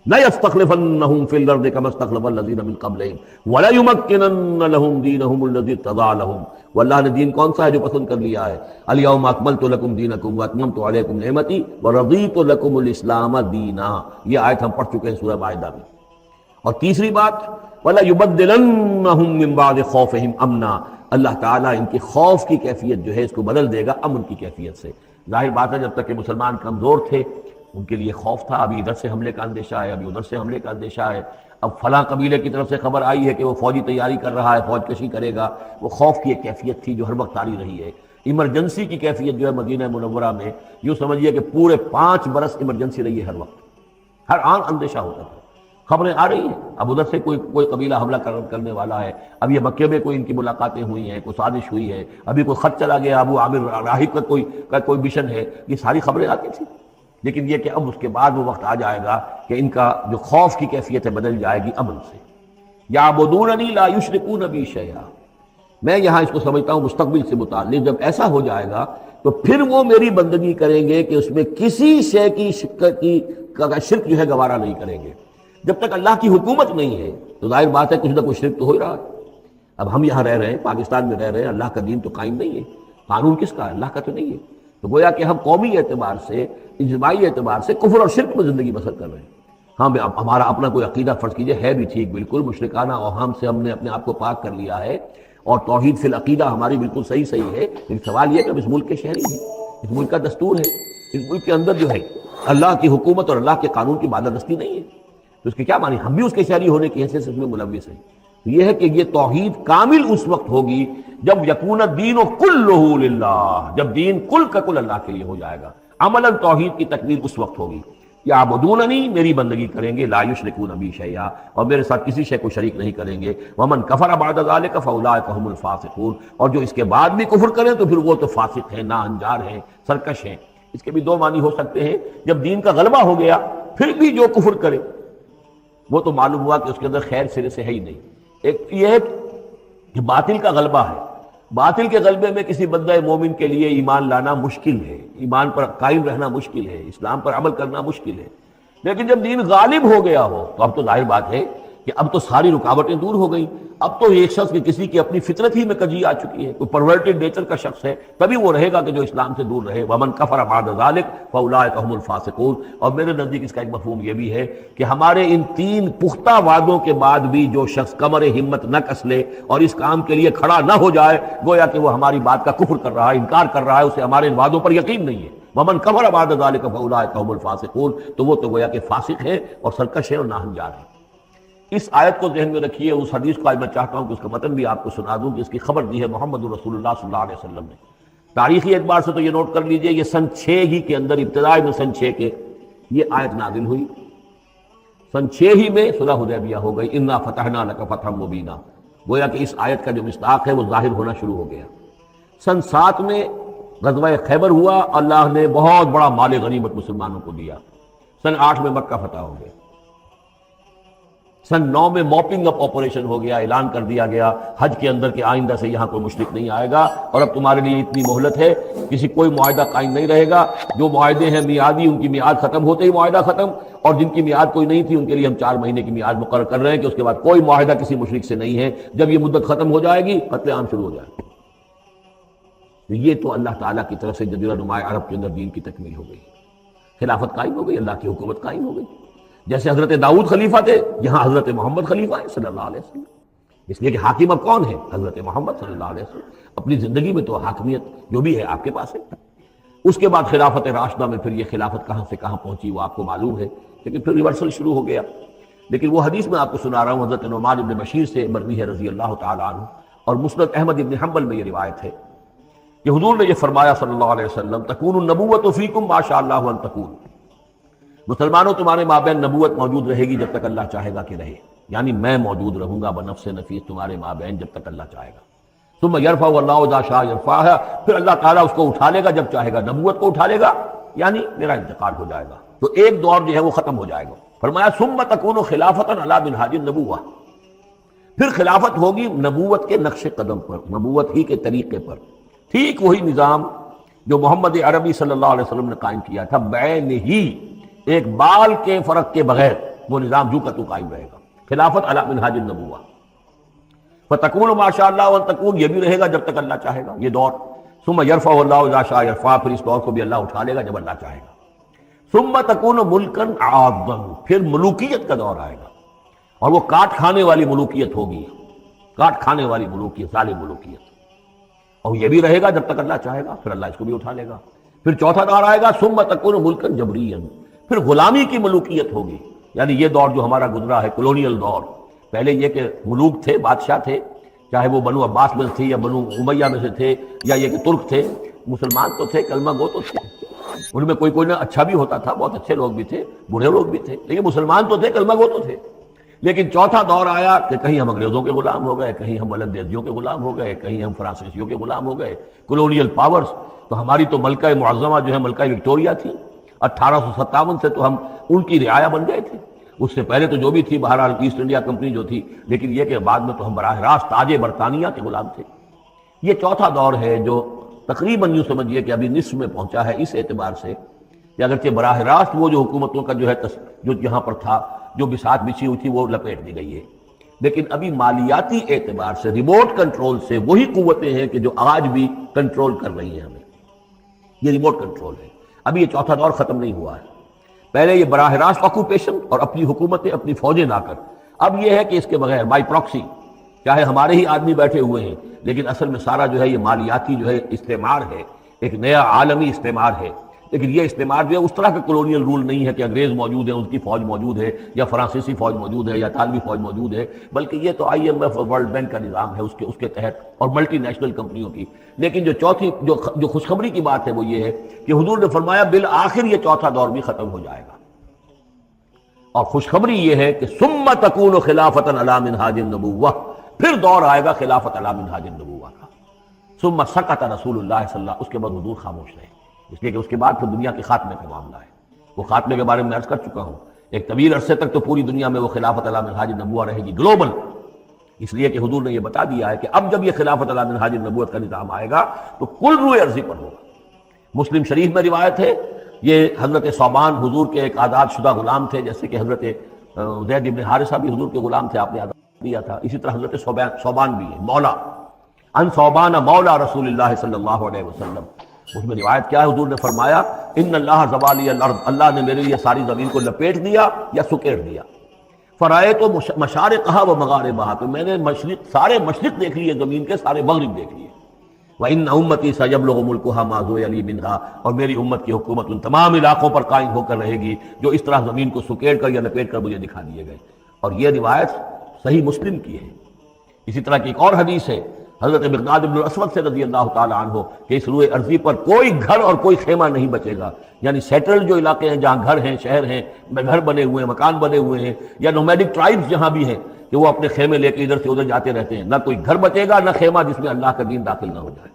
لَيَسْتَخْلِفَنَّهُمْ فِي الْأَرْضِ كَمَا اسْتَخْلَفَ الَّذِينَ مِن قَبْلِهِمْ وَلَيُمَكِّنَنَّ لَهُمْ دِينَهُمُ الَّذِي ارْتَضَىٰ لَهُمْ، واللہ نے دین کون سا ہے جو پسند کر لیا ہے؟ الْيَوْمَ أَكْمَلْتُ لَكُمْ دِينَكُمْ وَأَتْمَمْتُ عَلَيْكُمْ نِعْمَتِي وَرَضِيتُ لَكُمُ الْإِسْلَامَ دِينًا، یہ آیت ہم پڑھ چکے ہیں سورہ مائدہ میں۔ اور تیسری بات وَلَيُبَدِّلَنَّهُم مِّن بَعْدِ خَوْفِهِمْ أَمْنًا، اللہ تعالیٰ ان کی خوف کی کیفیت جو ہے اس کو بدل دے گا امن کی کیفیت سے۔ ظاہر بات ہے جب تک کہ مسلمان کمزور تھے ان کے لیے خوف تھا، ابھی ادھر سے حملے کا اندیشہ ہے، ابھی ادھر سے حملے کا اندیشہ ہے، اب فلاں قبیلے کی طرف سے خبر آئی ہے کہ وہ فوجی تیاری کر رہا ہے، فوج کشی کرے گا، وہ خوف کی ایک کیفیت تھی جو ہر وقت جاری رہی ہے۔ ایمرجنسی کی کیفیت جو ہے مدینہ منورہ میں یوں سمجھیے کہ پورے 5 برس ایمرجنسی رہی ہے، ہر وقت ہر آن اندیشہ ہوتا تھا، خبریں آ رہی ہیں، اب ادھر سے کوئی قبیلہ حملہ کرنے والا ہے، اب یہ مکے میں کوئی ان کی ملاقاتیں ہوئی ہیں، کوئی سازش ہوئی ہے، ابھی کوئی خط چلا گیا ابو عامر راہب کا کوئی مشن ہے، یہ ساری خبریں آتی تھیں۔ لیکن یہ کہ اب اس کے بعد وہ وقت آ جائے گا کہ ان کا جو خوف کی کیفیت ہے بدل جائے گی امن سے۔ یعبدوننی لا یشرکون بی شیئا، میں یہاں اس کو سمجھتا ہوں مستقبل سے متعلق، جب ایسا ہو جائے گا تو پھر وہ میری بندگی کریں گے کہ اس میں کسی شے کی شرک جو ہے گوارا نہیں کریں گے۔ جب تک اللہ کی حکومت نہیں ہے تو ظاہر بات ہے کچھ نہ کچھ شرک تو ہو ہی رہا ہے۔ اب ہم یہاں رہ رہے ہیں، پاکستان میں رہ رہے ہیں، اللہ کا دین تو قائم نہیں ہے، قانون کس کا ہے؟ اللہ کا تو نہیں ہے، تو گویا کہ ہم قومی اعتبار سے، اجتماعی اعتبار سے کفر اور شرک میں زندگی بسر کر رہے ہیں۔ ہاں ہمارا اپنا کوئی عقیدہ فرض کیجئے ہے بھی ٹھیک، بالکل مشرکانہ اوہام سے ہم نے اپنے آپ کو پاک کر لیا ہے اور توحید فی العقیدہ ہماری بالکل صحیح ہے، لیکن سوال یہ کہ ہم اس ملک کے شہری ہیں، اس ملک کا دستور ہے، اس ملک کے اندر جو ہے اللہ کی حکومت اور اللہ کے قانون کی بالادستی نہیں ہے، تو اس کے کیا معنی؟ ہم بھی اس کے شہری ہونے کی حیثیت سے اس میں ملوث ہیں۔ تو یہ ہے کہ یہ توحید کامل اس وقت ہوگی جب یکون الدین کلہ للہ، جب دین کل کا کل اللہ کے لیے ہو جائے گا، عملاً توحید کی تکمیل اس وقت ہوگی۔ یعبدوننی، میری بندگی کریں گے، لا یشرکون بی شیئا، اور میرے ساتھ کسی شے کو شریک نہیں کریں گے، ومن کفر بعد ذلک فاولئک هم الفاسقون، اور جو اس کے بعد بھی کفر کریں تو پھر وہ تو فاسق ہیں، ناہنجار ہیں، سرکش ہیں۔ اس کے بھی دو معنی ہو سکتے ہیں، جب دین کا غلبہ ہو گیا پھر بھی جو کفر کرے وہ تو معلوم ہوا کہ اس کے اندر خیر سرے سے ہے ہی نہیں۔ ایک یہ ہے کہ باطل کا غلبہ ہے، باطل کے غلبے میں کسی بندہ مومن کے لیے ایمان لانا مشکل ہے، ایمان پر قائم رہنا مشکل ہے، اسلام پر عمل کرنا مشکل ہے، لیکن جب دین غالب ہو گیا ہو تو اب تو ظاہر بات ہے کہ اب تو ساری رکاوٹیں دور ہو گئیں۔ اب تو ایک شخص کی کسی کی اپنی فطرت ہی میں کجی آ چکی ہے، کوئی پرورٹڈ نیچر کا شخص ہے، تبھی وہ رہے گا کہ جو اسلام سے دور رہے۔ ومن کفر بعد ذلک فاولئک هم الفاسقون۔ اور میرے نزدیک اس کا ایک مفہوم یہ بھی ہے کہ ہمارے ان تین پختہ وعدوں کے بعد بھی جو شخص کمر ہمت نہ کس لے اور اس کام کے لیے کھڑا نہ ہو جائے، گویا کہ وہ ہماری بات کا کفر کر رہا ہے، انکار کر رہا ہے، اسے ہمارے ان وعدوں پر یقین نہیں ہے۔ ومن کفر بعد ذلک فاولئک هم الفاسقون، تو وہ تو گویا کہ فاسق ہے اور سرکش ہے اور ناہنجار ہے۔ اس آیت کو ذہن میں رکھیے، اس حدیث کو آج میں چاہتا ہوں کہ اس کا متن بھی آپ کو سنا دوں کہ اس کی خبر دی ہے محمد رسول اللہ صلی اللہ علیہ وسلم نے۔ تاریخی اعتبار سے تو یہ نوٹ کر لیجئے، یہ سن 6 ہی کے اندر، ابتدائی میں سن 6 کے یہ آیت نازل ہوئی، سن 6 ہی میں صلح حدیبیہ ہو گئی، انا فتحنا لک فتحا مبینا، گویا کہ اس آیت کا جو مصداق ہے وہ ظاہر ہونا شروع ہو گیا۔ سن 7 میں غزوہ خیبر ہوا، اللہ نے بہت بڑا مال غنیمت مسلمانوں کو دیا۔ سن 8 میں مکہ فتح ہو گیا۔ سن 9 میں موپنگ اپ آپریشن ہو گیا، اعلان کر دیا گیا حج کے اندر کہ آئندہ سے یہاں کوئی مشرک نہیں آئے گا، اور اب تمہارے لیے اتنی مہلت ہے، کسی کوئی معاہدہ قائم نہیں رہے گا، جو معاہدے ہیں میعادی ان کی میعاد ختم ہوتے ہی معاہدہ ختم، اور جن کی میعاد کوئی نہیں تھی ان کے لیے ہم 4 مہینے کی میعاد مقرر کر رہے ہیں کہ اس کے بعد کوئی معاہدہ کسی مشرک سے نہیں ہے، جب یہ مدت ختم ہو جائے گی قتل عام شروع ہو جائے گا۔ یہ تو اللہ تعالیٰ کی طرف سے جزیرہ نماء عرب کے اندر دین کی تکمیل ہو گئی، خلافت قائم ہو گئی، اللہ کی حکومت قائم ہو گئی۔ جیسے حضرت داؤد خلیفہ تھے، یہاں حضرت محمد خلیفہ ہے صلی اللہ علیہ وسلم، اس لیے کہ حاکم اب کون ہے؟ حضرت محمد صلی اللہ علیہ وسلم۔ اپنی زندگی میں تو حاکمیت جو بھی ہے آپ کے پاس ہے۔ اس کے بعد خلافت راشدہ میں پھر یہ خلافت کہاں سے کہاں پہنچی وہ آپ کو معلوم ہے، لیکن پھر ریورسل شروع ہو گیا۔ لیکن وہ حدیث میں آپ کو سنا رہا ہوں، حضرت نعمان بن بشیر سے مروی ہے رضی اللہ تعالیٰ عنہ، اور مسند احمد بن حنبل میں یہ روایت ہے کہ حضور نے یہ فرمایا صلی اللہ علیہ وسلم، تکون النبوۃ فیکم ما شاء اللہ ان تکون، مسلمانوں تمہارے مابین نبوت موجود رہے گی جب تک اللہ چاہے گا کہ رہے، یعنی میں موجود رہوں گا بنفس نفیس تمہارے مابین جب تک اللہ چاہے گا۔ ثم یرفع اللہ اذا شاء یرفعها، پھر اللہ تعالیٰ اس کو اٹھا لے گا جب چاہے گا، نبوت کو اٹھا لے گا، یعنی میرا انتقال ہو جائے گا، تو ایک دور جو ہے وہ ختم ہو جائے گا۔ فرمایا ثم تکون خلافۃ علی منہاج النبوۃ، پھر خلافت ہوگی نبوت کے نقش قدم پر، نبوت ہی کے طریقے پر، ٹھیک وہی نظام جو محمد عربی صلی اللہ علیہ وسلم نے قائم کیا تھا، بعین ہی، ایک بال کے فرق کے بغیر وہ نظام جو کا تو قائم رہے گا، خلافت علی منہاج النبوہ۔ فتکون ما شاء اللہ وان تکون، یہ بھی رہے گا جب تک اللہ چاہے گا یہ دور۔ ثم یرفع اللہ اذا شاء یرفع، پھر اس دور کو بھی اللہ اٹھا لے گا جب اللہ چاہے گا۔ ثم تکون ملکا عاضا، پھر ملوکیت کا دور آئے گا، اور وہ کاٹ کھانے والی ملوکیت ہوگی، کاٹ کھانے والی ملوکیت، ظالم ملوکیت، اور یہ بھی رہے گا جب تک اللہ چاہے گا، پھر اللہ اس کو بھی اٹھا لے گا۔ پھر چوتھا دور آئے گا، ثم تکون ملکا جبریا، پھر غلامی کی ملوکیت ہوگی، یعنی یہ دور جو ہمارا گزرا ہے کولونیل دور۔ پہلے یہ کہ ملوک تھے، بادشاہ تھے، چاہے وہ بنو عباس میں تھے یا بنو امیہ میں سے تھے، یا یہ کہ ترک تھے، مسلمان تو تھے، کلمہ گو تو تھے، ان میں کوئی نہ اچھا بھی ہوتا تھا، بہت اچھے لوگ بھی تھے، برے لوگ بھی تھے، لیکن مسلمان تو تھے، کلمہ گو تو تھے۔ لیکن چوتھا دور آیا کہ کہیں ہم انگریزوں کے غلام ہو گئے، کہیں ہم ولندیزیوں کے غلام ہو گئے، کہیں ہم فرانسیسیوں کے غلام ہو گئے، کولونیل پاورز۔ تو ہماری تو ملکہ معظمہ جو ہے ملکہ وکٹوریہ تھی، 1857 سے تو ہم ان کی رعایا بن گئے تھے، اس سے پہلے تو جو بھی تھی بہرحال ایسٹ انڈیا کمپنی جو تھی، لیکن یہ کہ بعد میں تو ہم براہ راست تاج برطانیہ کے غلام تھے۔ یہ چوتھا دور ہے جو تقریباً یوں سمجھیے کہ ابھی نصف میں پہنچا ہے، اس اعتبار سے کہ اگرچہ براہ راست وہ جو حکومتوں کا جو ہے جو یہاں پر تھا، جو بساط بچھی ہوئی تھی وہ لپیٹ دی گئی ہے، لیکن ابھی مالیاتی اعتبار سے ریموٹ کنٹرول سے وہی قوتیں ہیں کہ جو آج بھی کنٹرول کر رہی ہیں ہمیں، یہ ریموٹ کنٹرول ہے۔ ابھی یہ چوتھا دور ختم نہیں ہوا ہے، پہلے یہ براہ راست آکوپیشن اور اپنی حکومتیں، اپنی فوجیں لا کر، اب یہ ہے کہ اس کے بغیر بائی پراکسی، چاہے ہمارے ہی آدمی بیٹھے ہوئے ہیں، لیکن اصل میں سارا جو ہے یہ مالیاتی جو ہے استعمار ہے، ایک نیا عالمی استعمار ہے۔ لیکن یہ استعمار جو ہے اس طرح کا کولونیل رول نہیں ہے کہ انگریز موجود ہے، ان کی فوج موجود ہے، یا فرانسیسی فوج موجود ہے، یا اطالوی فوج موجود ہے، بلکہ یہ تو IMF اور ورلڈ بینک کا نظام ہے اس کے تحت، اور ملٹی نیشنل کمپنیوں کی۔ لیکن جو چوتھی جو خوشخبری کی بات ہے وہ یہ ہے کہ حضور نے فرمایا بالآخر یہ چوتھا دور بھی ختم ہو جائے گا، اور خوشخبری یہ ہے کہ ثم تکون خلافۃ علی منہاج النبوہ، پھر دور آئے گا خلافت علی منہاج النبوہ کا۔ ثم سکت رسول اللہ صلی اللہ، اس کے بعد حضور خاموش رہے، اس لیے کہ اس کے بعد پھر دنیا کے خاتمے کا معاملہ ہے۔ وہ خاتمے کے بارے میں عرض کر چکا ہوں، ایک طویل عرصے تک تو پوری دنیا میں وہ خلافت علی منہاج النبوہ رہے گی، گلوبل، اس لیے کہ حضور نے یہ بتا دیا ہے کہ اب جب یہ خلافت علی منہاج النبوت کا نظام آئے گا تو کل روئے ارضی پر ہوگا۔ مسلم شریف میں روایت ہے، یہ حضرت ثوبان حضور کے ایک آزاد شدہ غلام تھے، جیسے کہ حضرت زید بن حارثہ بھی حضور کے غلام تھے، آپ نے آزاد دیا تھا، اسی طرح حضرت ثوبان بھی ہے، مولا ان ثوبان مولا رسول اللہ صلی اللہ علیہ وسلم۔ اس میں روایت کیا ہے، حضور نے فرمایا ان اللہ زوالی الارض، اللہ نے میرے لیے ساری زمین کو لپیٹ دیا یا سکیڑ دیا، فرائے تو مشارقہا و مغاربہا، تو میں نے سارے مشرق دیکھ لیے زمین کے، سارے مغرب دیکھ لیے، وَإِنَّ أُمَّتِي سَيَبْلُغُ مُلْكُهَا مَا زُوِيَ لِي مِنْهَا، اور میری امت کی حکومت ان تمام علاقوں پر قائم ہو کر رہے گی جو اس طرح زمین کو سکیڑ کر یا لپیٹ کر مجھے دکھا دیے گئے۔ اور یہ روایت صحیح مسلم کی ہے۔ اسی طرح کی ایک اور حدیث ہے حضرت مقداد بن الاسود سے رضی اللہ تعالی عنہ کہ اس روئے ارضی پر کوئی گھر اور کوئی خیمہ نہیں بچے گا، یعنی سیٹلڈ جو علاقے ہیں جہاں گھر ہیں، شہر ہیں، گھر بنے ہوئے ہیں، مکان بنے ہوئے ہیں، یا نومیڈک ٹرائبز جہاں بھی ہیں کہ وہ اپنے خیمے لے کے ادھر سے ادھر جاتے رہتے ہیں، نہ کوئی گھر بچے گا نہ خیمہ جس میں اللہ کا دین داخل نہ ہو جائے،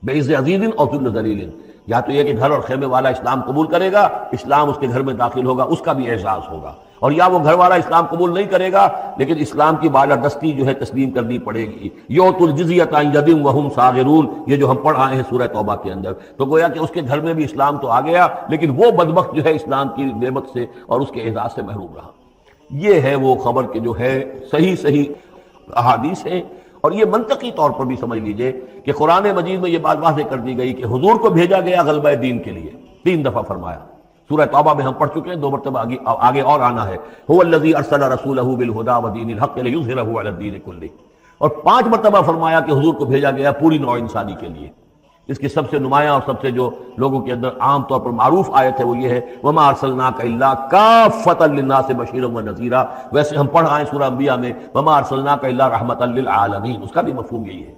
بعز عزیز اور ذل ذلیل، یا تو یہ کہ گھر اور خیمے والا اسلام قبول کرے گا، اسلام اس کے گھر میں داخل ہوگا، اس کا بھی اعزاز ہوگا، اور یا وہ گھر والا اسلام قبول نہیں کرے گا لیکن اسلام کی بالادستی جو ہے تسلیم کرنی پڑے گی۔ یؤتوا الجزیۃ عن ید وہم صاغرون، یہ جو ہم پڑھ آئے ہیں سورہ توبہ کے اندر، تو گویا کہ اس کے گھر میں بھی اسلام تو آ گیا لیکن وہ بدبخت جو ہے اسلام کی نعمت سے اور اس کے اعزاز سے محروم رہا۔ یہ ہے وہ خبر کہ جو ہے صحیح احادیث ہیں، اور یہ منطقی طور پر بھی سمجھ لیجئے کہ قرآن مجید میں یہ بات واضح کر دی گئی کہ حضور کو بھیجا گیا غلبہ دین کے لیے، 3 دفعہ فرمایا، سورہ توبہ میں ہم پڑھ چکے ہیں، 2 مرتبہ آگے اور آنا ہے، هو الذی ارسل رسولہ بالہدی ودین الحق لیظہرہ علی الدین کلہ، اور 5 مرتبہ فرمایا کہ حضور کو بھیجا گیا پوری نوع انسانی کے لیے۔ اس کی سب سے نمایاں اور سب سے جو لوگوں کے اندر عام طور پر معروف آیت ہے وہ یہ ہے وما ارسلناک الا کافۃ للناس بشیرا ونذیرا، ویسے ہم پڑھ آئے سورہ انبیاء میں وما ارسلناک الا رحمۃ للعالمین، اس کا بھی مفہوم یہی ہے،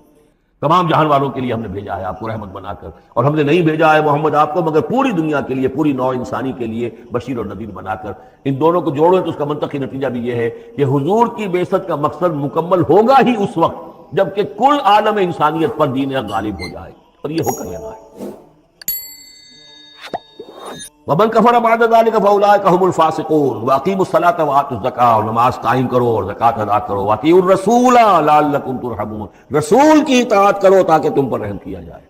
تمام جہان والوں کے لیے ہم نے بھیجا ہے آپ کو رحمت بنا کر، اور ہم نے نہیں بھیجا ہے محمد آپ کو مگر پوری دنیا کے لیے، پوری نوع انسانی کے لیے بشیر اور نذیر بنا کر۔ ان دونوں کو جوڑو تو اس کا منطقی نتیجہ بھی یہ ہے کہ حضور کی بعثت کا مقصد مکمل ہوگا ہی اس وقت جبکہ کل عالم انسانیت پر دین حق غالب ہو جائے، اور یہ ہو کر لینا ہے۔ ومن کفر بعد ذلک فاولئک هم الفاسقون واقیموا الصلاۃ وآتوا الزکاۃ، اور نماز قائم کرو اور زکوٰۃ ادا کرو، واطیعوا الرسول لعلکم ترحمون، رسول کی اطاعت کرو تاکہ تم پر رحم کیا جائے،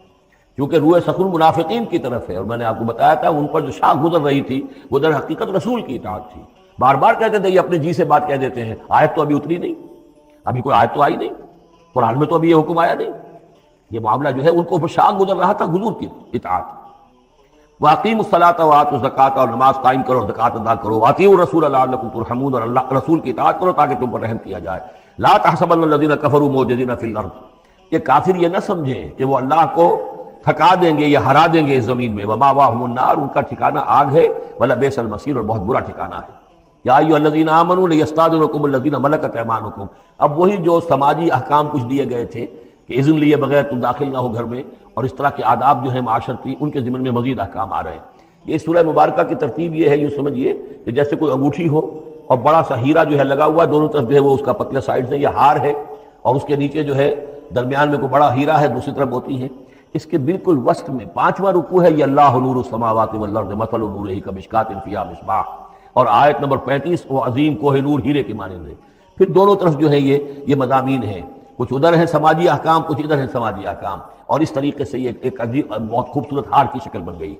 کیونکہ روئے سخن منافقین کی طرف ہے، اور میں نے آپ کو بتایا تھا ان پر جو شاخ گزر رہی تھی وہ در حقیقت رسول کی اطاعت تھی۔ بار بار کہتے تھے یہ اپنے جی سے بات کہہ دیتے ہیں، آیت تو ابھی اتری نہیں، ابھی کوئی آیت تو آئی نہیں، قرآن میں تو ابھی یہ حکم آیا نہیں، یہ معاملہ جو ہے ان کو شاخ گزر رہا تھا حضور کی اطاعت۔ وَأَقِيمُوا الصَّلَاةَ وَآتُوا الزَّكَاةَ، اور نماز قائم کرو اور زکوٰۃ ادا کرو، وَأَطِيعُوا الرَّسُولَ لَعَلَّكُمْ تُرْحَمُونَ، اور اللہ رسول کی اطاعت کرو تاکہ تم پر رحم کیا جائے۔ لَا تَحْسَبَنَّ الَّذِينَ كَفَرُوا مُعْجِزِينَ فِي الْأَرْضِ، کہ کافر یہ نہ سمجھیں کہ وہ اللہ کو تھکا دیں گے یا ہرا دیں گے اس زمین میں، وَمَأْوَاهُمُ النَّارُ، ان کا ٹھکانہ آگ ہے، وَلَبِئْسَ الْمَصِيرُ، اور بہت برا ٹھکانہ ہے۔ یا ایھا الذین آمنوا لیستأذنکم الذین ملکت ایمانکم، اب وہی جو سماجی احکام کچھ دیے گئے تھے کہ اذن لیے بغیر تم داخل نہ ہو گھر میں، اور اس طرح کے آداب جو ہیں معاشرتی ان کے ضمن میں مزید احکام آ رہے ہیں۔ یہ سورہ مبارکہ کی ترتیب یہ ہے، یوں سمجھیے کہ جیسے کوئی انگوٹھی ہو اور بڑا سا ہیرا جو ہے لگا ہوا، دونوں طرف جو ہے وہ اس کا پتلے سائڈ سے یہ ہار ہے، اور اس کے نیچے جو ہے درمیان میں کوئی بڑا ہیرا ہے، دوسری طرف ہوتی ہے، اس کے بالکل وسط میں 5واں رکوع ہے، یہ اللہ نور السماوات والارض مثل نورہ کمشکاۃ فیہا مصباح، اور آیت نمبر 35 وہ عظیم کوہ نور ہیرے کے مانند ہے۔ پھر دونوں طرف جو ہے یہ مضامین ہیں، کچھ ادھر ہیں سماجی احکام، کچھ ادھر ہیں سماجی احکام، اور اس طریقے سے یہ ایک عجیب بہت خوبصورت ہار کی شکل بن گئی۔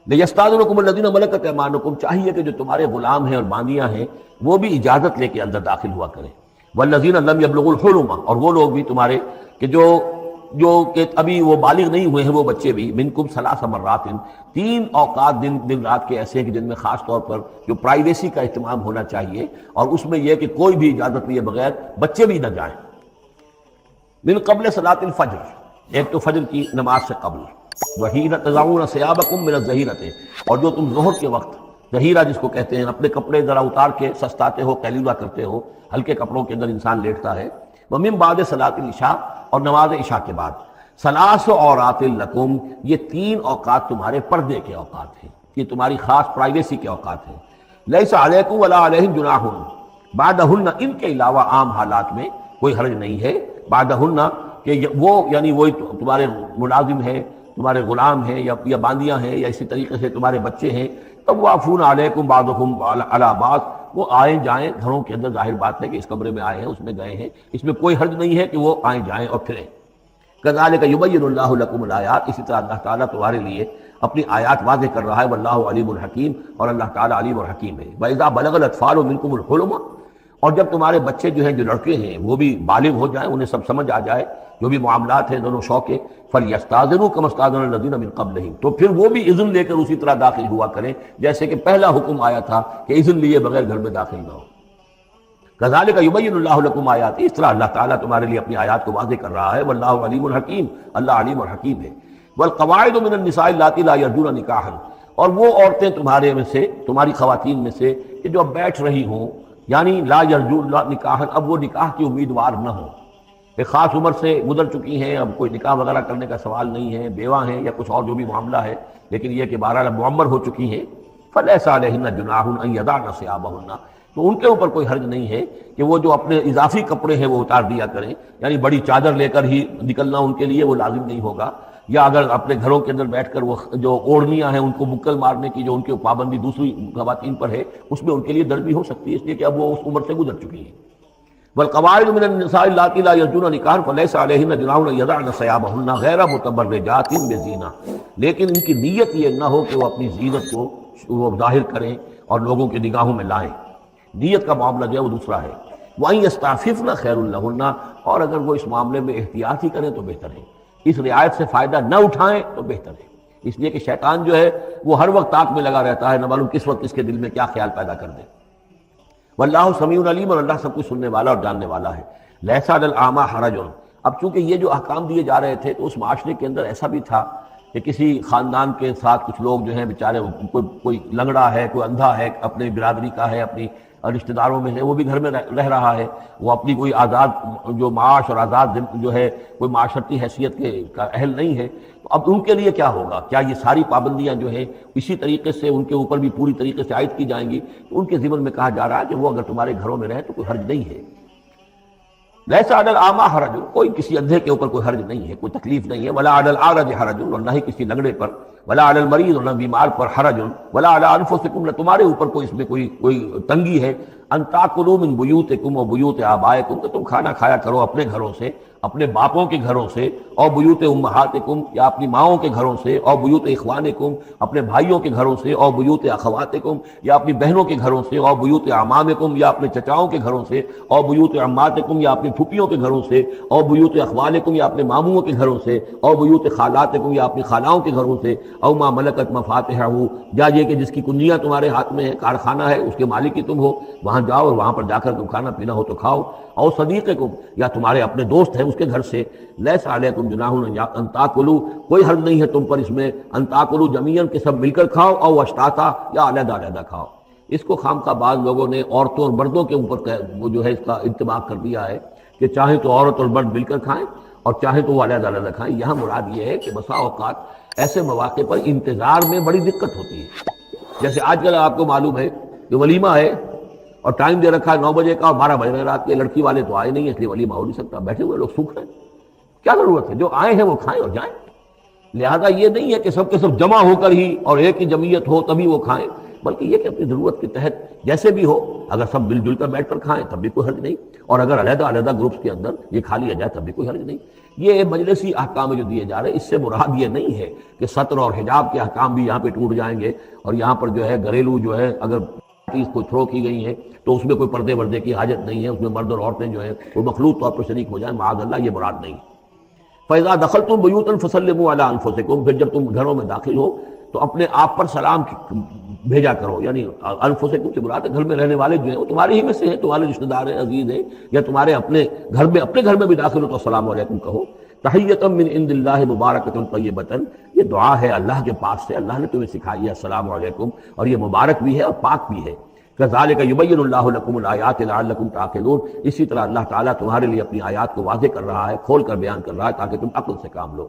لیستأذنکم الذین ملکت ایمانکم، چاہیے کہ جو تمہارے غلام ہیں اور باندیاں ہیں وہ بھی اجازت لے کے اندر داخل ہوا کریں، والذین لم یبلغوا الحلم، اور وہ لوگ بھی تمہارے کہ جو کہ ابھی وہ بالغ نہیں ہوئے ہیں، وہ بچے بھی، منکم 3 مرات، 3 اوقات دن رات کے ایسے ہیں کہ جن میں خاص طور پر جو پرائیویسی کا اہتمام ہونا چاہیے، اور اس میں یہ کہ کوئی بھی اجازت لیے بغیر بچے بھی نہ جائیں۔ من قبل صلاۃ الفجر، ایک تو فجر کی نماز سے قبل، وحین تضعون ثیابکم من الظہیرۃ، اور جو تم ظہر کے وقت، ظہیرہ جس کو کہتے ہیں، اپنے کپڑے ذرا اتار کے سستاتے ہو، قیلولہ کرتے ہو، ہلکے کپڑوں کے اندر انسان لیٹتا ہے، ومن بعد صلاۃ العشاء، اور نماز عشاء کے بعد، 3 عورات لکم، یہ 3 اوقات تمہارے پردے کے اوقات ہیں، یہ تمہاری خاص پرائیویسی کے اوقات ہیں۔ لیس علیکم ولا علیہم جناح بعدہن، ان کے علاوہ عام حالات میں کوئی حرج نہیں ہے، بعدہن کہ وہ یعنی وہی تمہارے ملازم ہیں، تمہارے غلام ہیں یا باندیاں ہیں، یا اسی طریقے سے تمہارے بچے ہیں، طوافون علیکم بعضکم علی بعض، وہ آئیں جائیں گھروں کے اندر، ظاہر بات ہے کہ اس کمرے میں آئے ہیں، اس میں گئے ہیں، اس میں کوئی حرج نہیں ہے کہ وہ آئیں جائیں اور پھریں۔ کذالک یبین اللہ لکم الآیات، اسی طرح اللہ تعالیٰ تمہارے لیے اپنی آیات واضح کر رہا ہے، واللہ علیم الحکیم، اور اللہ تعالیٰ علیم اور حکیم ہے۔ وَإِذَا بَلَغَ الْأَطْفَالُ مِنْكُمُ الْحُلُمَ، اور جب تمہارے بچے جو ہیں، جو لڑکے ہیں، وہ بھی بالغ ہو جائیں، انہیں سب سمجھ آ جائے، جو بھی معاملات ہیں دونوں شوق کے، فَلْيَسْتَأْذِنُوا كَمَا اسْتَأْذَنَ الَّذِينَ مِنْ قَبْلِهِمْ، تو پھر وہ بھی اذن لے کر اسی طرح داخل ہوا کریں جیسے کہ پہلا حکم آیا تھا کہ اذن لیے بغیر گھر میں داخل نہ ہو۔ کذالک یبین اللہ لکم آیات، اس طرح اللہ تعالیٰ تمہارے لیے اپنی آیات کو واضح کر رہا ہے، واللہ علیم الحکیم، اللہ علیم اور حکیم ہے۔ والقواعد من النساء اللاتي لا يرجون نکاحا، اور وہ عورتیں تمہارے میں سے، تمہاری خواتین میں سے کہ جو اب بیٹھ رہی ہوں، یعنی لا یرجون نکاحا، اب وہ نکاح کی امیدوار نہ ہوں، ایک خاص عمر سے گزر چکی ہیں، اب کوئی نکاح وغیرہ کرنے کا سوال نہیں ہے، بیوہ ہیں یا کچھ اور جو بھی معاملہ ہے، لیکن یہ کہ بہرحال اب معمر ہو چکی ہیں، فلیس علیہن جناح ان یضعن ثیابہن، تو ان کے اوپر کوئی حرج نہیں ہے کہ وہ جو اپنے اضافی کپڑے ہیں وہ اتار دیا کریں، یعنی بڑی چادر لے کر ہی نکلنا ان کے لیے وہ لازم نہیں ہوگا، یا اگر اپنے گھروں کے اندر بیٹھ کر وہ جو اوڑھنیاں ہیں ان کو مکل مارنے کی جو ان کی پابندی دوسری خواتین پر ہے، اس میں ان کے لیے درد بھی ہو سکتی ہے، اس لیے کہ اب وہ اس عمر سے گزر چکی ہیں۔ والقواعد من النساء اللاتي لا يرجون نکاحا فليس عليهن جناح ان يضعن ثيابهن غير متبرجات بزینہ، لیکن ان کی نیت یہ نہ ہو کہ وہ اپنی زینت کو وہ ظاہر کریں اور لوگوں کی نگاہوں میں لائیں، نیت کا معاملہ جو ہے وہ دوسرا ہے۔ وَأَن يَسْتَعْفِفْنَ خَيْرٌ لَهُنَّ، اور اگر وہ اس معاملے میں احتیاط ہی کریں تو بہتر ہے، اس رعایت سے فائدہ نہ اٹھائیں تو بہتر ہے، اس لیے کہ شیطان جو ہے وہ ہر وقت طاق میں لگا رہتا ہے، نہ معلوم کس وقت اس کے دل میں کیا خیال پیدا کر دے۔ واللہ سمیع علیم، اور اللہ سب کچھ سننے والا اور جاننے والا ہے۔ لیس علی الاعمی حرج، اب چونکہ یہ جو احکام دیے جا رہے تھے تو اس معاشرے کے اندر ایسا بھی تھا کہ کسی خاندان کے ساتھ کچھ لوگ جو ہیں بیچارے، کوئی لنگڑا ہے، کوئی اندھا ہے، اپنے برادری کا ہے، اپنی رشتہ داروں میں ہے، وہ بھی گھر میں رہ رہا ہے، وہ اپنی کوئی آزاد جو معاش اور آزاد جو ہے کوئی معاشرتی حیثیت کا اہل نہیں ہے، تو اب ان کے لیے کیا ہوگا؟ کیا یہ ساری پابندیاں جو ہیں اسی طریقے سے ان کے اوپر بھی پوری طریقے سے عائد کی جائیں گی؟ تو ان کے ضمن میں کہا جا رہا ہے کہ وہ اگر تمہارے گھروں میں رہیں تو کوئی حرج نہیں ہے۔ لیس علی الاعمی حرج، کوئی کسی اندھے کے اوپر کوئی حرج نہیں ہے، کوئی تکلیف نہیں ہے، ولا علی الاعرج حرج، اور نہ ہی کسی لنگڑے پر، ولا علی المریض، اور نہ بیمار پر حرج، ولا علی انفسکم، نہ تمہارے اوپر کوئی اس میں کوئی تنگی ہے، ان تاکلوا من بیوتکم و بیوت آبائکم، کہ تم کھانا کھایا کرو اپنے گھروں سے، اپنے باپوں کے گھروں سے، اور بیوت امہاتکم، یا اپنی ماؤں کے گھروں سے، اور بیوت اخوانکم، اپنے بھائیوں کے گھروں سے، اور بیوت اخواتکم، یا اپنی بہنوں کے گھروں سے، اور بیوت اعمامکم، یا اپنے چچاؤں کے گھروں سے، اور بیوت عماتکم، یا اپنی پھوپھیوں کے گھروں سے، اور بیوت اخوالکم، یا اپنے ماموں کے گھروں سے، اور بیوت خالاتکم، یا اپنی خالاؤں کے گھروں سے، او ما ملکت مفاتحہ، یا یہ کہ جس کی کنجیاں تمہارے ہاتھ میں ہے، کارخانہ ہے، اس کے مالک ہی تم ہو، وہاں جاؤ اور وہاں پر جا کر تم کھانا پینا ہو تو کھاؤ، اور صدیقکم، یا تمہارے اپنے دوست ہیں اس کے گھر سے، لیس علیکم جناح ان تاکلوا، کوئی حرج نہیں ہے تم پر اس میں، ان تاکلوا جمیعا، کہ سب مل کر کھاؤ، او اشتاتا، یا علیحدہ علیحدہ کھاؤ۔ اس کو خامخواہ بعض لوگوں نے عورتوں اور مردوں کے اوپر وہ جو ہے اس کا انتباہ کر دیا ہے کہ چاہے تو عورت اور مرد مل کر کھائیں اور چاہے تو وہ علیحدہ علیحدہ کھائیں۔ یہاں مراد یہ ہے کہ بسا اوقات ایسے مواقع پر انتظار میں بڑی دقت ہوتی ہے، جیسے آج کل آپ کو معلوم ہے کہ ولیمہ ہے اور ٹائم دے رکھا ہے 9 بجے کا اور 12 بج رہے رات کے، لڑکی والے تو آئے نہیں اس لیے ولیمہ ہو نہیں سکتا، بیٹھے ہوئے لوگ سوکھ رہے ہیں، کیا ضرورت ہے؟ جو آئے ہیں وہ کھائیں اور جائیں۔ لہذا یہ نہیں ہے کہ سب کے سب جمع ہو کر ہی اور ایک ہی جمعیت ہو تبھی وہ کھائیں، بلکہ یہ کہ اپنی ضرورت کے تحت جیسے بھی ہو، اگر سب مل جل کر بیٹھ کر کھائیں تب بھی کوئی حرج نہیں، اور اگر علیحدہ علیحدہ گروپس کے اندر یہ کھا لیا جائے تب بھی کوئی حرج نہیں۔ یہ مجلسی احکام جو دیے جا رہے ہیں، اس سے مراد یہ نہیں ہے کہ سطر اور حجاب کے احکام بھی یہاں پہ ٹوٹ جائیں گے، اور یہاں پر جو ہے گھریلو جو ہے اگر چیز کو تھرو کی گئی ہیں تو اس میں کوئی پردے وردے کی حاجت نہیں ہے، اس میں مرد اور عورتیں جو ہیں وہ مخلوط طور پر شریک ہو جائیں، معاذ اللہ، یہ مراد نہیں۔ فَإِذَا دَخَلْتُمْ بُيُوتًا فَسَلِّمُوا عَلَىٰ أَنفُسِكُمْ، پھر جب تم گھروں میں داخل ہو تو اپنے آپ پر سلام بھیجا کرو، یعنی انفسکم سے مراد گھر میں رہنے والے جو ہیں وہ تمہارے ہی میں سے ہیں، تمہارے رشتہ دار ہیں، عزیز ہیں، یا تمہارے اپنے گھر میں بھی داخل ہو تو السلام علیکم کہو۔ تحیۃ من عند اللہ مبارکۃ طیبۃ، یہ دعا ہے اللہ کے پاس سے، اللہ نے تمہیں سکھائی ہے السلام علیکم، اور یہ مبارک بھی ہے اور پاک بھی ہے۔ کذالک یبین اللہ لکم الآیات لعلکم تعقلون، اسی طرح اللہ تعالیٰ تمہارے لیے اپنی آیات کو واضح کر رہا ہے، کھول کر بیان کر رہا ہے تاکہ تم عقل سے کام لو۔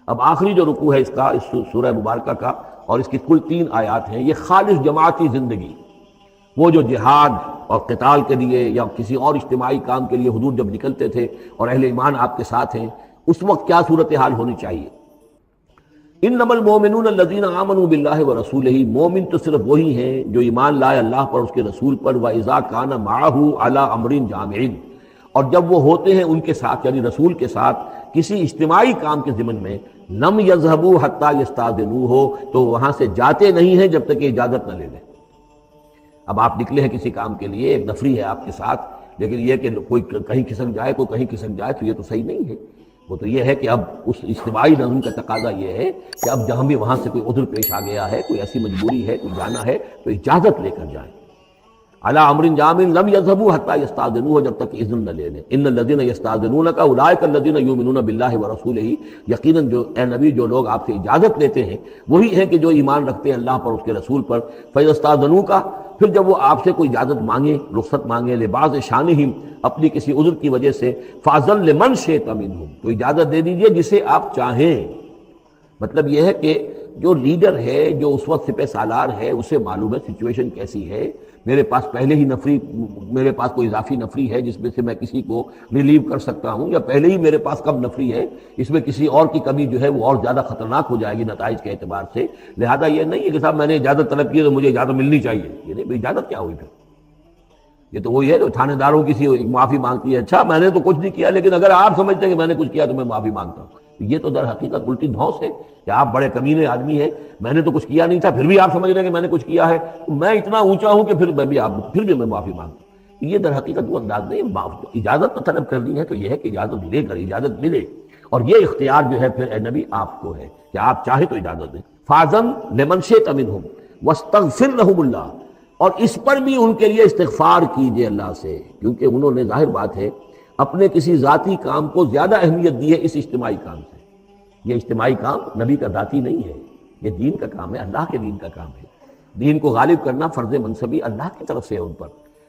اب آخری جو رکوع ہے اس کا، اس سورہ مبارکہ کا، اور اس کی کل 3 آیات ہیں، یہ خالص جماعتی زندگی، وہ جو جہاد اور قتال کے لیے یا کسی اور اجتماعی کام کے لیے حضور جب نکلتے تھے اور اہل ایمان آپ کے ساتھ ہیں، اس وقت کیا صورتحال ہونی چاہیے؟ انما المؤمنون الذین آمنوا باللہ ورسولہ، مومن تو صرف وہی ہیں جو ایمان لائے اللہ پر، اس کے رسول پر، وَإِذَا كَانَ مَعَهُ عَلَىٰ أَمْرٍ جَامِعٍ، اور جب وہ ہوتے ہیں ان کے ساتھ یعنی رسول کے ساتھ کسی اجتماعی کام کے ضمن میں، لم يذهبوا حتى يستأذنوه، تو وہاں سے جاتے نہیں ہیں جب تک کہ اجازت نہ لے لیں۔ اب آپ نکلے ہیں کسی کام کے لیے، ایک نفری ہے آپ کے ساتھ، لیکن یہ کہ کوئی کہیں کھسک جائے کوئی کہیں کھسک جائے تو یہ تو صحیح نہیں ہے۔ وہ تو یہ ہے کہ اب اس اجتماعی نظم کا تقاضا یہ ہے کہ اب جہاں بھی وہاں سے کوئی عذر پیش آ گیا ہے، کوئی ایسی مجبوری ہے، کوئی جانا ہے، تو اجازت لے کر جائیں۔ علی امر جامع لم يذهبوا حتى يستأذنوه، جب تک اذن نہ لے لیں۔ ان الذين يستأذنونك اولئك الذين يؤمنون بالله ورسوله، یقیناً جو اے نبی جو لوگ آپ سے اجازت لیتے ہیں وہی ہیں کہ جو ایمان رکھتے ہیں اللہ پر، اس کے رسول پر۔ فإذا استأذنوك، پھر جب وہ آپ سے کوئی اجازت مانگے، رخصت مانگے، لبعض شانہم، اپنی کسی عذر کی وجہ سے، فأذن لمن شئت منهم، تو اجازت دے دیجئے جسے آپ چاہیں۔ مطلب یہ ہے کہ جو لیڈر ہے، جو اس وقت سپہ سالار ہے، اسے معلوم ہے سچویشن کیسی ہے، میرے پاس پہلے ہی نفری، میرے پاس کوئی اضافی نفری ہے جس میں سے میں کسی کو ریلیو کر سکتا ہوں، یا پہلے ہی میرے پاس کم نفری ہے، اس میں کسی اور کی کمی جو ہے وہ اور زیادہ خطرناک ہو جائے گی نتائج کے اعتبار سے۔ لہذا یہ نہیں ہے کہ صاحب میں نے اجازت طلب کی تو مجھے اجازت ملنی چاہیے، یہ نہیں، اجازت کیا ہوئی پھر؟ یہ تو وہی ہے جو تھانے داروں کسی معافی مانگتی ہے، اچھا میں نے تو کچھ نہیں کیا لیکن اگر آپ سمجھتے ہیں کہ میں نے کچھ کیا تو میں معافی مانگتا ہوں۔ یہ تو در حقیقت الٹی دھونس ہے کہ آپ بڑے کمینے آدمی ہیں، میں نے تو کچھ کیا نہیں تھا پھر بھی آپ سمجھ رہے ہیں کہ میں نے کچھ کیا ہے، میں اتنا اونچا ہوں کہ پھر میں معافی مانگتا ہوں۔ یہ در حقیقت وہ انداز نہیں۔ اجازت طلب کرنی ہے تو یہ ہے کہ اجازت لے کر اجازت ملے، اور یہ اختیار جو ہے پھر اے نبی آپ کو ہے کہ آپ چاہے تو اجازت دیں۔ فاذن لمن شئت منهم واستغفر لهم اللہ، اور اس پر بھی ان کے لیے استغفار کیجئے اللہ سے، کیونکہ انہوں نے ظاہر بات ہے اپنے کسی ذاتی کام کو زیادہ اہمیت دی ہے اس اجتماعی کام سے۔ یہ اجتماعی کام نبی کا ذاتی نہیں ہے، یہ دین کا کام ہے، اللہ کے دین کا کام ہے۔ دین کو غالب کرنا فرض منصبی اللہ کی طرف سے ہے ان پر،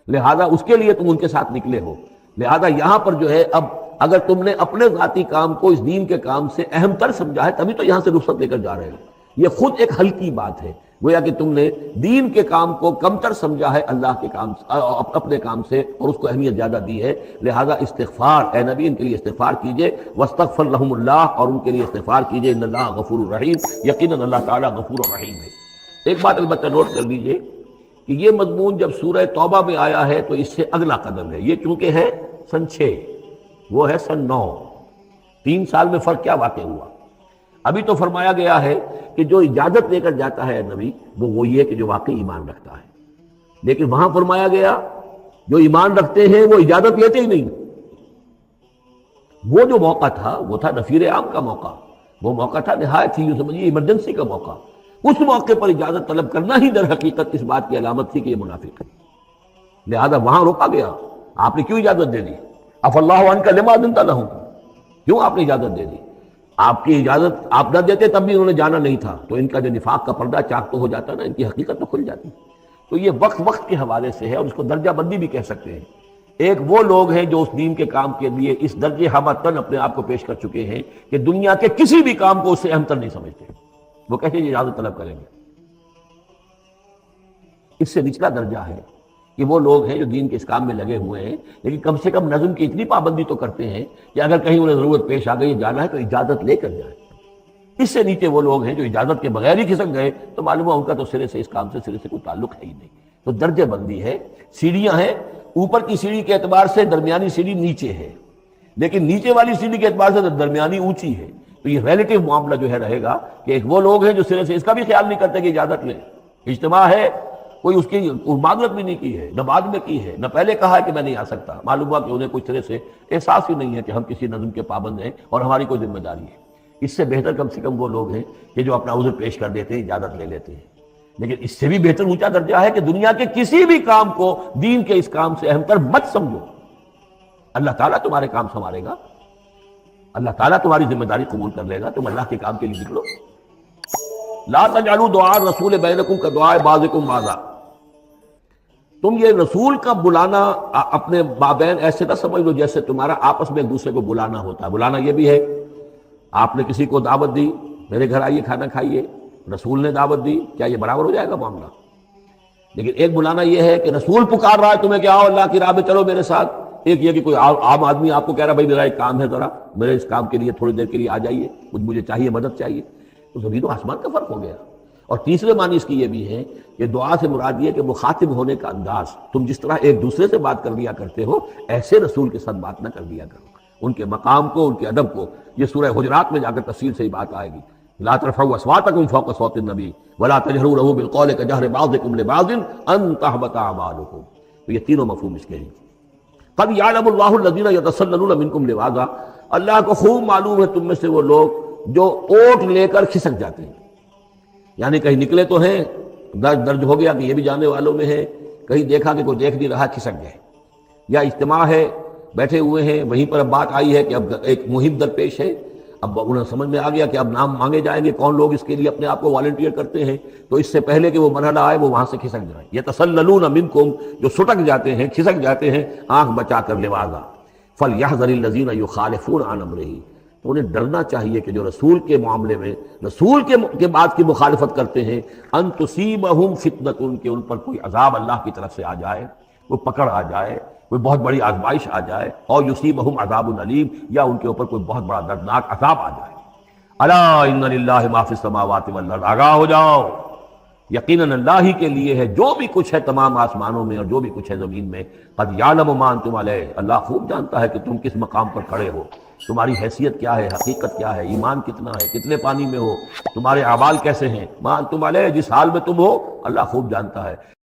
لہذا اس کے لیے تم ان کے ساتھ نکلے ہو۔ لہذا یہاں پر جو ہے اب اگر تم نے اپنے ذاتی کام کو اس دین کے کام سے اہم تر سمجھا ہے تبھی تو یہاں سے رخصت لے کر جا رہے ہو۔ یہ خود ایک ہلکی بات ہے، گویا کہ تم نے دین کے کام کو کم تر سمجھا ہے اللہ کے کام اپنے کام سے، اور اس کو اہمیت زیادہ دی ہے۔ لہذا استغفار، اے نبی ان کے لیے استغفار کیجئے، واستغفر لهم اللہ، اور ان کے لیے استغفار کیجئے، ان اللہ غفور الرحیم، یقیناً اللہ تعالیٰ غفور الرحیم ہے۔ ایک بات البتہ نوٹ کر لیجئے کہ یہ مضمون جب سورہ توبہ میں آیا ہے تو اس سے اگلا قدم ہے، یہ چونکہ ہے سن 6، وہ ہے سن 9، 3 سال میں فرق کیا واقع ہوا؟ ابھی تو فرمایا گیا ہے کہ جو اجازت لے کر جاتا ہے نبی وہ وہی ہے کہ جو واقعی ایمان رکھتا ہے، لیکن وہاں فرمایا گیا جو ایمان رکھتے ہیں وہ اجازت لیتے ہی نہیں۔ وہ جو موقع تھا وہ تھا نفیر عام کا موقع، وہ موقع تھا نہایت ہی سمجھیے ایمرجنسی کا موقع، اس موقع پر اجازت طلب کرنا ہی در حقیقت اس بات کی علامت تھی کہ یہ منافق ہے۔ لہذا وہاں روکا گیا، آپ نے کیوں اجازت دے دی؟ عفی اللہ عنک لما اذنت لهم، کیوں آپ نے اجازت دے دی؟ آپ کی اجازت آپ نہ دیتے تب بھی انہوں نے جانا نہیں تھا، تو ان کا جو نفاق کا پردہ چاک تو ہو جاتا نا، ان کی حقیقت تو کھل جاتی۔ تو یہ وقت کے حوالے سے ہے، اور اس کو درجہ بندی بھی کہہ سکتے ہیں۔ ایک وہ لوگ ہیں جو اس دین کے کام کے لیے اس درجے ہمتن اپنے آپ کو پیش کر چکے ہیں کہ دنیا کے کسی بھی کام کو اس سے اہم تر نہیں سمجھتے، وہ کیسے اجازت طلب کریں گے؟ اس سے نچلا درجہ ہے کہ وہ لوگ ہیں جو دین کے اس کام میں لگے ہوئے ہیں، لیکن کم سے کم نظم کی اتنی پابندی تو کرتے ہیں کہ اگر کہیں انہیں ضرورت پیش آ گئی جانا ہے تو اجازت لے کر جائیں۔ اس سے نیچے وہ لوگ ہیں جو اجازت کے بغیر ہی کھسک گئے تو معلوم ہے ان کا تو سرے سے اس کام سے سرے سے کوئی تعلق ہے ہی نہیں۔ تو درجہ بندی ہے، سیڑھیاں ہیں، اوپر کی سیڑھی کے اعتبار سے درمیانی سیڑھی نیچے ہے، لیکن نیچے والی سیڑھی کے اعتبار سے درمیانی اونچی ہے۔ تو یہ ریلیٹیو معاملہ جو ہے رہے گا کہ ایک وہ لوگ ہیں جو سرے سے اس کا بھی خیال نہیں کرتے کہ اجازت لیں، اجتماع ہے، کوئی اس کی معذرت بھی نہیں کی ہے، نہ بعد میں کی ہے، نہ پہلے کہا ہے کہ میں نہیں آ سکتا، معلوم ہوا کہ انہیں کچھ طرح سے احساس ہی نہیں ہے کہ ہم کسی نظم کے پابند ہیں اور ہماری کوئی ذمہ داری ہے۔ اس سے بہتر کم سے کم وہ لوگ ہیں کہ جو اپنا عذر پیش کر دیتے ہیں، اجازت لے لیتے ہیں۔ لیکن اس سے بھی بہتر اونچا درجہ ہے کہ دنیا کے کسی بھی کام کو دین کے اس کام سے اہم تر مت سمجھو، اللہ تعالیٰ تمہارے کام سنوارے گا، اللہ تعالیٰ تمہاری ذمہ داری قبول کر لے گا، تم اللہ کے کام کے لیے نکلو۔ لا تجعلوا دعاء الرسول بینکم کدعاء بعضکم بعضا، تم یہ رسول کا بلانا اپنے مابین ایسے نہ سمجھ لو جیسے تمہارا آپس میں ایک دوسرے کو بلانا ہوتا ہے۔ بلانا یہ بھی ہے، آپ نے کسی کو دعوت دی، میرے گھر آئیے کھانا کھائیے، رسول نے دعوت دی، کیا یہ برابر ہو جائے گا معاملہ؟ لیکن ایک بلانا یہ ہے کہ رسول پکار رہا ہے تمہیں کہ آؤ اللہ کی راہ میں چلو میرے ساتھ، ایک یہ کہ کوئی عام آدمی آپ کو کہہ رہا ہے بھائی میرا ایک کام ہے، ذرا میرے اس کام کے لیے تھوڑی دیر کے لیے آ جائیے، کچھ مجھے چاہیے، مدد چاہیے، تو زمین و آسمان کا فرق ہو گیا۔ اور تیسرے معنی اس کی یہ بھی ہے کہ دعا سے مراد یہ کہ مخاطب ہونے کا انداز، تم جس طرح ایک دوسرے سے بات کر لیا کرتے ہو ایسے رسول کے ساتھ بات نہ کر لیا کرو، ان کے مقام کو، ان کے ادب کو۔ یہ سورہ حجرات میں جا کر تفصیل سے ہی بات آئے گی، لا ترفعوا اصواتکم فوق صوت النبی ولا تجہروا له بالقول کجہر بعضکم لبعض ان تحبط اعمالکم۔ تو یہ تینوں مفہوم اس کے ہیں۔ قد یعلم اللہ الذین یتسللون منکم لواذا، اللہ کو خوب معلوم ہے تم میں سے وہ لوگ جو اوٹ لے کر کھسک جاتے ہیں، یعنی کہیں نکلے تو ہیں، درج ہو گیا کہ یہ بھی جانے والوں میں ہے، کہیں دیکھا کہ کوئی دیکھ نہیں رہا کھسک گئے، یا اجتماع ہے بیٹھے ہوئے ہیں وہیں پر اب بات آئی ہے کہ اب ایک مہم درپیش ہے، اب انہیں سمجھ میں آ گیا کہ اب نام مانگے جائیں گے، کون لوگ اس کے لیے اپنے آپ کو والنٹیئر کرتے ہیں، تو اس سے پہلے کہ وہ مرحلہ آئے وہ وہاں سے کھسک جائیں۔ یتسللون منکم، جو سٹک جاتے ہیں، کھسک جاتے ہیں آنکھ بچا کر لواذا، فلیحذر الذین یخالفون عن امرہ، تو انہیں ڈرنا چاہیے کہ جو رسول کے معاملے میں، رسول کے بات کی مخالفت کرتے ہیں، ان تصیبہم فتنۃ، کہ ان پر کوئی عذاب اللہ کی طرف سے آ جائے، کوئی پکڑ آ جائے، کوئی بہت بڑی آزمائش آ جائے، اور یصیبہم عذاب علیم، یا ان کے اوپر کوئی بہت بڑا دردناک عذاب آ جائے۔ الا ان للہ ما فی السماوات والارض، آگاہ ہو جاؤ، یقیناً اللہ ہی کے لیے ہے جو بھی کچھ ہے تمام آسمانوں میں اور جو بھی کچھ ہے زمین میں۔ قد یعلم ما انتم علیہ، اللہ خوب جانتا ہے کہ تم کس مقام پر کھڑے ہو، تمہاری حیثیت کیا ہے، حقیقت کیا ہے، ایمان کتنا ہے، کتنے پانی میں ہو، تمہارے اعمال کیسے ہیں، ما انتم علیہ، جس حال میں تم ہو اللہ خوب جانتا ہے۔